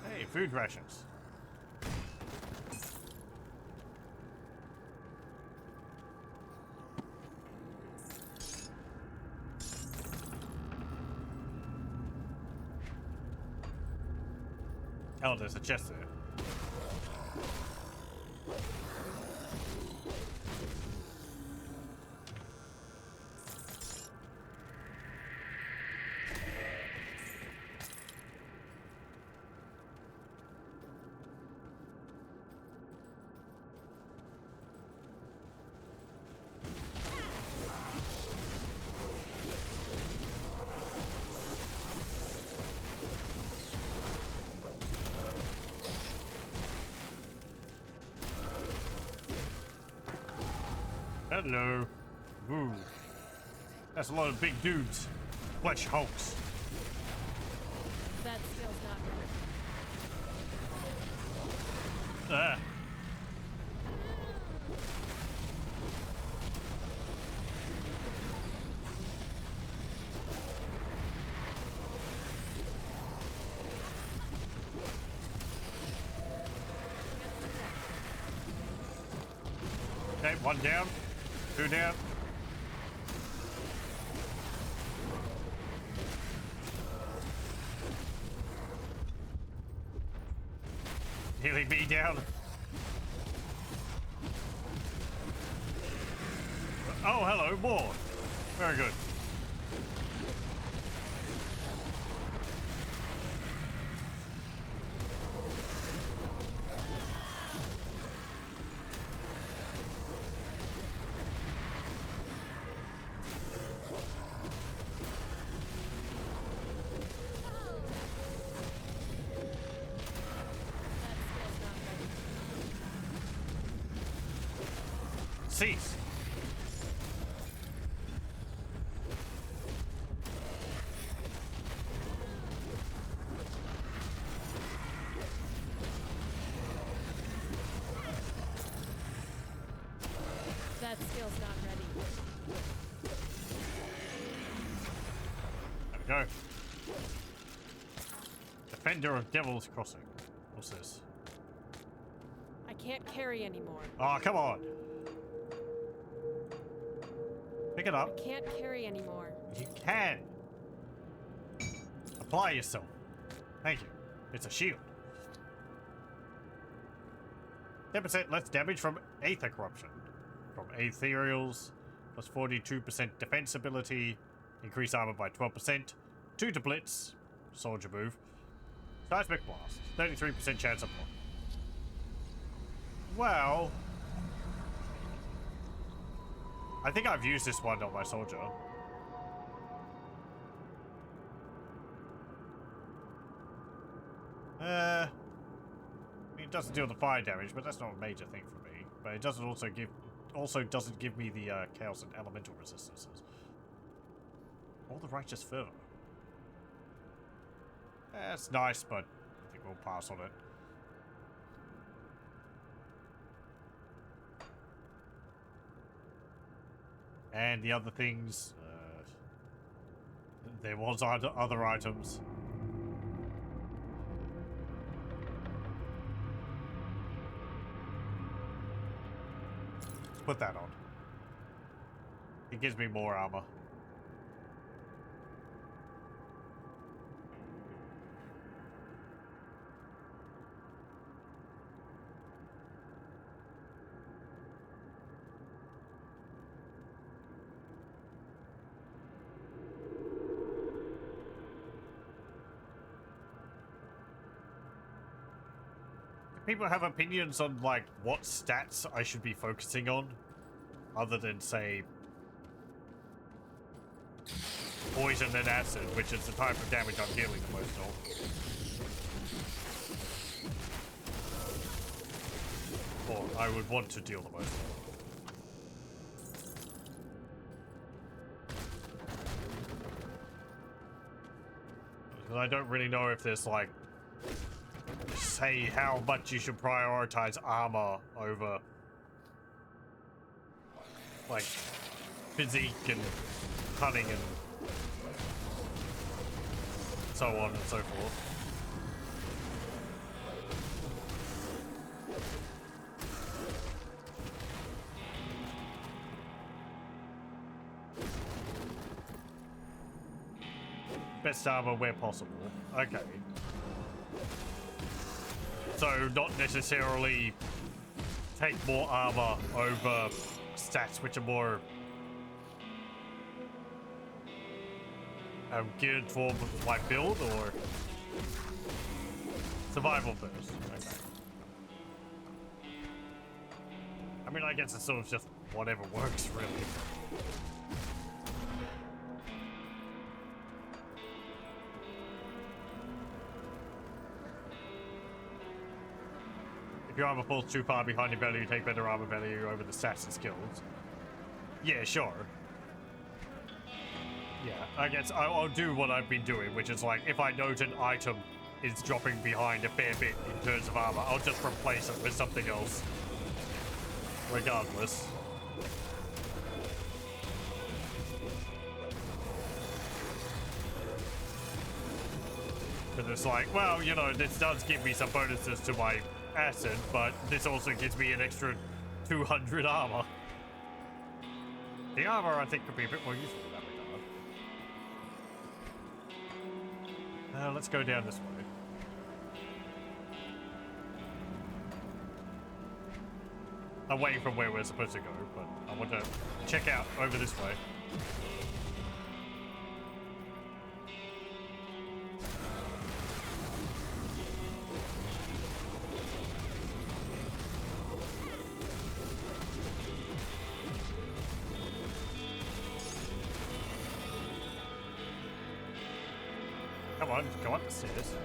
Hey, food rations. Oh, there's a chest there. Hello. Ooh. That's a lot of big dudes. Flesh hulks. That skill's not right. Ah. Okay, one down. Two down. Healing me down. Oh, hello, more. Very good. Cease. That skill's not ready. There we go. Defender of Devil's Crossing. What's this? I can't carry anymore. Oh, come on. Pick it I up. can't carry anymore. You can. Apply yourself. Thank you. It's a shield. 10% less damage from Aether Corruption. From Ethereals. Plus 42% defense ability. Increase armor by 12%. 2 to Blitz. Soldier move. Seismic Blast. 33% chance of block. Well, I think I've used this one on my soldier. I mean, it doesn't deal the fire damage, but that's not a major thing for me. But it doesn't doesn't give me the chaos and elemental resistances. Or the righteous fervor. That's nice, but I think we'll pass on it. And the other things, there was other items. Put that on. It gives me more armor. people have opinions on, like, what stats I should be focusing on, other than, say, poison and acid, which is the type of damage I'm dealing the most of. Or I would want to deal the most of. Because I don't really know if there's, like, say how much you should prioritize armor over, like, physique and cunning and so on and so forth. Best armor where possible. Okay. So not necessarily take more armor over stats which are more geared toward my build, or survival first. Okay. I mean, I guess it's sort of just whatever works, really. If your armor falls too far behind your belly, you take better armor value over the stats and skills. Yeah, sure. Yeah, I guess I'll do what I've been doing, which is like, if I note an item is dropping behind a fair bit in terms of armor, I'll just replace it with something else. Regardless. Because it's like, well, you know, this does give me some bonuses to my acid, but this also gives me an extra 200 armor. The armor, I think, could be a bit more useful in that regard. Let's go down this way. Away from where we're supposed to go, but I want to check out over this way. Come on, go up the stairs.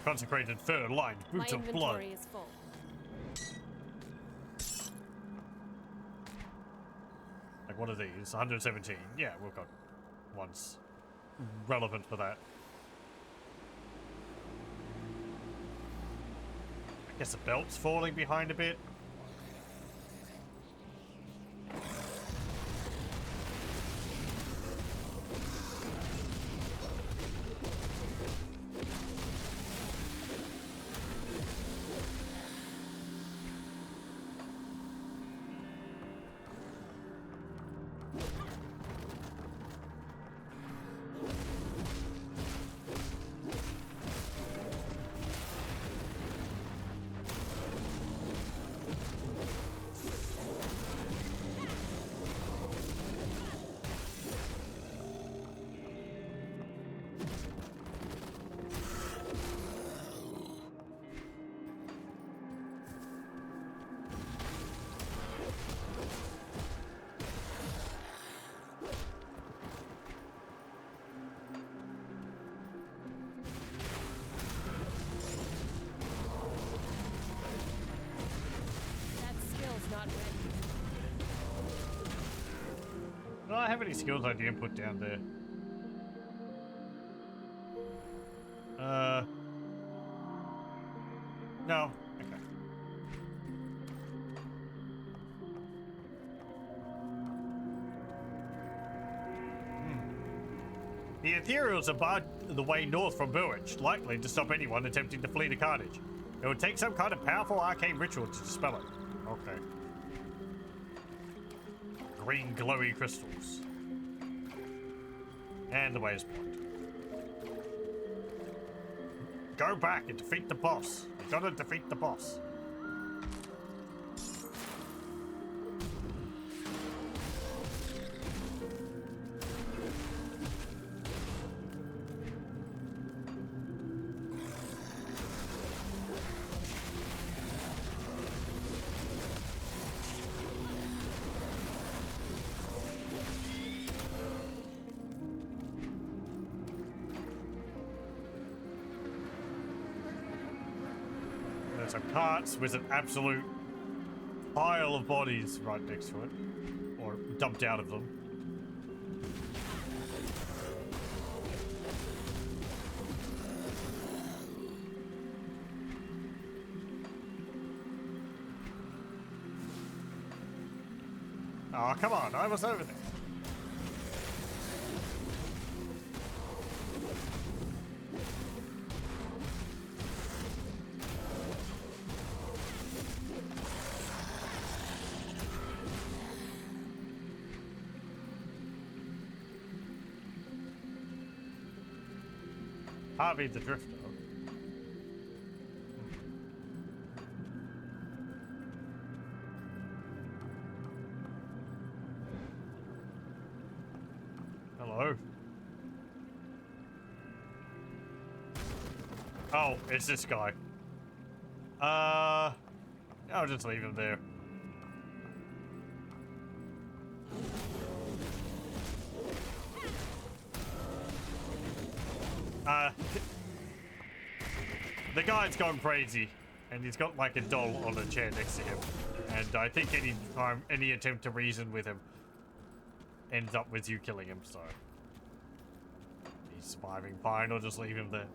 Consecrated fur lined boots My of blood. inventory is full. Like, what are these? 117. Yeah, we've got ones relevant for that. I guess the belt's falling behind a bit. Do I have any skills I didn't put down there? No. Okay. The Ethereals are barred the way north from Burwich, likely to stop anyone attempting to flee the carnage. It would take some kind of powerful arcane ritual to dispel it. Okay. Green glowy crystals. And the way is point. Go back and defeat the boss. You gotta defeat the boss. some carts with an absolute pile of bodies right next to it. Or dumped out of them. Oh, come on, I was over there. Harvey the Drifter. Hello. Oh, it's this guy. I'll just leave him there. The guy's gone crazy, and he's got like a doll on a chair next to him. And I think any attempt to reason with him ends up with you killing him, so he's surviving fine, or just leave him there.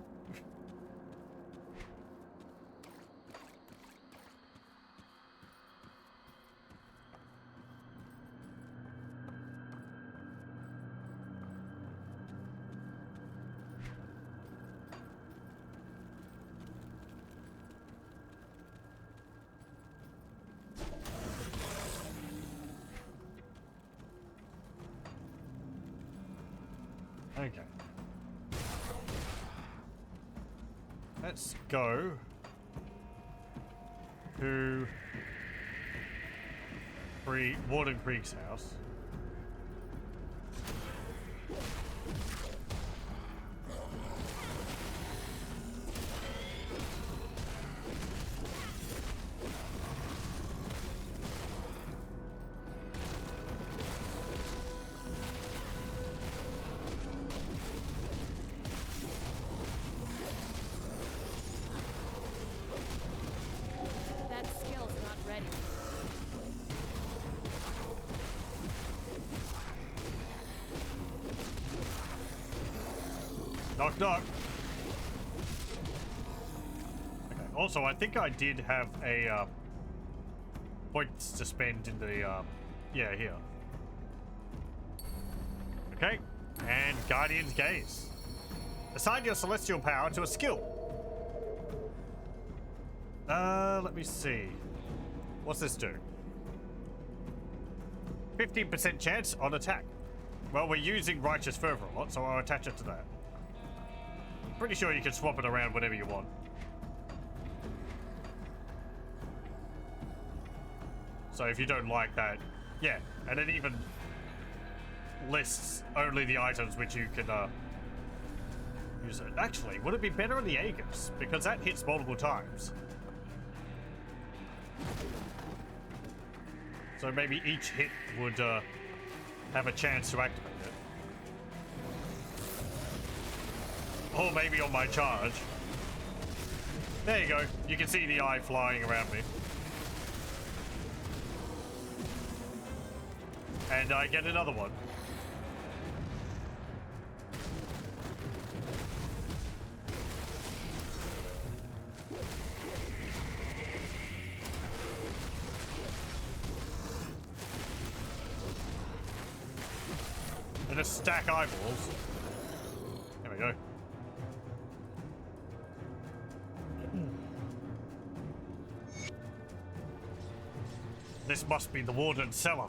Okay. Let's go to Warden Creek's house. That skill's not ready. Knock, knock. Okay. Also, I think I did have a points to spend in the yeah, here. Okay, and Guardian's Gaze. Assign your celestial power to a skill. Let me see. What's this do? 15% chance on attack. Well, we're using Righteous Fervor a lot, so I'll attach it to that. Pretty sure you can swap it around whenever you want. So if you don't like that, yeah, and it even lists only the items which you can use it. Actually, would it be better on the Aegis? Because that hits multiple times. So maybe each hit would have a chance to activate it. Or maybe on my charge. There you go. You can see the eye flying around me. And I get another one. And just stack eyeballs. There we go. This must be the Warden's cellar.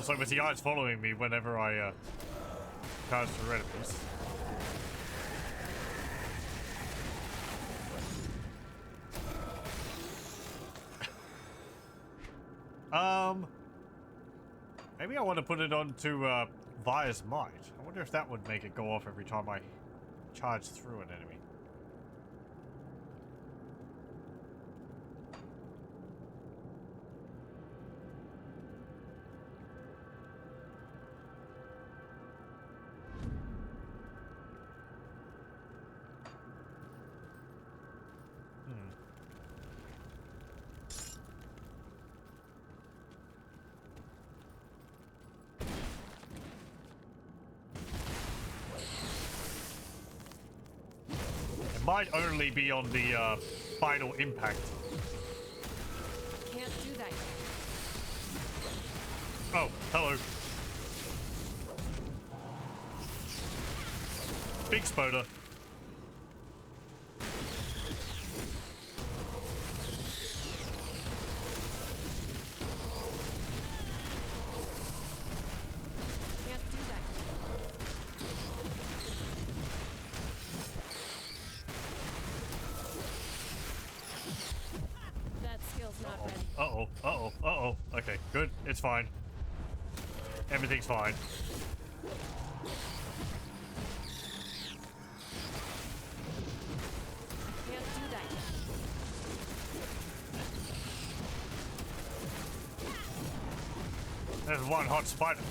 Also, with the eyes following me whenever I charge through enemies. Maybe I want to put it on to Vire's Might. I wonder if that would make it go off every time I charge through an enemy. Might only be on the final impact. Can't do that yet. Oh, hello. Big Spoder. Can't do that yet. That skill's not ready. Uh-oh, uh-oh, uh-oh. Okay, good. It's fine. Everything's fine. Can't do that yet. There's one hot spider.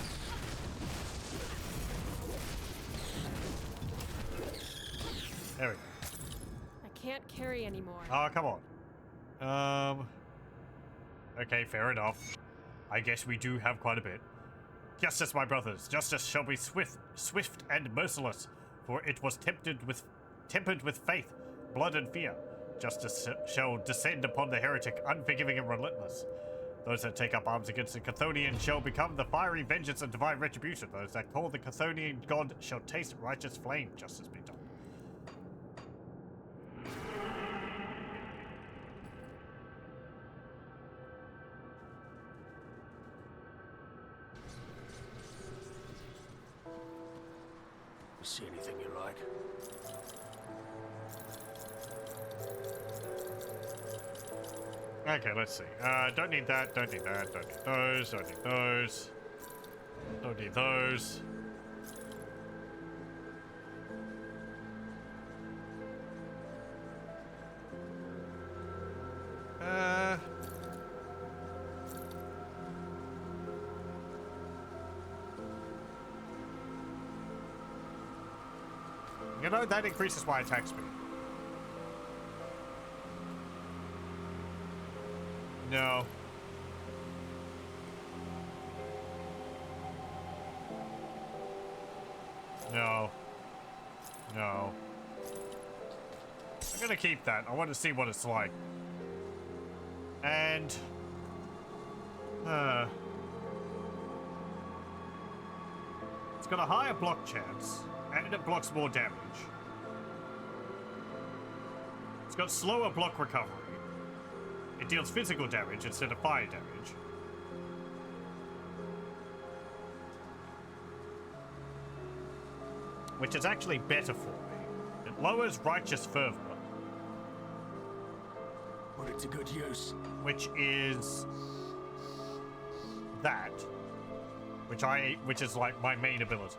There we go. I can't carry anymore. Oh, come on. Okay, fair enough. I guess we do have quite a bit. Justice, my brothers, justice shall be swift and merciless, for it was tempered with faith, blood, and fear. Justice shall descend upon the heretic, unforgiving and relentless. Those that take up arms against the Chthonian shall become the fiery vengeance and divine retribution. Those that call the Chthonian god shall taste righteous flame. Justice be done. See anything you like? Okay, let's see. Don't need that, don't need that, don't need those, don't need those. Don't need those. You know, that increases my attack speed. No. No. No. I'm gonna keep that. I want to see what it's like. And... it's got a higher block chance. And it blocks more damage. It's got slower block recovery. It deals physical damage instead of fire damage. Which is actually better for me. It lowers righteous fervor. Put it to good use. Which is that. Which is like my main ability.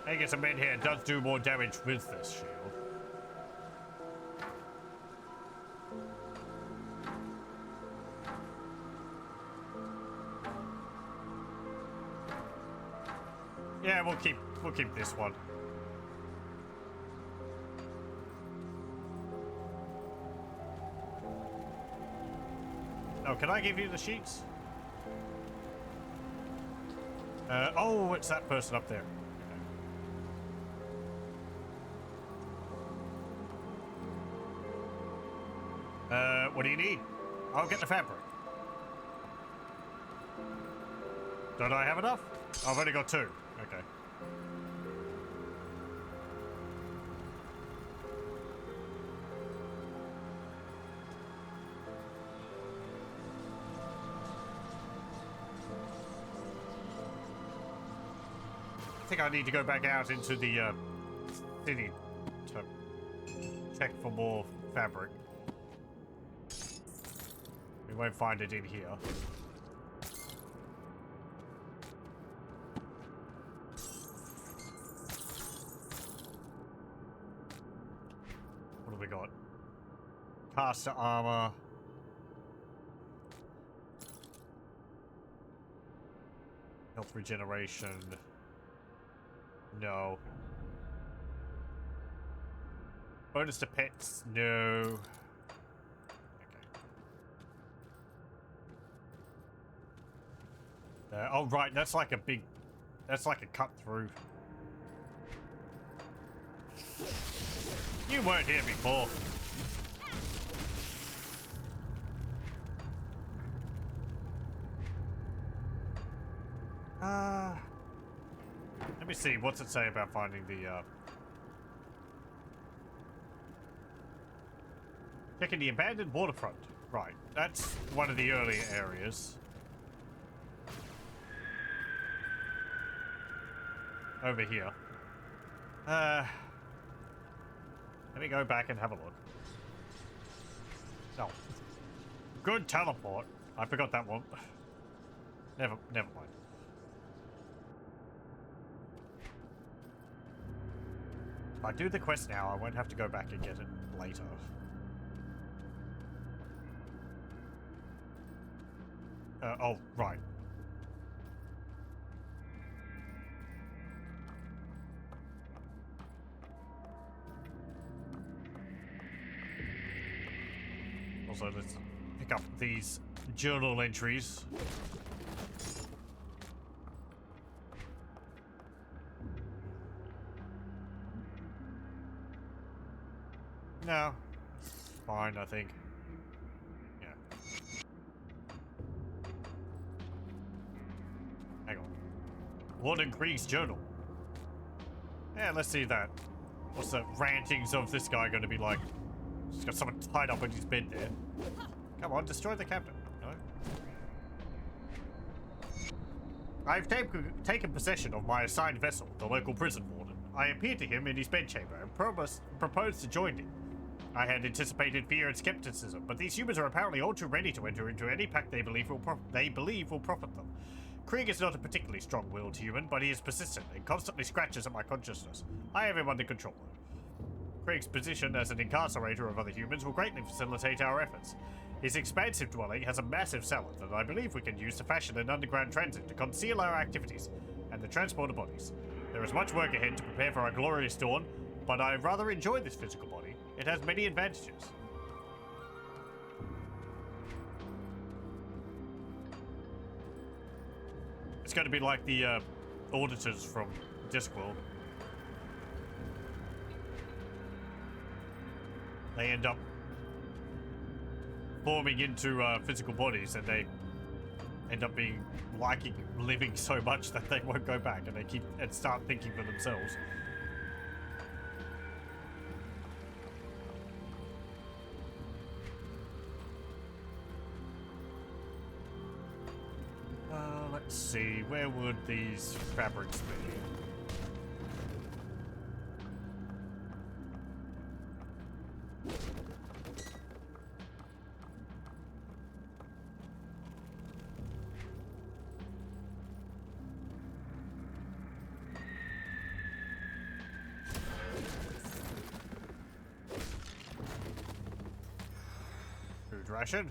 I guess a man here does do more damage with this shield. Yeah, we'll keep this one. Oh, can I give you the sheets? Oh, it's that person up there. What do you need? I'll get the fabric. Don't I have enough? I've only got 2. Okay. I think I need to go back out into the city to check for more fabric. We won't find it in here. What have we got? Caster armor. Health regeneration. No. Bonus to pets? No. Okay. Oh, right. That's like a big... That's like a cut through. You weren't here before. Let me see. What's it say about finding the, checking the abandoned waterfront. Right. That's one of the earlier areas. Over here. Let me go back and have a look. No. Good teleport. I forgot that one. Never mind. If I do the quest now, I won't have to go back and get it later. Oh, right. Also, let's pick up these journal entries. No, it's fine, I think. Yeah. Hang on. Warden Krieg's journal. Yeah, let's see that. What's the rantings of this guy going to be like? He's got someone tied up in his bed there. Come on, destroy the captain. No. I've taken possession of my assigned vessel, the local prison warden. I appeared to him in his bedchamber and proposed to join him. I had anticipated fear and skepticism, but these humans are apparently all too ready to enter into any pact they believe will profit them. Krieg is not a particularly strong-willed human, but he is persistent and constantly scratches at my consciousness. I have him under control. Krieg's position as an incarcerator of other humans will greatly facilitate our efforts. His expansive dwelling has a massive cellar that I believe we can use to fashion an underground transit to conceal our activities and the transport of bodies. There is much work ahead to prepare for our glorious dawn, but I rather enjoy this physical body. It has many advantages. It's going to be like the auditors from Discworld. They end up forming into physical bodies, and they end up liking living so much that they won't go back, and they start thinking for themselves. Let's see, where would these fabrics be? Food ration.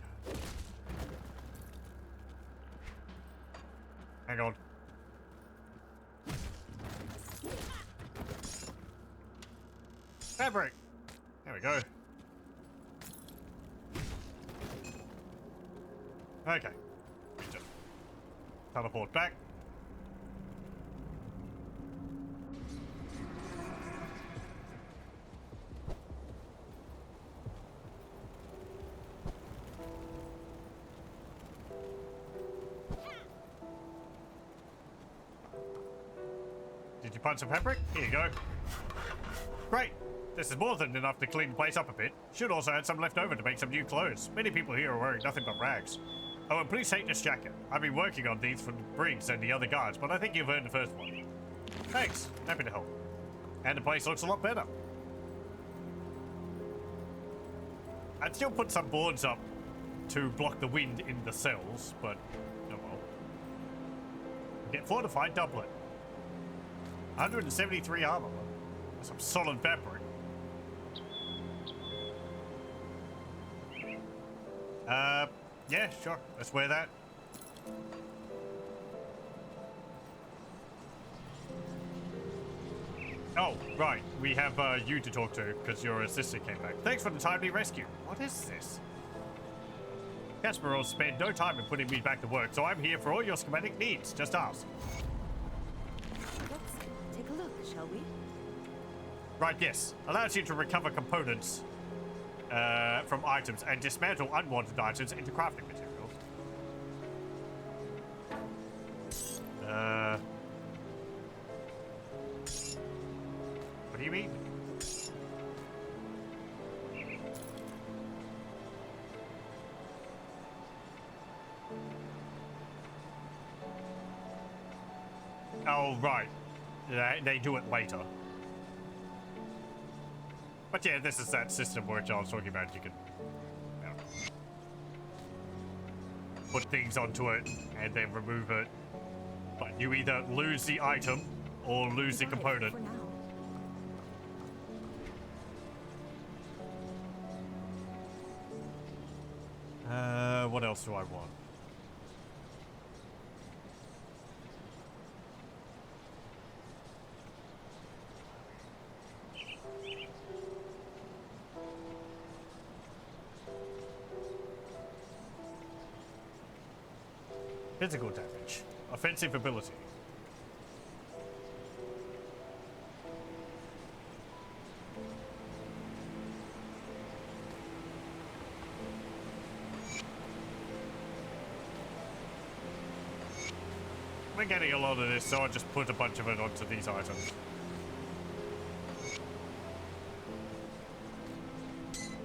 Hang on. Fabric! There we go. Okay. We just teleport back. Did you find some fabric? Here you go. Great. This is more than enough to clean the place up a bit. Should also add some left over to make some new clothes. Many people here are wearing nothing but rags. Oh, and please take this jacket. I've been working on these for the Briggs and the other guards, but I think you've earned the first one. Thanks. Happy to help. And the place looks a lot better. I'd still put some boards up to block the wind in the cells, but oh well. Get fortified doublet. 173 armor. That's some solid fabric. Yeah, sure. Let's wear that. Oh, right. We have you to talk to because your sister came back. Thanks for the timely rescue. What is this? Kasparov spent no time in putting me back to work, so I'm here for all your schematic needs. Just ask. Let's take a look, shall we? Right, yes. Allows you to recover components from items and dismantle unwanted items into crafting materials. What do you mean? Oh, right. They do it later. But yeah, this is that system which I was talking about. You can put things onto it and then remove it. But you either lose the item or lose the component. For now. What else do I want? Physical damage. Offensive ability. We're getting a lot of this, so I'll just put a bunch of it onto these items.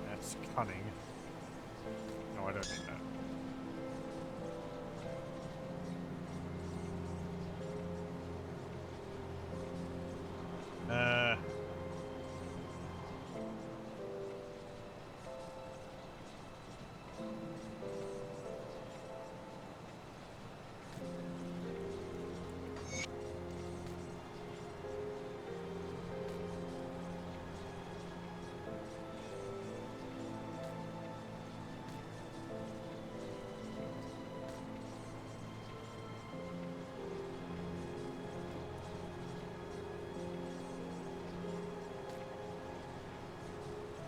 That's cunning. No, I don't need that.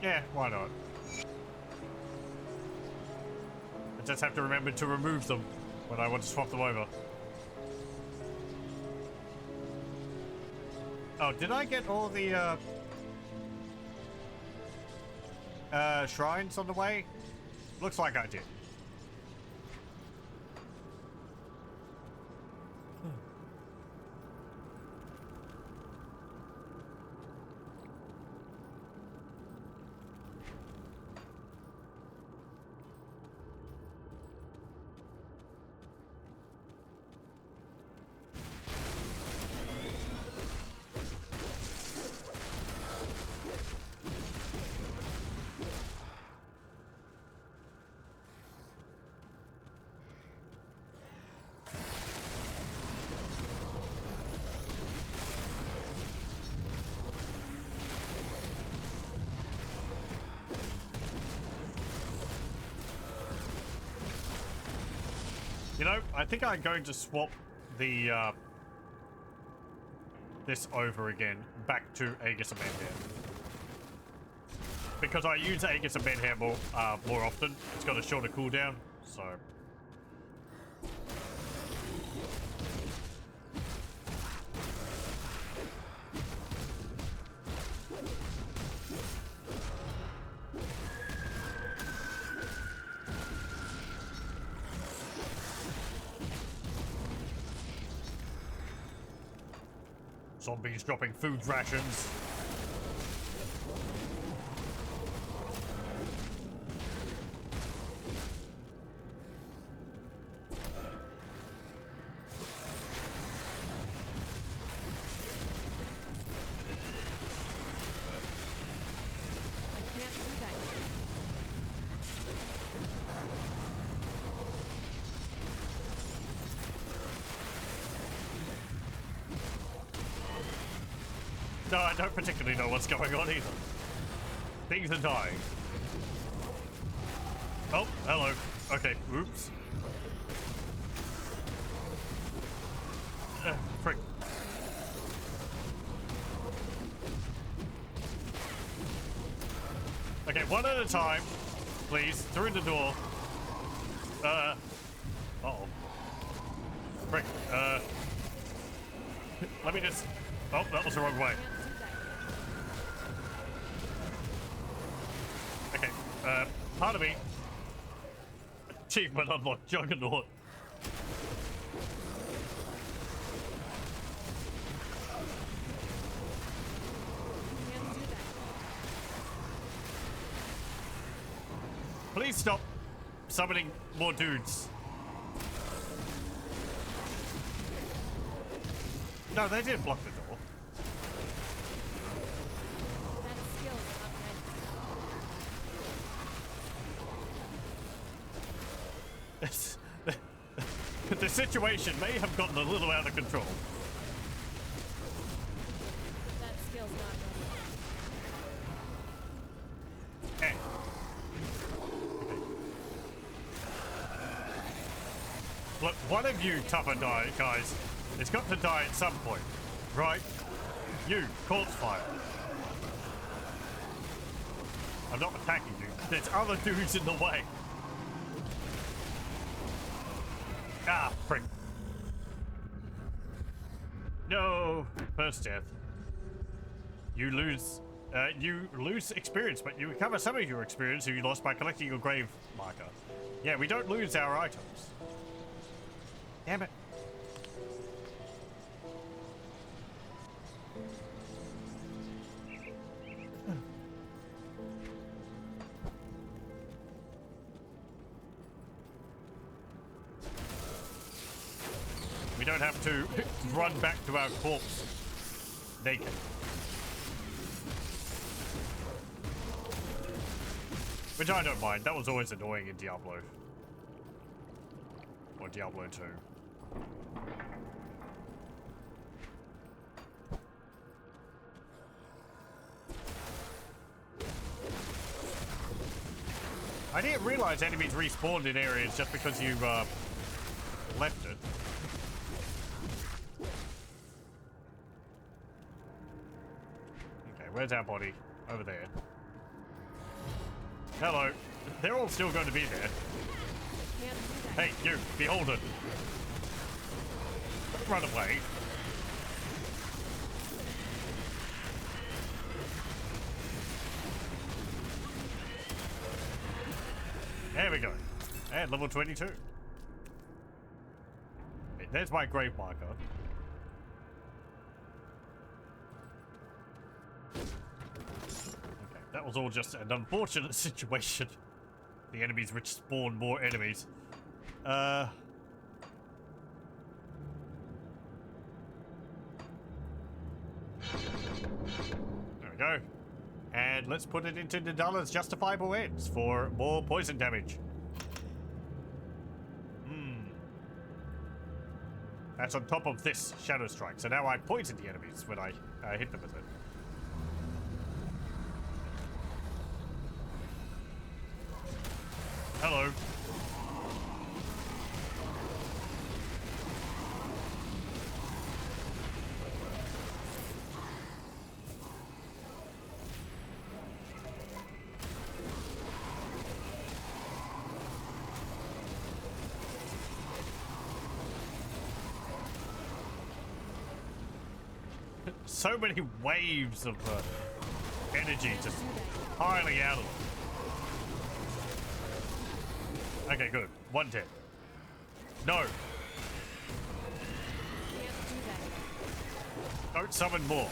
Yeah, why not? I just have to remember to remove them when I want to swap them over. Oh, did I get all the shrines on the way? Looks like I did. You know, I think I'm going to swap the this over again back to Aegis Amendia. because I use Aegis and Menhir more often, it's got a shorter cooldown, so... Zombies dropping food rations. I can't do that yet. No, I don't particularly know what's going on either. Things are dying. Oh, hello. Okay, oops. Frick. Okay, one at a time, please. Through the door. Uh-oh. Frick, let me just... Oh, that was the wrong way. Can't do that yet. Okay, pardon me. Achievement unlocked, Juggernaut. Can't do that. Please stop summoning more dudes. No, they didn't block the door. That skill's not ready. The situation may have gotten a little out of control. That skill's not Eh. ready. Look, one of you tougher guys, it's got to die at some point, right? You, corpse fire. I'm not attacking you. There's other dudes in the way. Ah, frick. No, first death. You lose experience, but you recover some of your experience that you lost by collecting your grave marker. Yeah, we don't lose our items. Damn it. We don't have to run back to our corpse naked. Which I don't mind. That was always annoying in Diablo. Or Diablo 2. I didn't realize enemies respawned in areas just because you left it. Okay, where's our body? Over there. Hello. They're all still going to be there. Can't do that. Hey, you, beholden. Don't run away. There we go. And level 22. Hey, there's my grave marker. Okay, that was all just an unfortunate situation. The enemies which spawn more enemies. There we go. And let's put it into Nadala's justifiable ends for more poison damage. That's on top of this Shadow Strike. So now I poison the enemies when I hit them with it. Hello. So many waves of energy just piling out of them. Okay, good. 110. No. Can't do that. Don't summon more.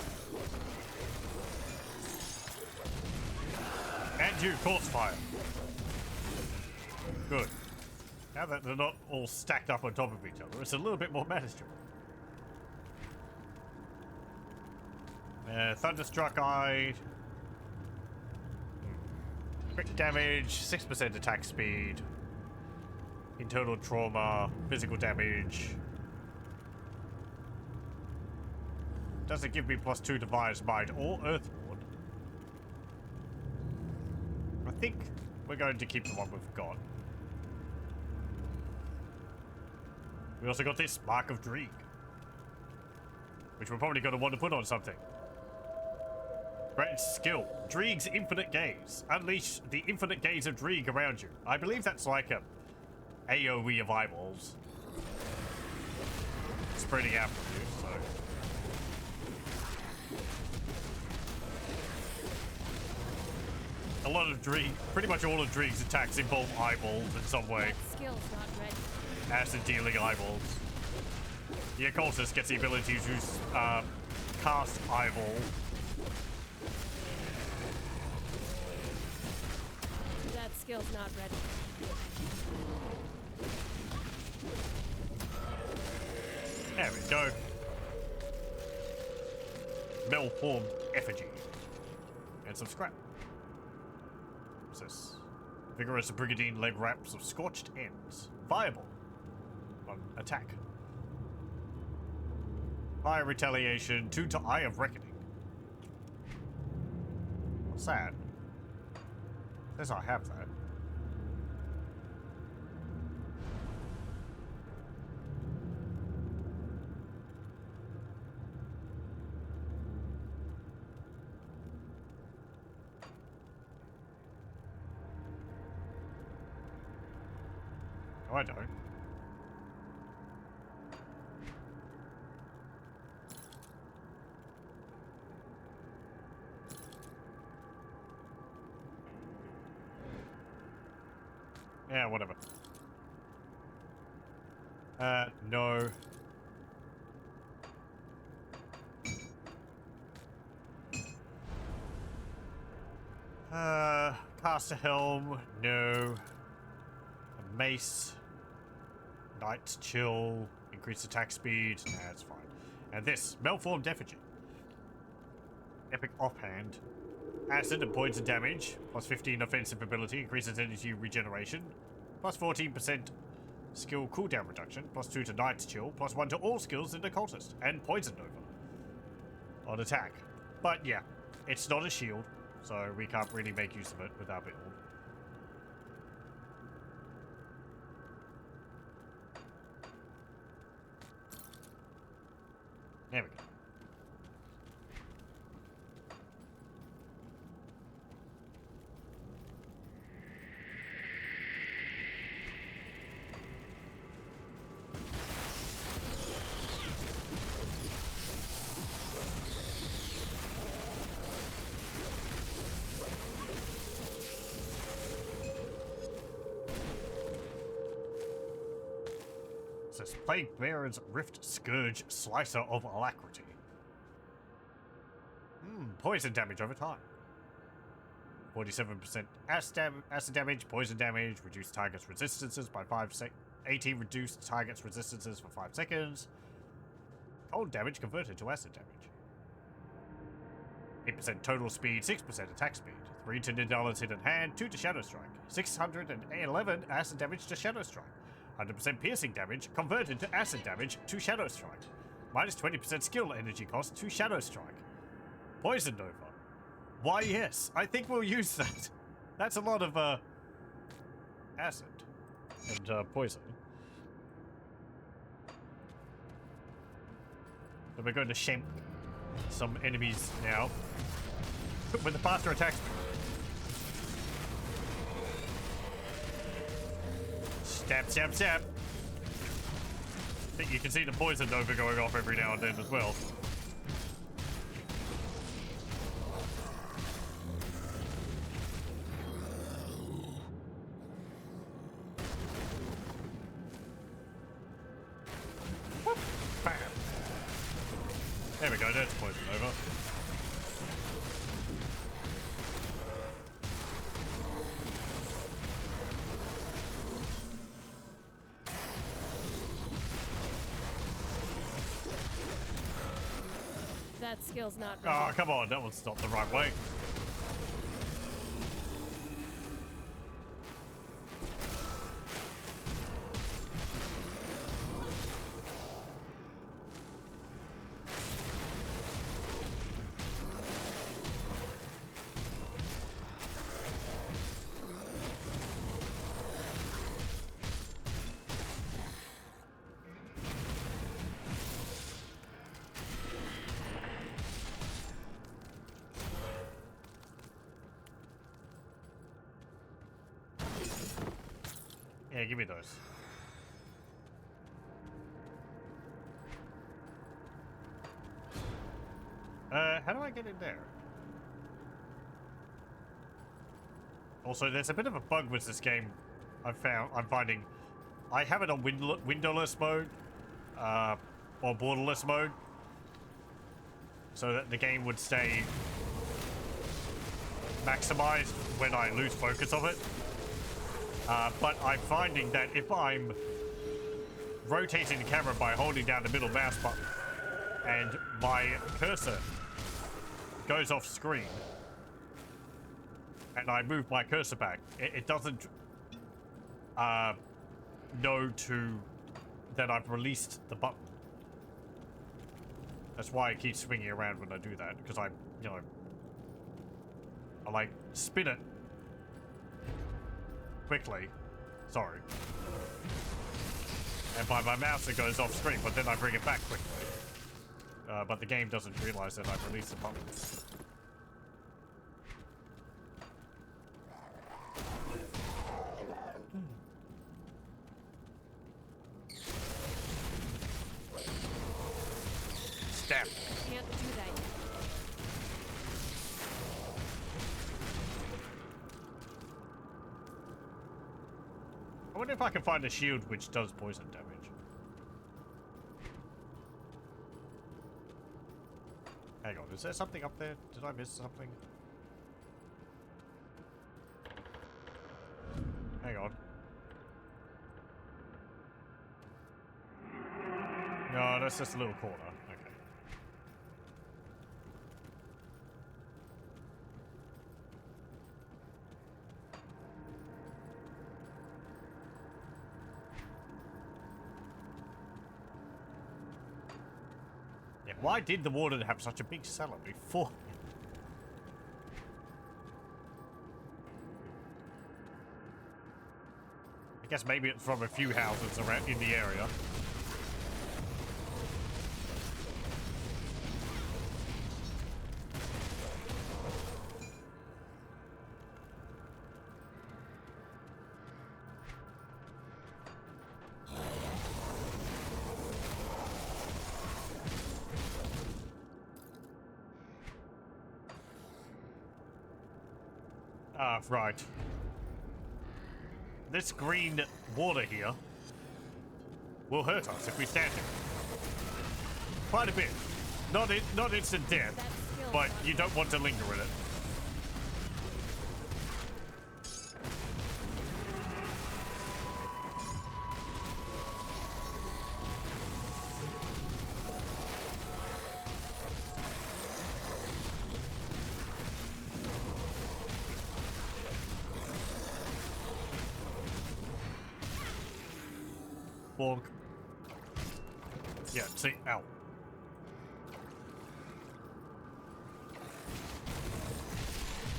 And you, corpse fire. Good. Now that they're not all stacked up on top of each other, it's a little bit more manageable. Thunderstruck Eye. Crit damage, 6% attack speed. Internal trauma, physical damage. Doesn't give me +2 to Vi's Mind or Earthborn. I think we're going to keep the one we've got. We also got this Mark of Dreeg, which we're probably going to want to put on something. Great skill. Dreeg's Infinite Gaze. Unleash the infinite gaze of Dreeg around you. I believe that's like a AoE of eyeballs. Spreading out from you, so. A lot of Dreeg, pretty much all of Dreeg's attacks involve eyeballs in some way. That skill's not ready. Acid dealing eyeballs. The occultist gets the ability to cast eyeball. That skill's not ready. There we go. Malformed effigy. And some scrap. What's this? Vigorous Brigadine leg wraps of scorched ends. Fireball. On attack. Fire retaliation, 2 to Eye of Reckoning. What's that? Says I have that. No, I don't. Yeah, whatever. No. Cast a helm, no. A mace. Knight's chill. Increased attack speed. Nah, that's fine. And this, malformed effigy. Epic offhand. Acid and poison damage. Plus 15 offensive ability. Increases energy regeneration. Plus 14% skill cooldown reduction. Plus 2 to Knight's chill. Plus 1 to all skills in occultist. And poison nova. On attack. But yeah, it's not a shield. So we can't really make use of it with our build. There we go. Says Plague Bearer's Rift Scourge Slicer of Alacrity. Poison damage over time. 47% acid damage, poison damage, reduced target's resistances by 5 seconds. 80 reduced target's resistances for 5 seconds. Cold damage converted to acid damage. 8% total speed, 6% attack speed. 3 to Nidala's Hidden Hand, 2 to Shadow Strike. 611 acid damage to Shadow Strike. 100% piercing damage converted to acid damage to Shadow Strike. Minus 20% skill energy cost to Shadow Strike. Poison Nova. Why yes, I think we'll use that. That's a lot of acid and poison. So we're going to shank some enemies now with the faster attack speed. Stab, stab, stab. I think you can see the poison nova going off every now and then as well. we go, that's poison over. That skill's not ready. Oh, come on, that one's not the right way. Yeah, give me those. How do I get in there? Also, there's a bit of a bug with this game. I'm finding. I have it on windowless mode, or borderless mode, so that the game would stay maximized when I lose focus of it. But I'm finding that if I'm rotating the camera by holding down the middle mouse button and my cursor goes off screen and I move my cursor back, it doesn't know that I've released the button. That's why I keep swinging around when I do that, because I like spin it quickly. Sorry. And by my mouse it goes off screen, but then I bring it back quickly. But the game doesn't realize that I've released the button. Stab. Can't do that yet. I wonder if I can find a shield which does poison damage. Hang on, is there something up there? Did I miss something? Hang on. No, that's just a little corner. Okay. Yeah, why did the warden have such a big cellar before? I guess maybe it's from a few houses around in the area. Ah, right. This green water here will hurt us if we stand it. Quite a bit. Not instant death, but you don't want to linger in it. Bonk. Yeah, see, ow.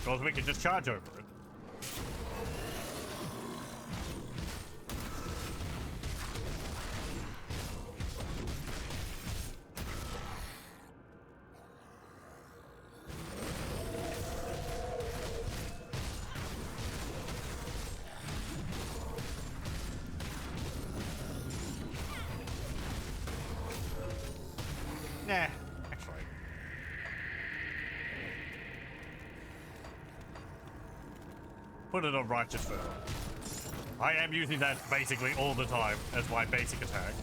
Because we can just charge over it. Nah, actually. Put it on righteous fervor. I am using that basically all the time as my basic attack.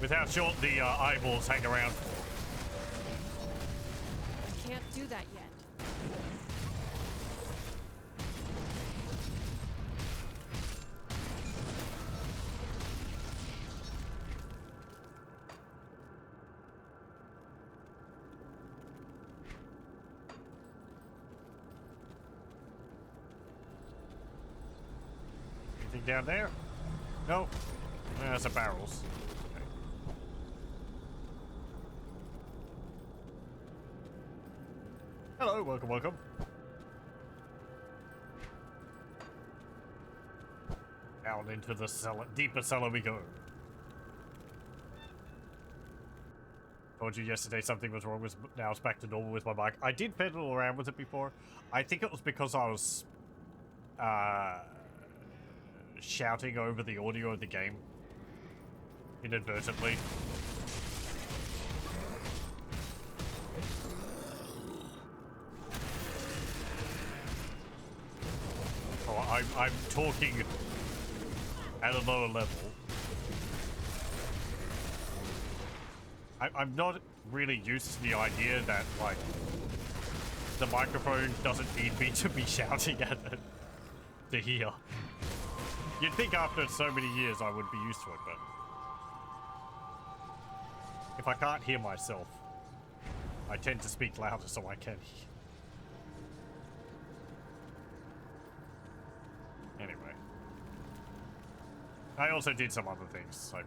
With how short the eyeballs hang around for. I can't do that yet. Anything down there? No. There's the barrels. Okay. Hello, welcome, welcome. Down into the cellar, deeper cellar we go. Told you yesterday something was wrong with, now it's back to normal with my mic. I did fiddle around with it before. I think it was because I was shouting over the audio of the game inadvertently. Oh, I'm talking at a lower level. I'm not really used to the idea that, like, the microphone doesn't need me to be shouting at it to hear. You'd think after so many years I would be used to it, but if I can't hear myself, I tend to speak louder so I can hear. Anyway. I also did some other things. I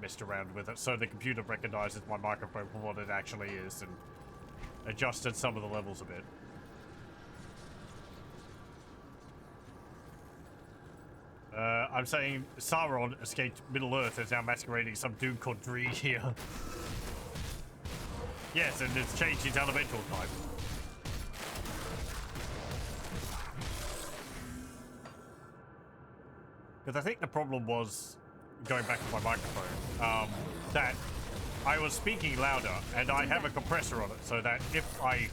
messed around with it so the computer recognizes my microphone for what it actually is and adjusted some of the levels a bit. I'm saying Sauron escaped Middle-earth and is now masquerading some dude called Dree here. Yes, and it's changed his elemental type. Because I think the problem was, going back to my microphone, that I was speaking louder, and I have a compressor on it, so that if I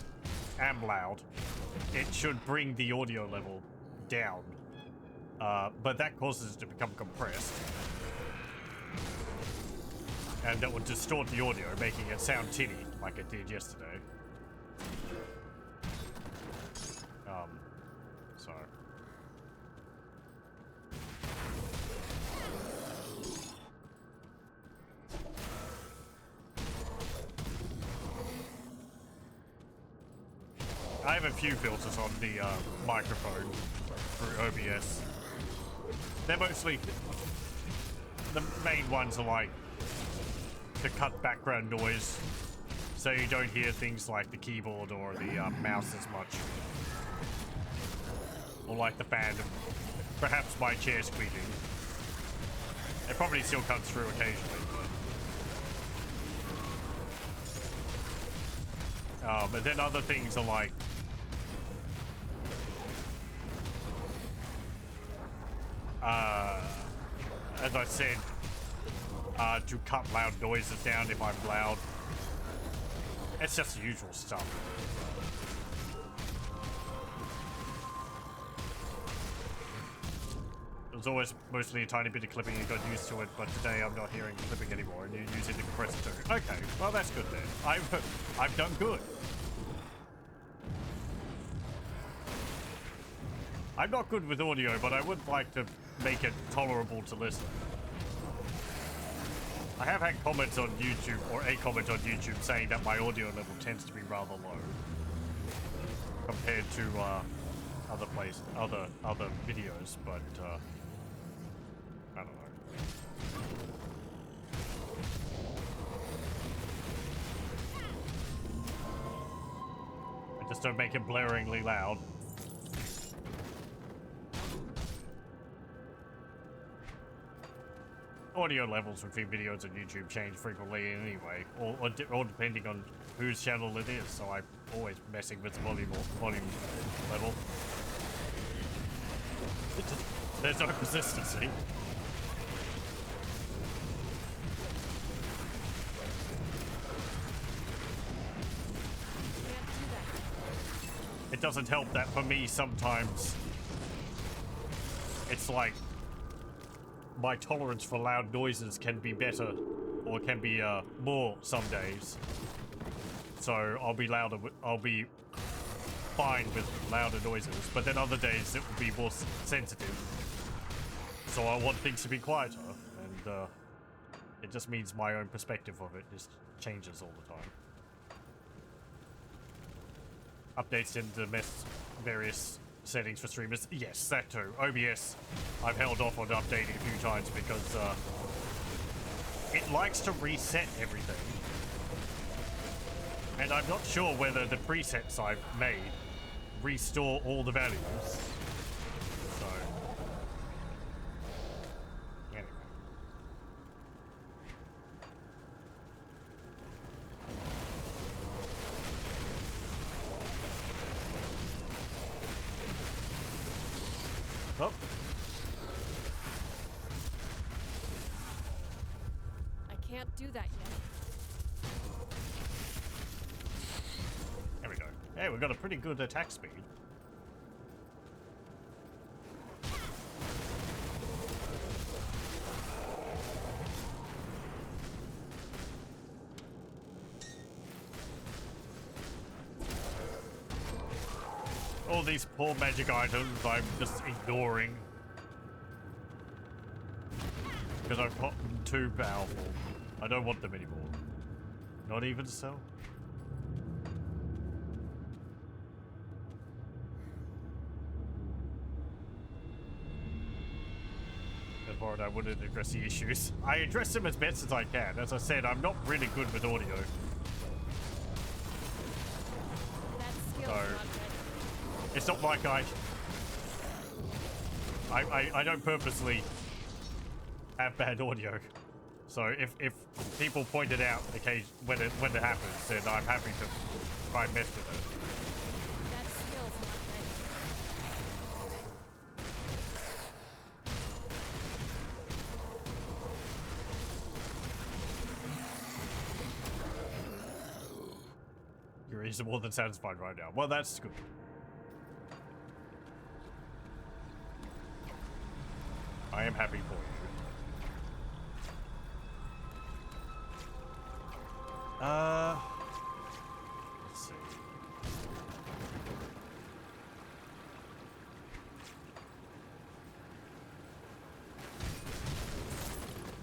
am loud, it should bring the audio level down. But that causes it to become compressed. And that would distort the audio, making it sound tinny, like it did yesterday. So... I have a few filters on the microphone through OBS. They're mostly... The main ones are like to cut background noise so you don't hear things like the keyboard or the mouse as much. Or like the fan and perhaps my chair squeaking. It probably still comes through occasionally, but then other things are like as I said, to cut loud noises down if I'm loud. It's just the usual stuff. There's always mostly a tiny bit of clipping, you got used to it, but today I'm not hearing clipping anymore and you're using the compressor too. Okay, well that's good then. I've done good. I'm not good with audio, but I would like to make it tolerable to listen. I have had comments on YouTube, or a comment on YouTube, saying that my audio level tends to be rather low compared to other videos, but I don't know. I just don't make it blaringly loud. Audio levels between videos on YouTube change frequently anyway, or depending on whose channel it is, so I'm always messing with the volume level. There's no consistency. It doesn't help that for me sometimes it's like my tolerance for loud noises can be better or it can be more some days. So I'll be louder. I'll be fine with louder noises, but then other days it will be more sensitive. So I want things to be quieter, and it just means my own perspective of it just changes all the time. Updates into various settings for streamers. Yes, that too. OBS, I've held off on updating a few times because it likes to reset everything. And I'm not sure whether the presets I've made restore all the values. So, anyway. Oh. I can't do that yet. There we go. Hey, we've got a pretty good attack speed. All these poor magic items I'm just ignoring. Because I've got them too powerful. I don't want them anymore. Not even so. I wouldn't address the issues. I address them as best as I can. As I said, I'm not really good with audio. That skill's So, not ready. it's not like I don't purposely have bad audio. So if people point it out when it happens, then I'm happy to try and mess with it. That skill's not ready. Your ears are more than satisfied right now. Well, that's good. I am happy for you. Let's see.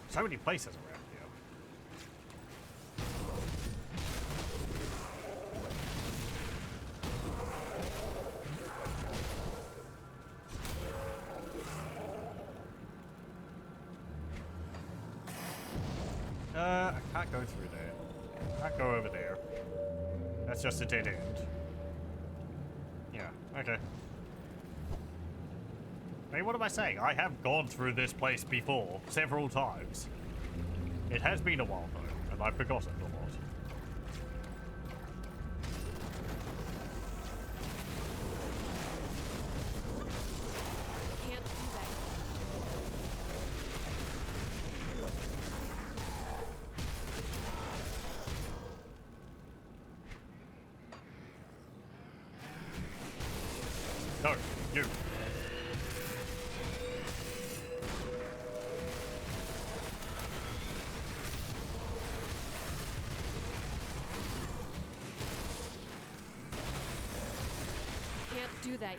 So many places around here. I can't go through there. I can't go over there. That's just a dead end. Yeah, okay. I mean, what am I saying? I have gone through this place before, several times. It has been a while, though, and I've forgotten a lot. Can't do that. No, you. Can't do that yet.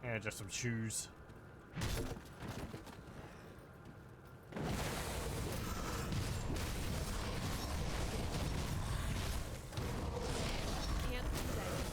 Yeah, just some shoes. Can't do that yet.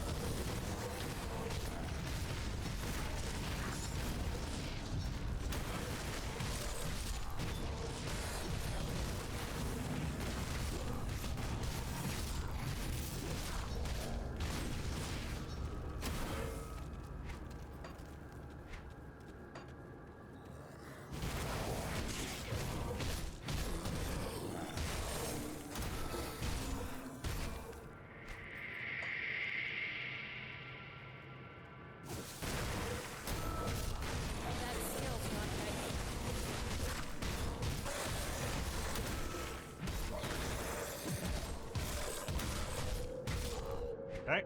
Okay.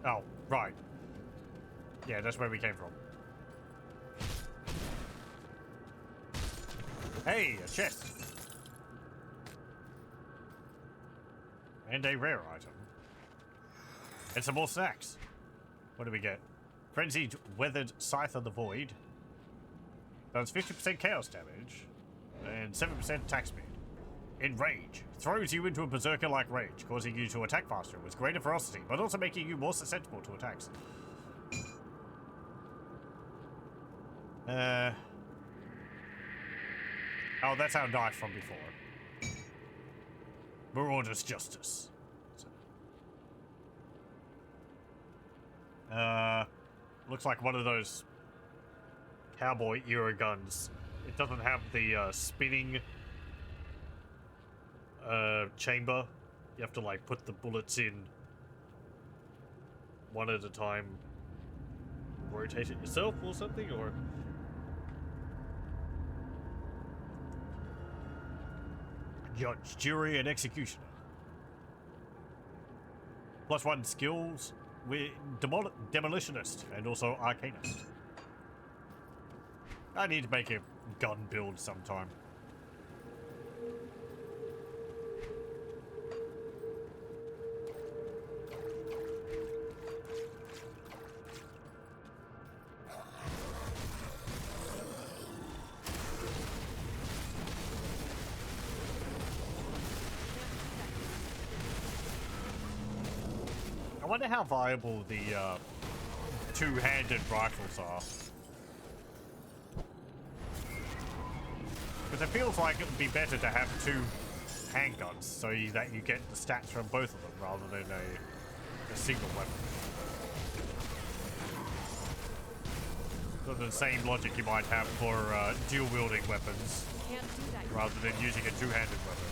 Oh, right. Yeah, that's where we came from. Hey, a chest. And a rare item. And some more snacks. What do we get? Frenzied Weathered Scythe of the Void. Does 50% chaos damage. And 7% attack speed. Enrage. Throws you into a berserker-like rage, causing you to attack faster with greater ferocity, but also making you more susceptible to attacks. Oh, that's our knife from before. Marauder's Justice. Looks like one of those cowboy era guns. It doesn't have the spinning chamber. You have to like put the bullets in one at a time, rotate it yourself or something, or judge, jury, and executioner. +1 skills with demolitionist and also arcanist. I need to make a gun build sometime. I wonder how viable the two-handed rifles are. Because it feels like it would be better to have two handguns so that you get the stats from both of them rather than a single weapon. Sort of the same logic you might have for dual-wielding weapons Can't do that. rather than using a two-handed weapon.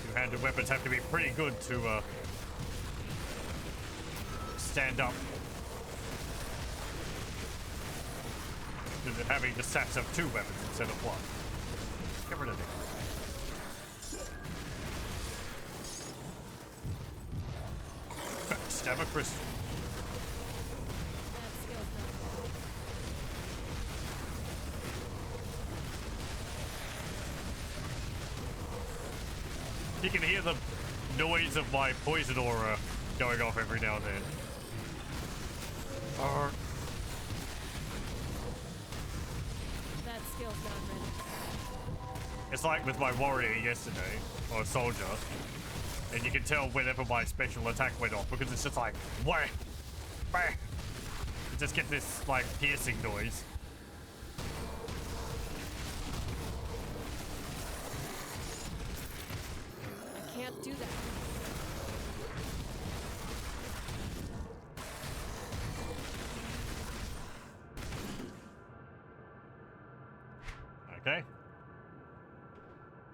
Two-handed weapons have to be pretty good to stand up to having the stats of two weapons instead of one. Get rid of it. Stab a crystal. That skill's not. You can hear the noise of my poison aura going off every now and then. That skill's not ready. It's like with my warrior yesterday, or soldier, and you can tell whenever my special attack went off because it's just like whang, bang. You just get this like piercing noise. I can't do that. Okay.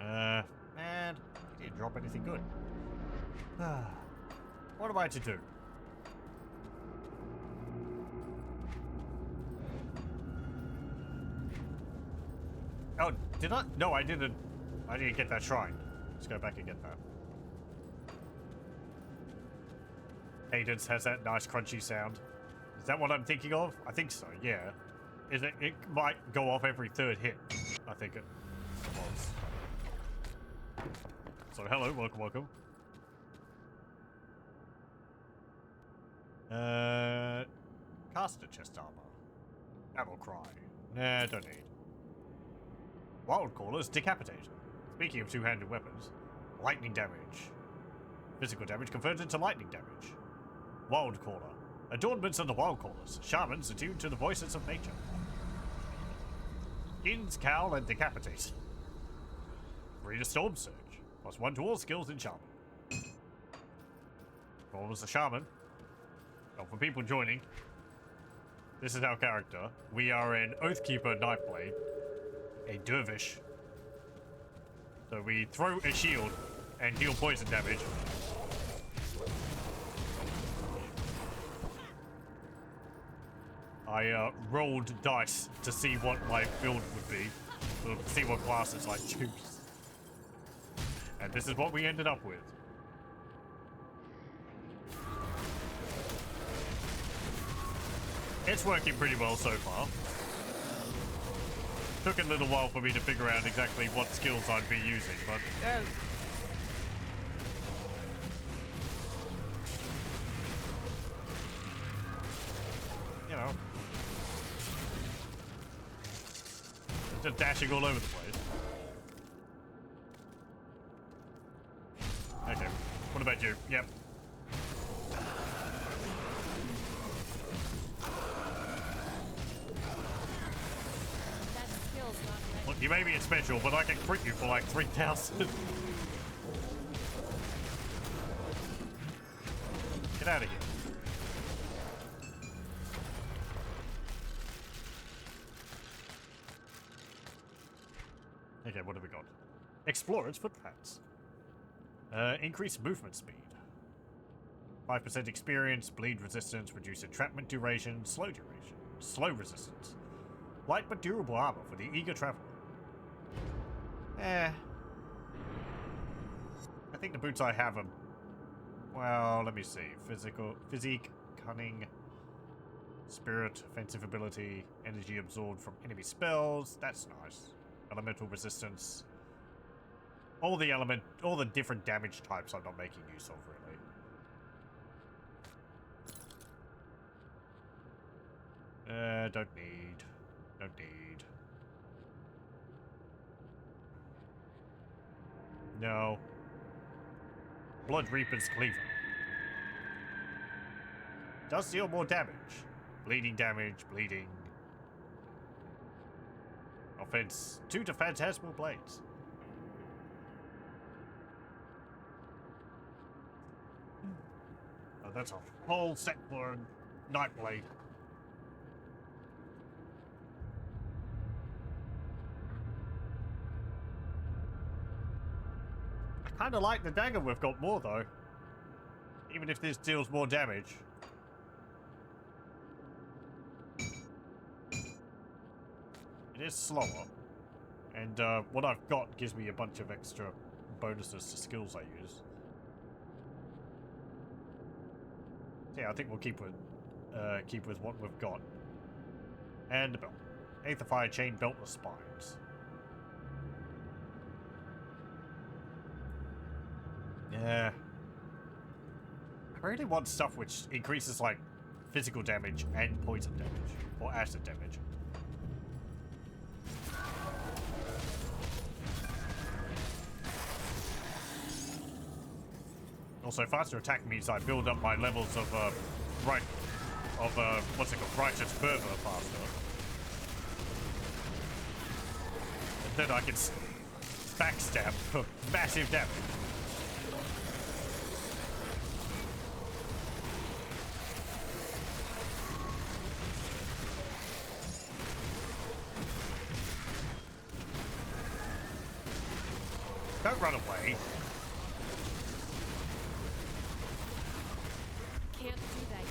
And he didn't drop anything good. What am I to do? Oh, did I? No, I didn't. I didn't get that shrine. Let's go back and get that. Cadence has that nice crunchy sound. Is that what I'm thinking of? I think so, yeah. Is it? It might go off every third hit. I think it was. So hello, welcome, welcome. Caster chest armor. Battle cry. Nah, don't need. Wild Caller's Decapitator. Speaking of two-handed weapons, lightning damage. Physical damage converted to lightning damage. Wild Caller. Adornments of the Wild Callers. Shamans attuned to the voices of nature. Skins, cowl, and decapitate. Free to Storm Surge. +1 to all skills in Shaman. What was the Shaman? Oh, for people joining, this is our character. We are an Oathkeeper Nightblade. A Dervish. So we throw a shield and deal poison damage. I rolled dice to see what my build would be, or see what classes I choose. And this is what we ended up with. It's working pretty well so far. Took a little while for me to figure out exactly what skills I'd be using, but you know, just dashing all over the place. Okay, what about you? Yep. That skill's not ready. Look, you may be a special, but I can crit you for like 3,000. Get out of here. Okay, what have we got? Explorer's footpaths. Increase movement speed. 5% experience, bleed resistance, reduce entrapment duration, slow resistance. Light but durable armor for the eager traveler. I think the boots I have are... Well, let me see. Physique, cunning, spirit, offensive ability, energy absorbed from enemy spells. That's nice. Elemental resistance. All the different damage types I'm not making use of, really. Don't need. No. Blood Reaper's Cleaver. Does deal more damage. Bleeding damage, bleeding. Offense 2 to Phantasmal Blades. Oh, that's a whole set for Nightblade. I kind of like the dagger we've got more, though. Even if this deals more damage. It is slower. And what I've got gives me a bunch of extra bonuses to skills I use. Yeah, I think we'll keep with what we've got. And the belt. Aether chain beltless spines. Yeah. I really want stuff which increases like physical damage and poison damage. Or acid damage. Also, faster attack means I build up my levels of what's it called, righteous fervor faster. And then I can backstab for massive damage. Don't run away. Can't do that.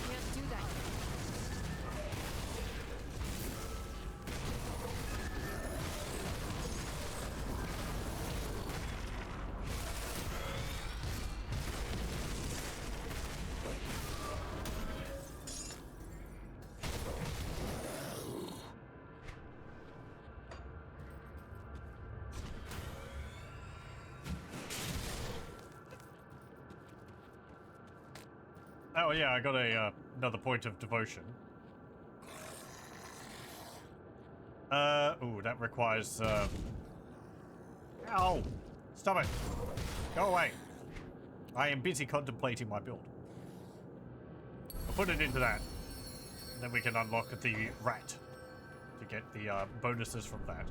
Can't do that. Oh yeah, I got another point of devotion. Ooh, that requires Ow! Stop it! Go away! I am busy contemplating my build. I'll put it into that. And then we can unlock the rat to get the bonuses from that.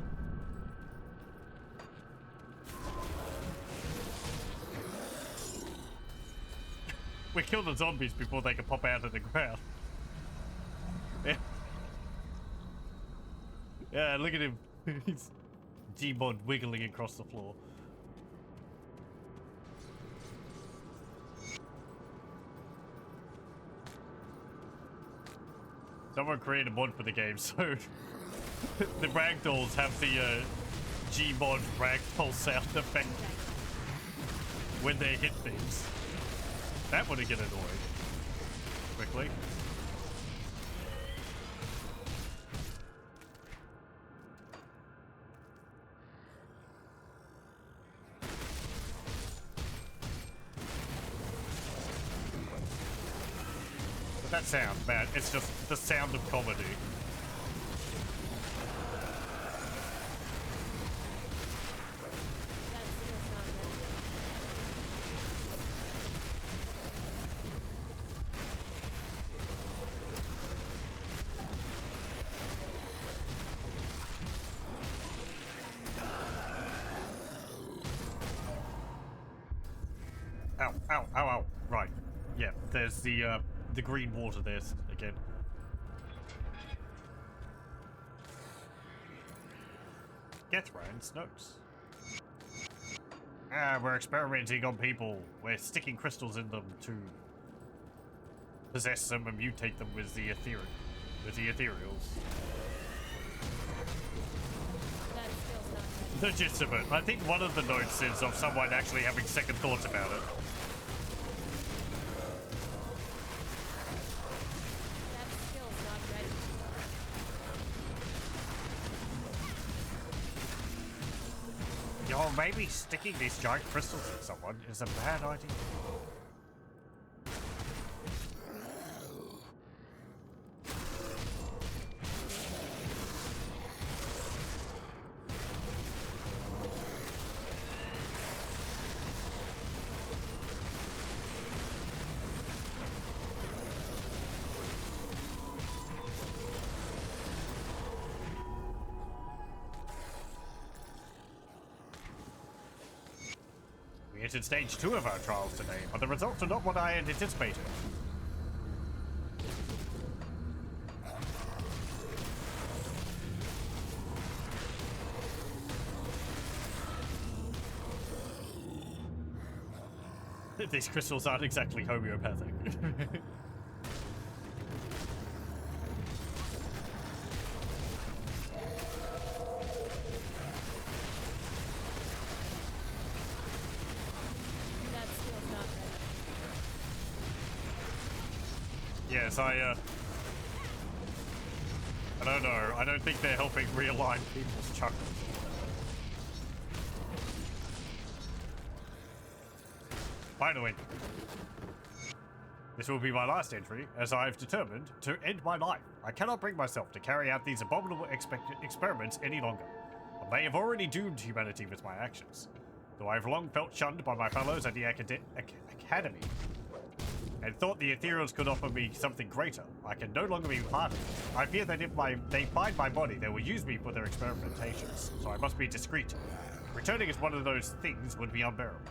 We kill the zombies before they can pop out of the ground. Yeah, look at him. He's G-Mod wiggling across the floor. Someone created a mod for the game, so the ragdolls have the G-Mod ragdoll sound effect when they hit things. That would get annoying. Quickly. But that sound, man, it's just the sound of comedy. That skill's not ready. Ow, ow, ow, ow. Right. Yeah, there's the green water there again. Gethran's notes. We're experimenting on people. We're sticking crystals in them to possess them and mutate them with the ethereals. That skill's not ready. Legitimate. I think one of the notes is of someone actually having second thoughts about it. That skill's not ready. Yo, maybe sticking these giant crystals in someone is a bad idea. We entered stage 2 of our trials today, but the results are not what I had anticipated. These crystals aren't exactly homeopathic. That skill's not ready. Yes, I don't know. I don't think they're helping realign people's chakras. Finally. This will be my last entry, as I have determined to end my life. I cannot bring myself to carry out these abominable experiments any longer. I may have already doomed humanity with my actions, though I have long felt shunned by my fellows at the academy, and thought the ethereals could offer me something greater. I can no longer be part of it. I fear that if they find my body, they will use me for their experimentations, so I must be discreet. Returning as one of those things would be unbearable.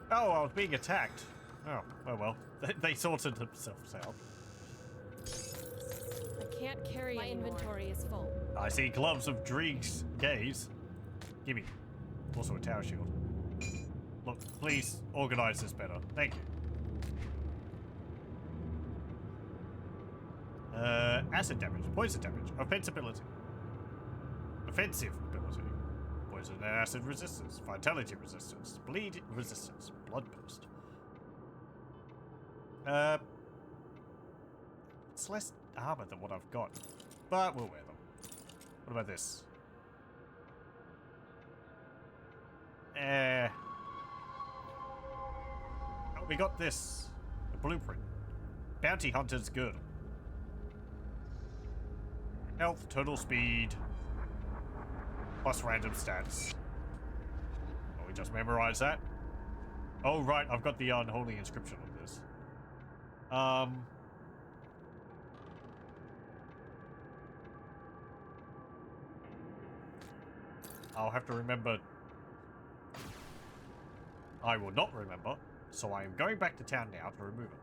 Oh, I was being attacked. Oh, well. They sorted themselves out. I can't carry my inventory is full. I see gloves of Dreeg's gaze. Gimme. Also a tower shield. Look, please organize this better. Thank you. Acid damage, poison damage, offensive ability. Offensive ability. Poison and acid resistance, vitality resistance, bleed resistance, blood burst. It's less armor than what I've got, but we'll wear them. What about this? Oh, we got this. A blueprint. Bounty Hunter's Girdle. Health, total speed, plus random stats. Oh, we just memorize that. Oh, right, I've got the unholy inscription on this. I'll have to remember. I will not remember, so I am going back to town now to remove it.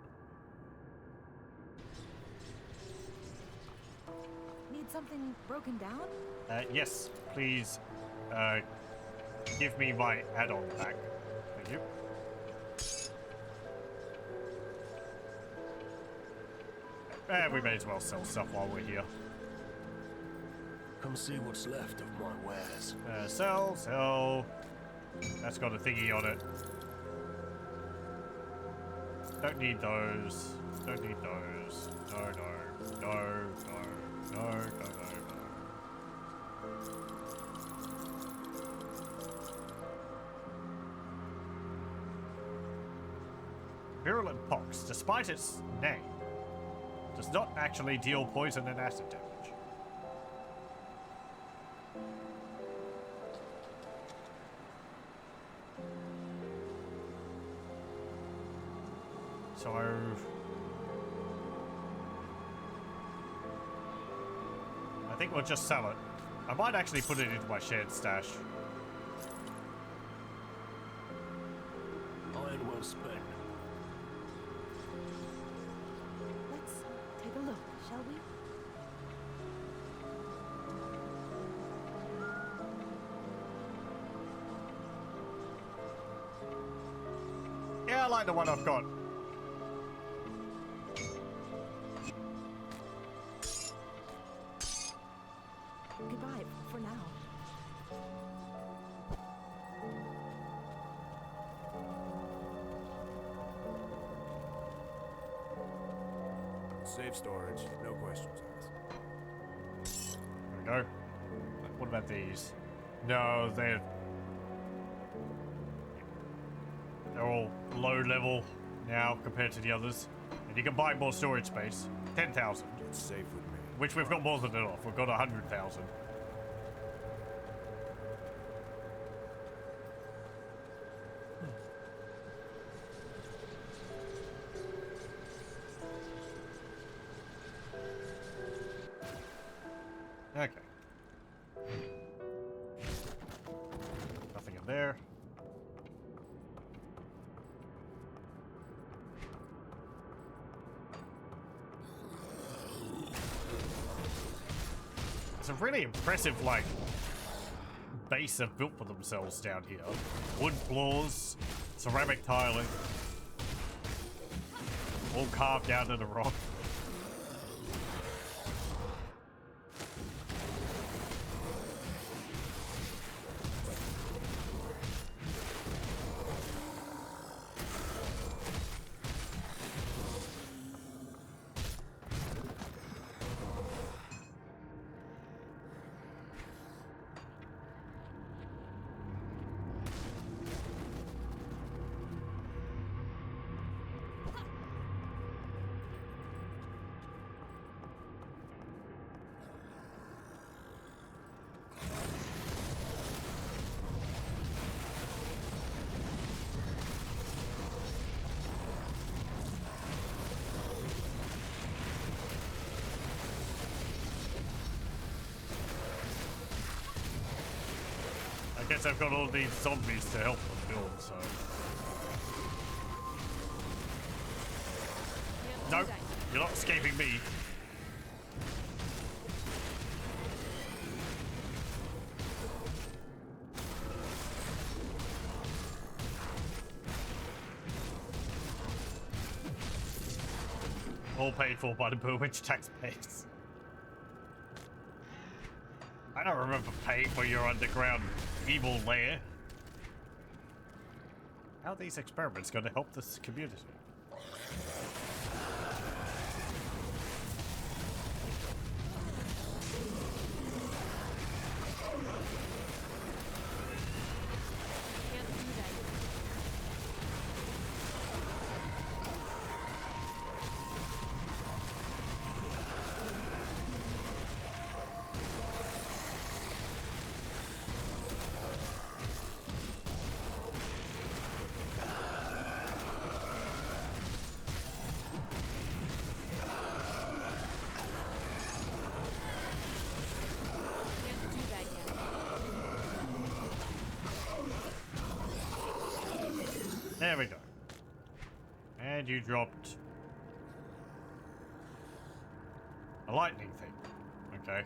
Need something broken down? Yes, please. Give me my add-on back. Thank you. We may as well sell stuff while we're here. Come see what's left of my wares. Sell. That's got a thingy on it. Don't need those. Don't need those. No. Virulent pox, despite its name, does not actually deal poison and acid damage. So I think we'll just sell it. I might actually put it into my shared stash. Iron well spent. Let's take a look, shall we? Yeah, I like the one I've got. Goodbye for now. Safe storage, no questions asked. There we go. What about these? No, they're all low level now compared to the others. And you can buy more storage space. 10,000. It's safe with me. Which we've got more than enough. We've got 100,000. Okay. Nothing in there. It's a really impressive, like, base they've built for themselves down here. Wood floors, ceramic tiling, all carved out in the rock. I guess I've got all these zombies to help them build, so... Nope, you're not escaping me. All paid for by the Burwitch taxpayers. I don't remember paying for your underground evil lair. How are these experiments going to help this community? Can't do that. Can't do that yet. There we go. And you dropped a lightning thing. Okay.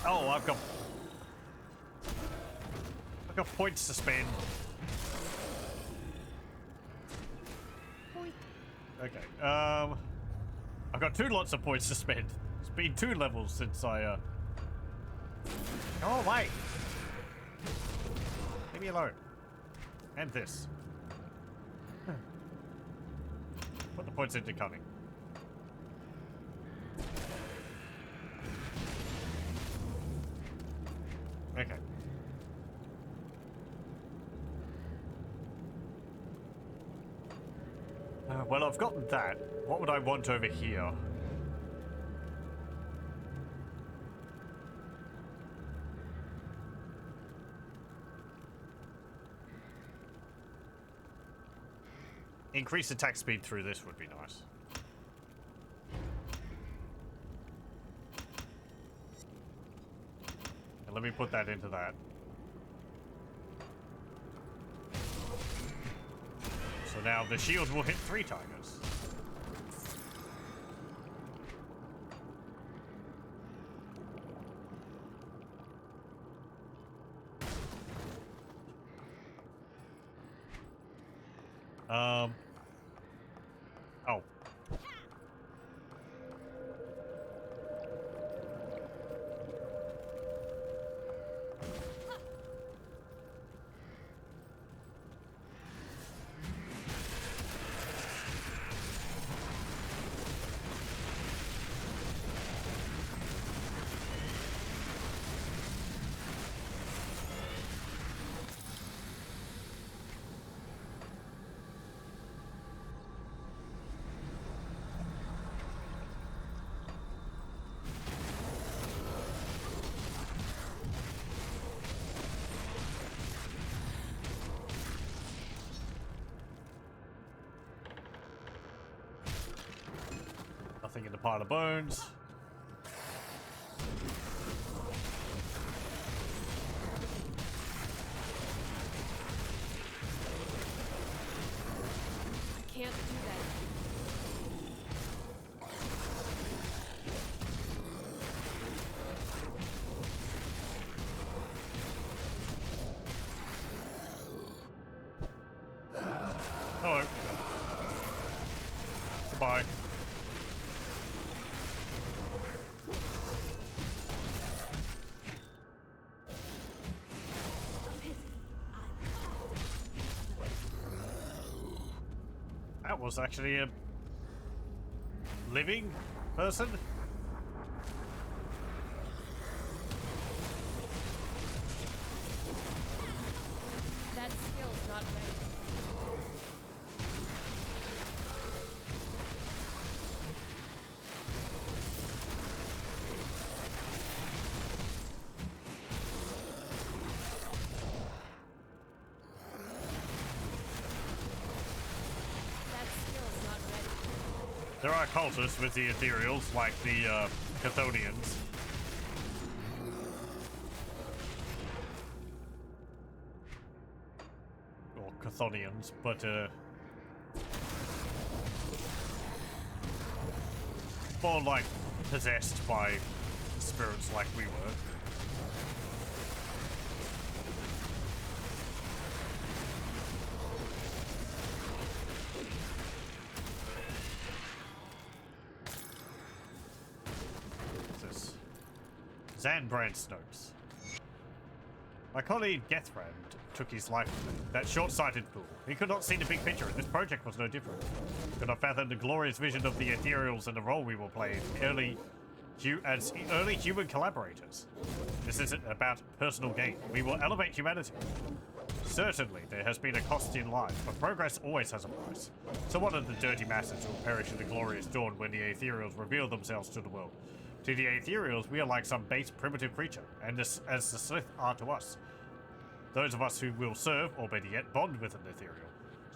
Oh, I've got points to spend. Okay. I've got 2 lots of points to spend. It's been 2 levels since I Go away! Leave me alone. And this. Put the points into cunning. Okay. Well, I've gotten that. What would I want over here? Increased attack speed through this would be nice. And let me put that into that. So now the shield will hit 3 tigers. Oh. Nothing in the pile of bones. I can't do that. Hello. Goodbye. That was actually a living person. That skill's not ready. That skill's not ready. There are cultists with the ethereals, like the Chthonians. Or Chthonians, but more like possessed by spirits like we were. Zanbrand's notes. My colleague Gethrand took his life today. That short-sighted fool. He could not see the big picture, and this project was no different. He could not fathom the glorious vision of the ethereals and the role we will play as early human collaborators. This isn't about personal gain. We will elevate humanity. Certainly, there has been a cost in life, but progress always has a price. So what are the dirty masses who will perish in the glorious dawn when the ethereals reveal themselves to the world? To the ethereals, we are like some base primitive creature, and as the Sith are to us. Those of us who will serve, or better yet, bond with an ethereal,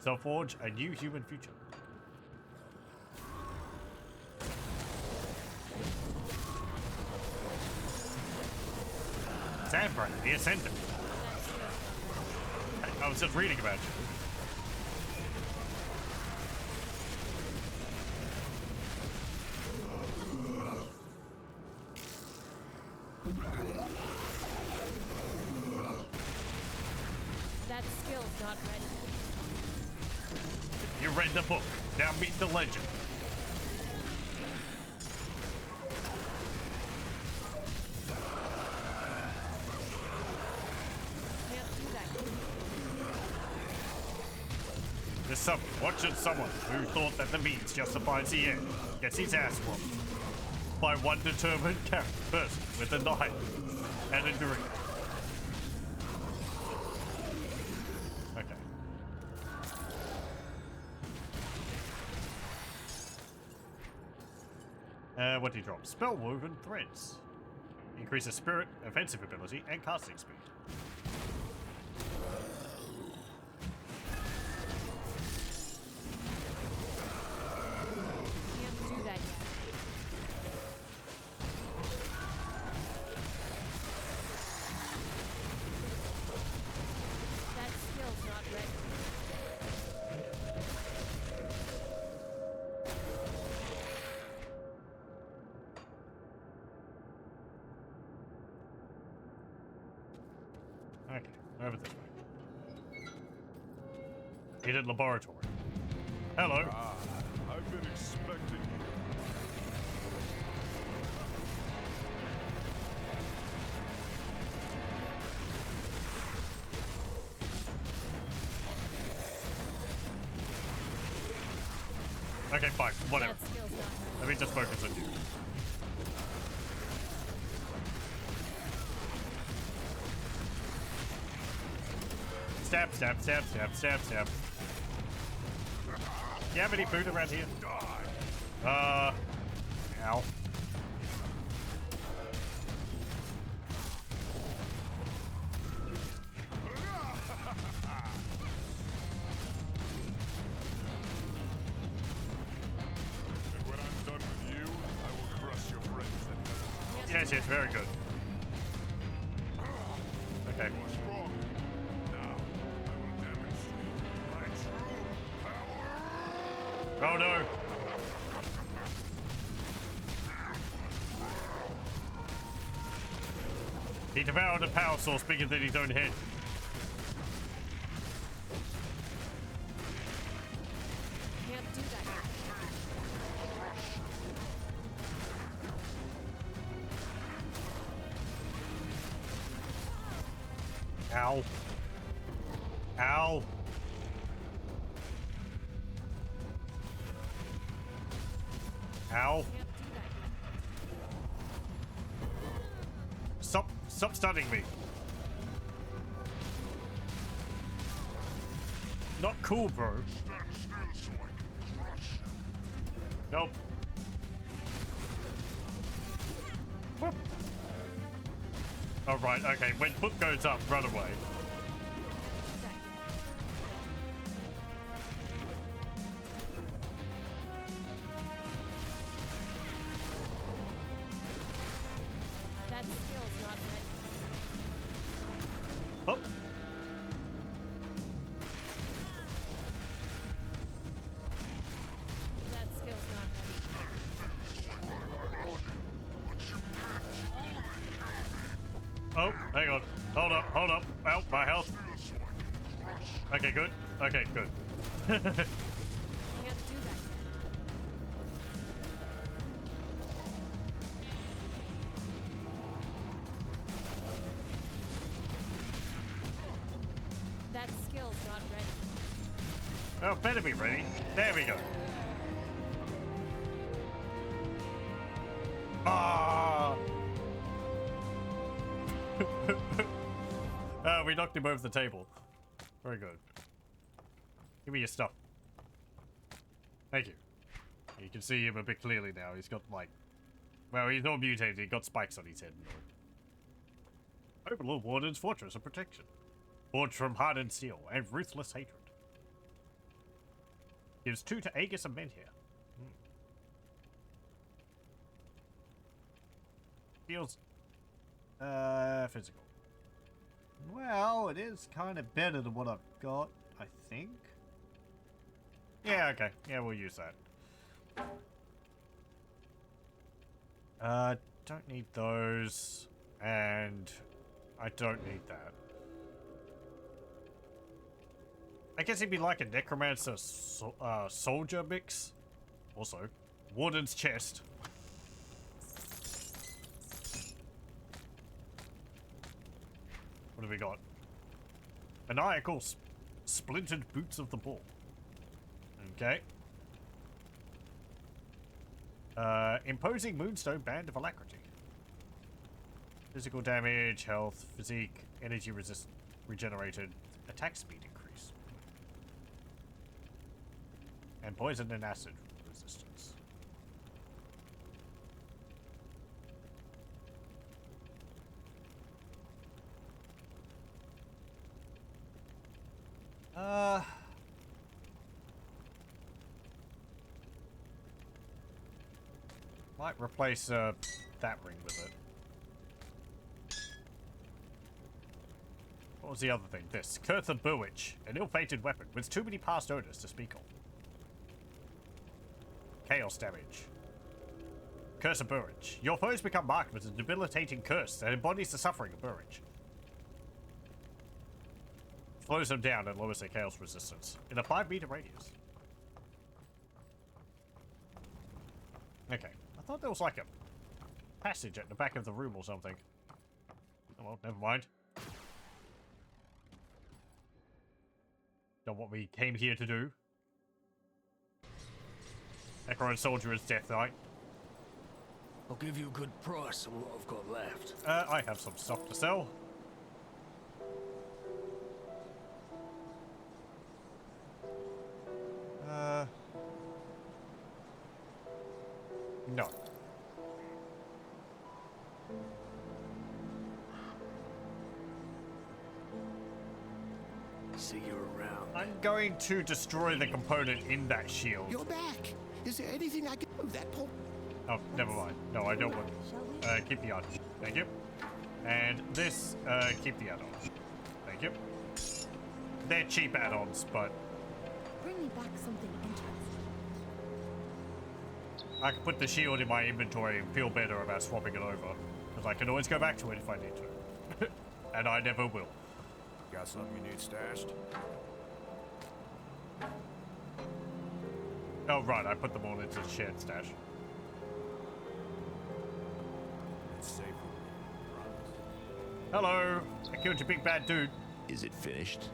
shall forge a new human future. Zanbrand, the Ascendant. I was just reading about you. skill's not ready. You read the book. Now meet the legend. Can't do that. This summer, watching someone who thought that the means justifies the end gets his ass whooped by one determined person with a knife and a drink. Okay. What do you drop? Spell-woven threads. Increases spirit, offensive ability, and casting speed. Can't do that yet. That skill's not ready. Okay, over this way. Heated laboratory. Hello. I've been expecting you. Okay, fine. Whatever. That skill's not ready. Let me just focus on you. Stab, stab, stab, stab, stab, stab. You have any food around here? Ow. And when I'm done with you, I will crush your friends and Yes, yes, very good. Okay. what's wrong. Now, I will demonstrate my true power. Oh no! He devoured a power source bigger than his own head. Can't do that yet. Ow. Ow. Ow. Can't do that yet. Stop stunning me. Not cool, bro. Nope. Whoop. Oh, right, okay. When foot goes up, run away. That skill's not ready. Oh. That skill's not ready. Oh, hang on. Hold up, hold up. Ow, my health. Okay, good. Okay, good. Can't do that yet. That skill's not ready. Oh, better be ready. There we go. Ah! We knocked him over the table. Very good. Give me your stuff. Thank you. You can see him a bit clearly now. He's got, like... Well, he's not mutated. He got spikes on his head. Overlord Warden's Fortress of Protection. Forged from hardened steel and ruthless hatred. Gives 2 to Aegis and Menhir. Feels... physical. Well, it is kind of better than what I've got, I think. Yeah, okay. Yeah, we'll use that. Don't need those. And I don't need that. I guess he'd be like a necromancer soldier mix. Also, warden's chest. What have we got? Maniacal splintered boots of the bull. Okay. Imposing moonstone band of alacrity. Physical damage, health, physique, energy resist regenerated, attack speed increase. And poison and acid resistance. Might replace that ring with it. What was the other thing? This. Curth of Burwich, an ill-fated weapon with too many past owners to speak of. Chaos damage. Curse of Burwich. Your foes become marked with a debilitating curse that embodies the suffering of Burwich. Slows them down and lowers their chaos resistance in a 5-meter radius. Okay. I thought there was like a passage at the back of the room or something. Oh well, never mind. Not what we came here to do. Necron Soldier is Death Knight. I'll give you a good price on what I've got left. I have some stuff to sell. No. See you around. I'm going to destroy the component in that shield. You're back. Is there anything I can do that Paul? Oh, never mind. No, I don't want. Shall we? Keep the add-on. Thank you. And this, keep the add-on. Thank you. They're cheap add-ons, but Bring me back something interesting. I can put the shield in my inventory and feel better about swapping it over. Because I can always go back to it if I need to. And I never will. Got something you need stashed? Oh, right, I put them all into the shared stash. It's safe with me. Promise. Hello! I killed your big bad dude. Is it finished?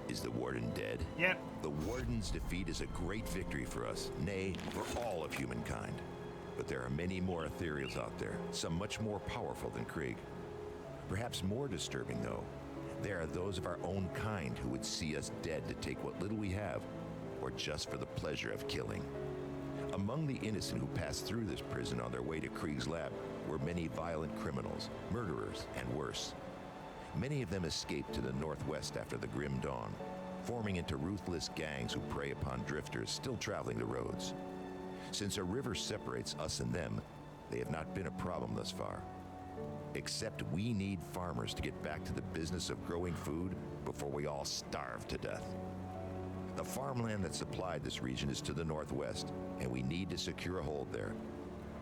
Is the Warden dead? Yep. The Warden's defeat is a great victory for us, nay, for all of humankind. But there are many more ethereals out there, some much more powerful than Krieg. Perhaps more disturbing, though, there are those of our own kind who would see us dead to take what little we have, or just for the pleasure of killing. Among the innocent who passed through this prison on their way to Krieg's lab were many violent criminals, murderers, and worse. Many of them escaped to the northwest after the Grim Dawn, forming into ruthless gangs who prey upon drifters still traveling the roads. Since a river separates us and them, they have not been a problem thus far. Except we need farmers to get back to the business of growing food before we all starve to death. The farmland that supplied this region is to the northwest, and we need to secure a hold there.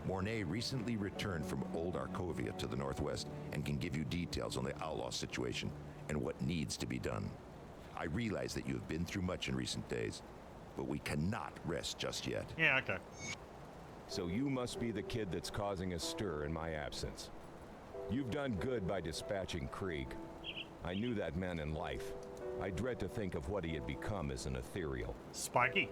Mornay recently returned from Old Arkovia to the northwest and can give you details on the outlaw situation and what needs to be done. I realize that you have been through much in recent days, but we cannot rest just yet. Yeah, okay. So you must be the kid that's causing a stir in my absence. You've done good by dispatching Krieg. I knew that man in life. I dread to think of what he had become as an ethereal. Spiky.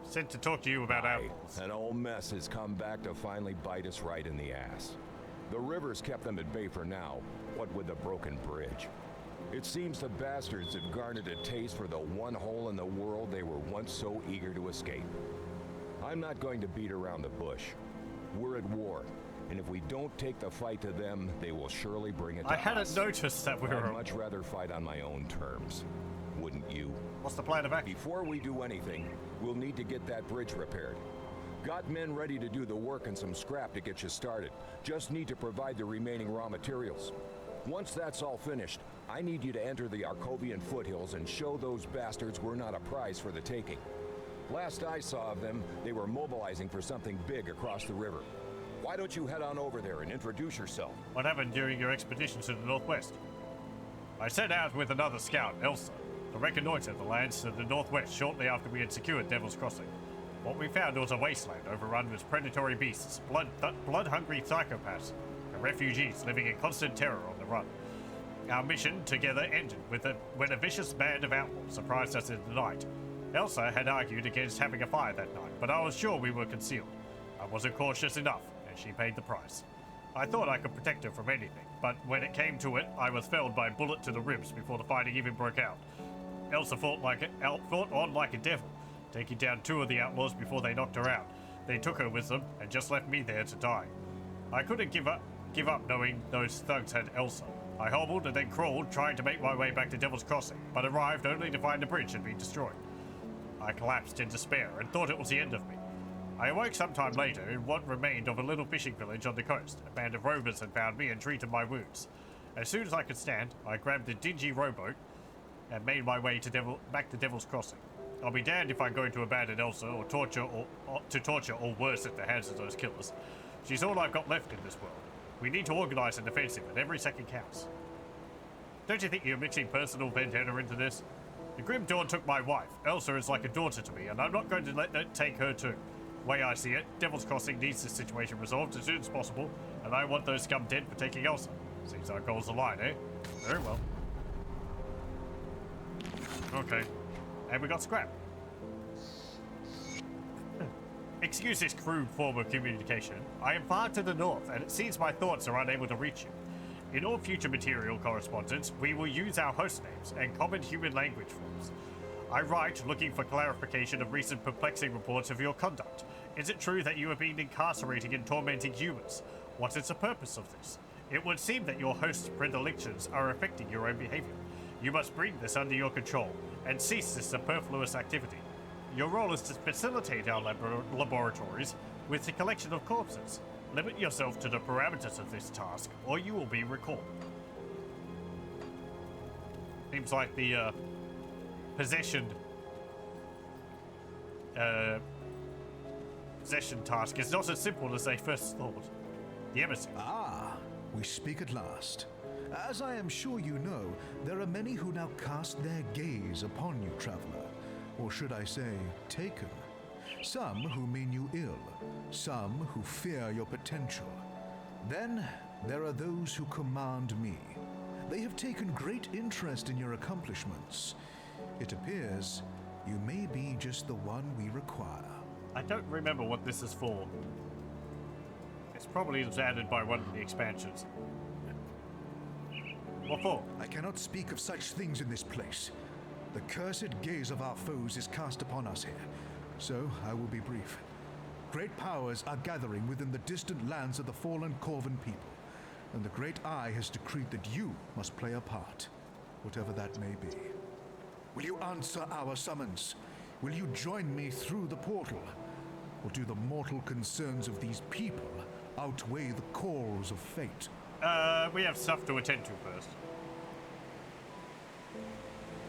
Sent to talk to you about apples. An old mess has come back to finally bite us right in the ass. The river's kept them at bay for now, what with the broken bridge. It seems the bastards have garnered a taste for the one hole in the world they were once so eager to escape. I'm not going to beat around the bush. We're at war, and if we don't take the fight to them, they will surely bring it to us. I hadn't noticed that we were... I'd much rather fight on my own terms. Wouldn't you? What's the plan of action? Before we do anything, we'll need to get that bridge repaired. Got men ready to do the work and some scrap to get you started. Just need to provide the remaining raw materials. Once that's all finished, I need you to enter the Arkovian foothills and show those bastards we're not a prize for the taking. Last I saw of them, they were mobilizing for something big across the river. Why don't you head on over there and introduce yourself? What happened during your expedition to the northwest? I set out with another scout, Elsa. to reconnoiter the lands to the northwest shortly after we had secured Devil's Crossing. What we found was a wasteland overrun with predatory beasts, blood-hungry psychopaths, and refugees living in constant terror on the run. Our mission together ended when a vicious band of outlaws surprised us in the night. Elsa had argued against having a fire that night, but I was sure we were concealed. I wasn't cautious enough, and she paid the price. I thought I could protect her from anything, but when it came to it, I was felled by a bullet to the ribs before the fighting even broke out. Elsa fought on like a devil, taking down 2 of the outlaws before they knocked her out. They took her with them and just left me there to die. I couldn't give up knowing those thugs had Elsa. I hobbled and then crawled, trying to make my way back to Devil's Crossing, but arrived only to find the bridge had been destroyed. I collapsed in despair and thought it was the end of me. I awoke sometime later in what remained of a little fishing village on the coast. A band of rovers had found me and treated my wounds. As soon as I could stand, I grabbed a dingy rowboat and made my way back to Devil's Crossing. I'll be damned if I'm going to abandon Elsa or torture or worse at the hands of those killers. She's all I've got left in this world. We need to organize an offensive, and every second counts. Don't you think you're mixing personal vendetta into this? The Grim Dawn took my wife. Elsa is like a daughter to me, and I'm not going to let that take her too. Way I see it, Devil's Crossing needs this situation resolved as soon as possible, and I want those scum dead for taking Elsa. Seems our goals align, eh? Very well. Okay. And we got scrap. Excuse this crude form of communication. I am far to the north, and it seems my thoughts are unable to reach you. In all future material correspondence, we will use our host names and common human language forms. I write looking for clarification of recent perplexing reports of your conduct. Is it true that you have been incarcerating and tormenting humans? What is the purpose of this? It would seem that your host's predilections are affecting your own behavior. You must bring this under your control and cease this superfluous activity. Your role is to facilitate our laboratories with the collection of corpses. Limit yourself to the parameters of this task, or you will be recalled. Seems like the possession task is not as simple as they first thought. The emissary. Ah, we speak at last. As I am sure you know, there are many who now cast their gaze upon you, traveler. Or should I say, taken. Some who mean you ill, some who fear your potential. Then there are those who command me. They have taken great interest in your accomplishments. It appears you may be just the one we require. I don't remember what this is for. It's probably added by one of the expansions. What for? I cannot speak of such things in this place. The cursed gaze of our foes is cast upon us here, so I will be brief. Great powers are gathering within the distant lands of the fallen Corvan people, and the Great Eye has decreed that you must play a part, whatever that may be. Will you answer our summons? Will you join me through the portal? Or do the mortal concerns of these people outweigh the calls of fate? We have stuff to attend to first.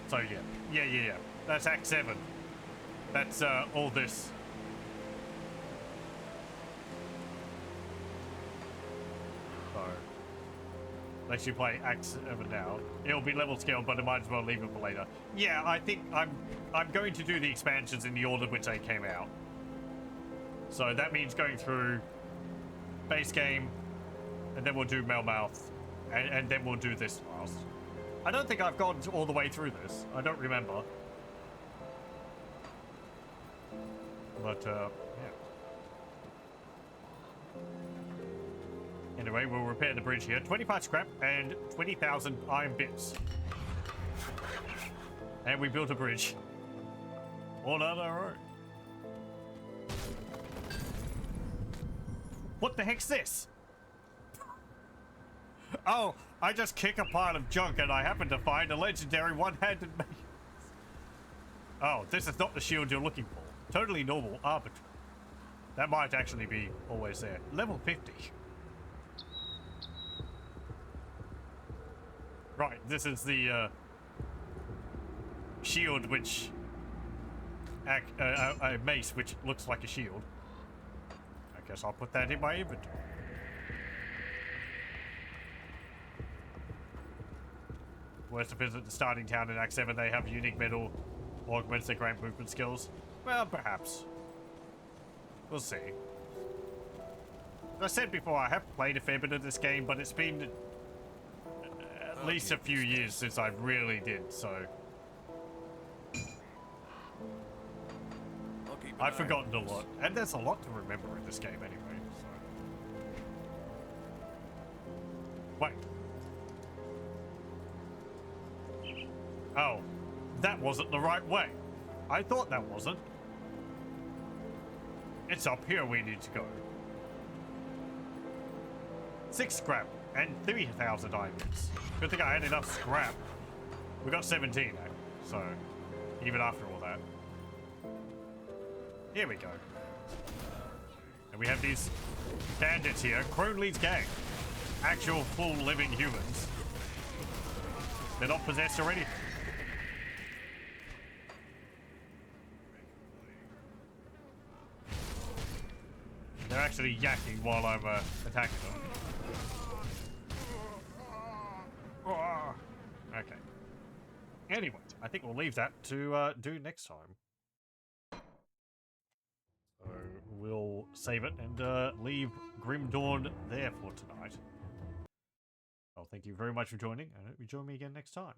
So yeah. That's Act 7. That's all this. So, unless you play Act 7 now, it'll be level scaled, but I might as well leave it for later. Yeah, I think I'm going to do the expansions in the order which they came out. So that means going through base game, and then we'll do Melmouth, and then we'll do this last. I don't think I've gone all the way through this. I don't remember. But, yeah. Anyway, we'll repair the bridge here. 25 scrap and 20,000 iron bits. And we built a bridge. All on our own. What the heck's this? Oh, I just kick a pile of junk and I happen to find a legendary one-handed mace. Oh, this is not the shield you're looking for. Totally normal, arbitrary. That might actually be always there. Level 50. Right, this is the shield which... a mace which looks like a shield. I guess I'll put that in my inventory. Worst defense at the starting town in Act 7, they have unique metal, augments their grand movement skills. Well, perhaps. We'll see. As I said before, I have played a fair bit of this game, but it's been at least a few years since I really did, so... I've forgotten a lot, and there's a lot to remember in this game anyway, so... Wait. Oh, that wasn't the right way. I thought that wasn't. It's up here we need to go. 6 scrap and 3,000 diamonds. Good thing I had enough scrap. We got 17 now, so even after all that. Here we go. And we have these bandits here, Crowley's gang. Actual full living humans. They're not possessed or anything. They're actually yakking while I'm attacking them. Okay. Anyway, I think we'll leave that to do next time. So we'll save it and leave Grim Dawn there for tonight. Well, thank you very much for joining, and I hope you join me again next time.